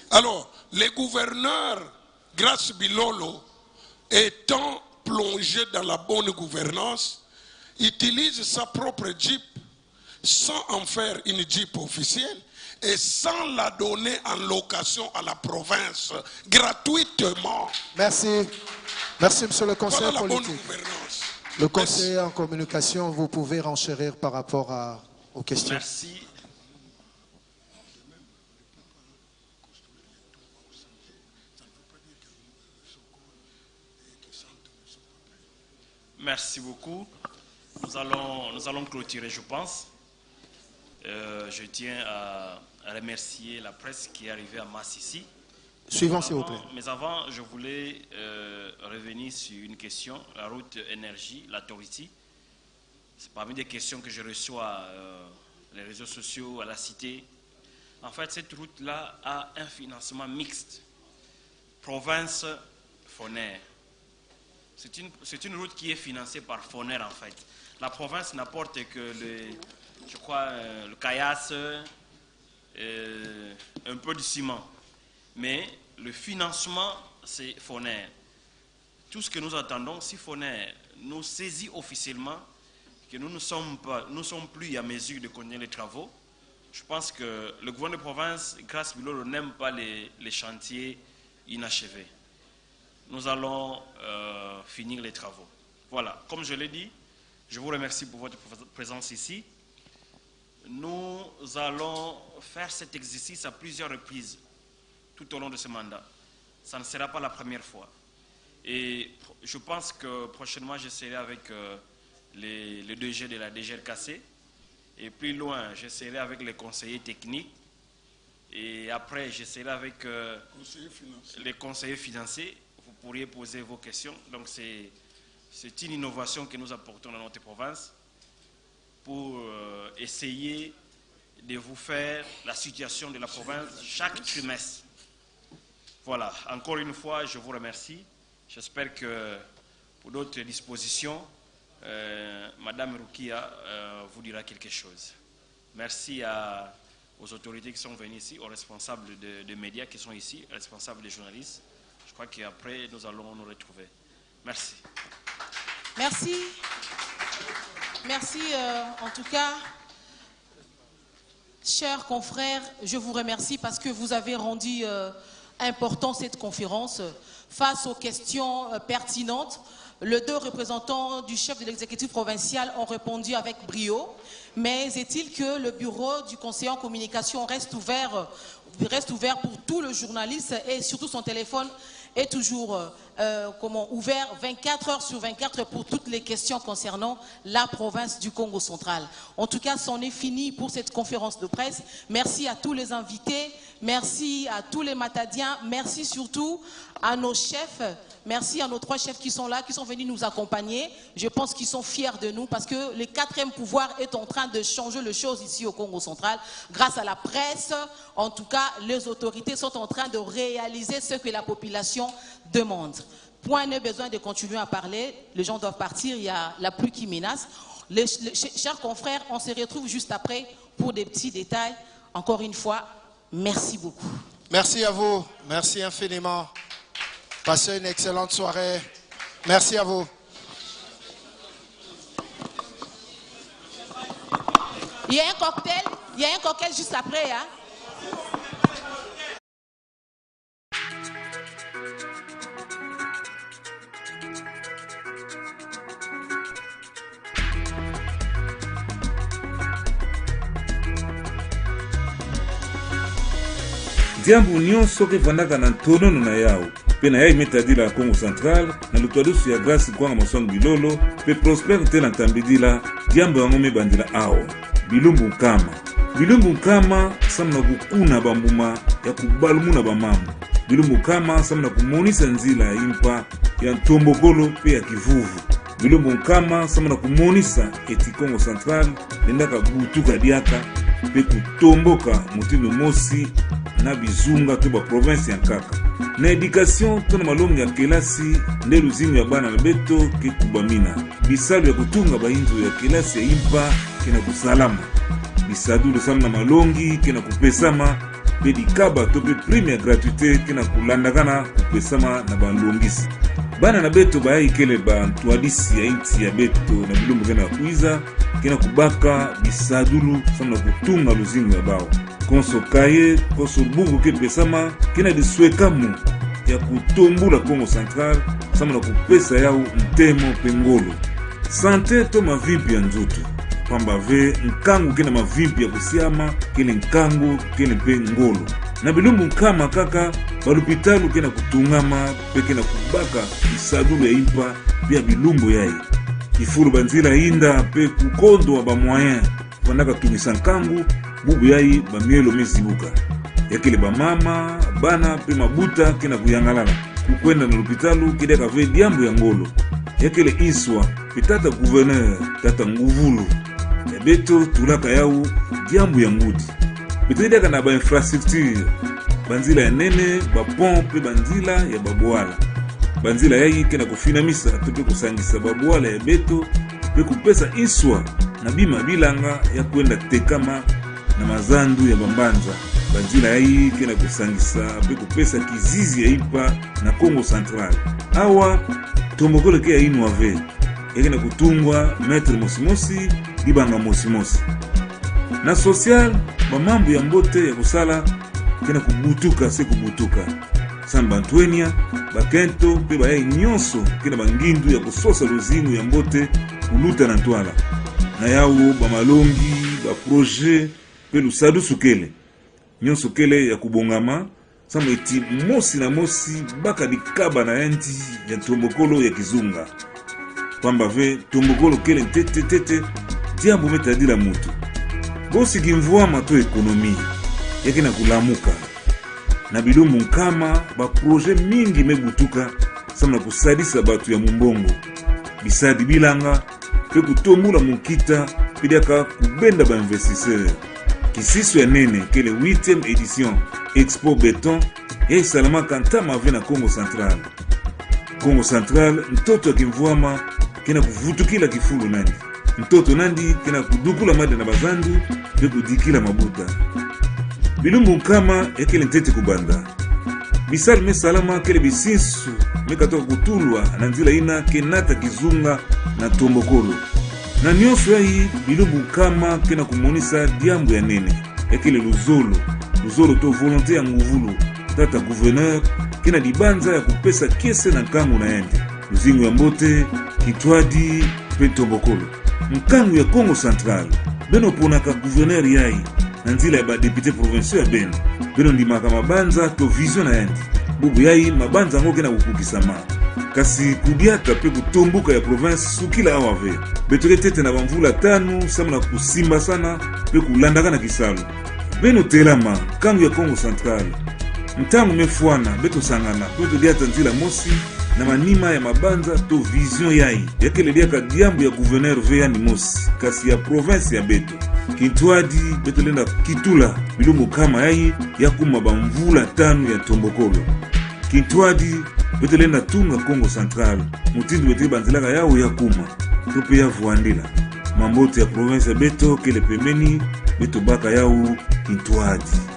Alors, les gouverneurs, grâce Bilolo, étant plongés dans la bonne gouvernance, utilisent sa propre Jeep sans en faire une Jeep officielle et sans la donner en location à la province gratuitement. Merci. Merci, monsieur le conseiller voilà la politique. Bonne gouvernance. Le conseiller en communication, vous pouvez renchérir par rapport aux questions. Merci. Merci beaucoup. Nous allons clôturer, je pense. Je tiens à remercier la presse qui est arrivée à Masse ici. Suivant, s'il vous plaît. Mais avant, je voulais revenir sur une question, la route énergie, l'autorité. C'est parmi des questions que je reçois les réseaux sociaux, à la cité. En fait, cette route-là a un financement mixte. Province, Foner. C'est une route qui est financée par Foner, en fait. La province n'apporte que le caillasse, un peu de ciment. Mais le financement, c'est Foner. Tout ce que nous attendons, si Foner nous saisit officiellement, que nous ne sommes plus à mesure de connaître les travaux, je pense que le gouvernement de province, grâce à Bilolo, n'aime pas les chantiers inachevés. Nous allons finir les travaux. Voilà, comme je l'ai dit, je vous remercie pour votre présence ici. Nous allons faire cet exercice à plusieurs reprises tout au long de ce mandat. Ça ne sera pas la première fois. Et je pense que prochainement, je serai avec le DG de la DGRKC. Et plus loin, je serai avec les conseillers techniques. Et après, je serai avec les conseillers financiers. Vous pourriez poser vos questions. Donc, c'est une innovation que nous apportons dans notre province pour essayer de vous faire la situation de la province chaque trimestre. Voilà, encore une fois, je vous remercie. J'espère que pour d'autres dispositions, Madame Rukia vous dira quelque chose. Merci aux autorités qui sont venues ici, aux responsables des médias qui sont ici, aux responsables des journalistes. Je crois qu'après, nous allons nous retrouver. Merci. Merci. Merci en tout cas. Chers confrères, je vous remercie parce que vous avez rendu important cette conférence face aux questions pertinentes. Les deux représentants du chef de l'exécutif provincial ont répondu avec brio, mais est-il que le bureau du conseiller en communication reste ouvert pour tout le journaliste et surtout son téléphone est toujours ouvert 24 heures sur 24 pour toutes les questions concernant la province du Congo central. En tout cas, c'en est fini pour cette conférence de presse. Merci à tous les invités, merci à tous les Matadiens, merci surtout à nos chefs, merci à nos 3 chefs qui sont là, qui sont venus nous accompagner. Je pense qu'ils sont fiers de nous parce que le 4e pouvoir est en train de changer les choses ici au Congo central. Grâce à la presse, en tout cas, les autorités sont en train de réaliser ce que la population demande. Point n'est besoin de continuer à parler. Les gens doivent partir, il y a la pluie qui menace. Chers confrères, on se retrouve juste après pour des petits détails. Encore une fois, merci beaucoup. Merci à vous. Merci infiniment. Passez une excellente soirée. Merci à vous. Il y a un cocktail juste après. Hein? diambu nyonso kevandaka na ntonono na yao pe na yai metadila Congo Central na lutwadusu ya Grace Kwanga Mosong Bilolo pe Prosper te na tambidila diambu yango mebandila awa bilumbu nkama samna kukuna bambuma ya kubalumuna bamambo bilumbu nkama samna kumonisa nzila ya impa ya ntombokolo pe ya kivuvu bilumbu nkama samna kumonisa eti Congo Central lendaka butuka diaka pe kutomboka mutindo mosi na bizunga to ba province ya Nkaka na education to na malongi ya kelasi nde luzimu ya bana na beto ke kubamina bisalu ya kutunga bahinzo ya kelasi ya impa kena kusalama bisadu samna malongi kena kupesama pe dikaba to pe prime ya gratuité kena kulandakana kupesama na balongisi bana na beto bayi kele ba ntwadisi ya inti ya beto na bilumbu kena kuiza kena kubaka bisadulu samna kutunga luzimu ya bao konso kaye konso buku ke pesama kena diswekamu ya kutombula Congo Central samna kupesa yao ntemo pengolo sante to mavimpi ya nzutu pamba ve nkangu kena mavimpi ya kusiama kele nkangu kele pe ngolo na bilumbu nkama kaka balupitalu kena kutungama pe kena kubaka bisadulu ya impa pia bilumbu yai ifuru banzila inda pe kukondo wa ba moyen pandaka tungisa nkangu bubu yai bamielo mezibuka yakele bamama bana pe mabuta kena kuyangalala kukwenda na lupitalu kideka ve diambu ya ngolo yakele iswa pe tata gouverneur tata nguvulu ya beto tulaka yau diambu ya ngudi betideka na ba infrastructure banzila ya nene ba pompe banzila ya baboala banzila yai kena kufinamisa tope kusangisa baboala ya beto pe kupesa iswa na bima bilanga ya kwenda tekama na mazandu ya bambanza banzila yai kena kusangisa pe kupesa kizizi ya ipa na Congo Central awa tombokolo ke ya inuave yakena kutungwa maître mosimosi libanga mosimosi na social bamambu ya mbote ya kusala kena kubutuka se kubutuka samba Antonia bakento pe baye nyonso kena bangindu ya kusosa luzimu ya mbote kuluta na ntwala na yao bamalongi ba projet pe lusadu sukele nyonso kele ya kubongama samba eti mosi na mosi baka dikaba na enti ya tombokolo ya kizunga pamba ve tombokolo kele tete diambu metadila mutu bosi kimvua mato ekonomi yake na kulamuka na bilumbu nkama ba projet mingi mebutuka samna kusadisa batu ya mumbongo bisadi bilanga pe kutombula mukita pidaka kubenda ba investisseur kisiso ya nene kele 8e édition Expo Béton ya salama kantama ve na Congo Central mtoto akimvuama kena kuvutukila kifulu nandi mtoto nandi kena kudukula mada na bazandu pe kudikila mabuta bilumbu nkama ekele ntete kubanda bisal me salama kele bisinsu mekatoka kutulwa na nzila ina kenata kizunga na tombokolo na nyonso yai bilumbu nkama kena kumonisa diambu ya nene ekele luzolo to volonté ya nguvulu tata gouverneur kena dibanza ya kupesa kese na nkangu na yende luzingu ya mbote kitwadi pe tombokolo nkangu ya Congo Central beno ponaka gouverneur yai na nzila ya ba député provinciaux ya beno beno ndimaka mabanza to vision na yandi bubu yai mabanza ngo kena kukukisama kasi kudiaka pe kutombuka ya province sukila awave betoke tete na bamvula tanu samna kusimba sana pe kulandaka na kisalu beno telama kangu ya Congo Central ntangu mefuana beto sangana beto diata nzila mosi na manima ya mabanza to vision yai yakele diaka diambu ya gouverneur veya ni mosi kasi ya province ya beto Kintwadi beto lenda kitula bilumbu kama yai yakuma bamvula tanu ya tombokolo Kintwadi beto lenda tunga Congo Central mutindu beti banzilaka yao yakuma tope ya vuandila mambote ya province ya beto kele pemeni beto baka yao Kintwadi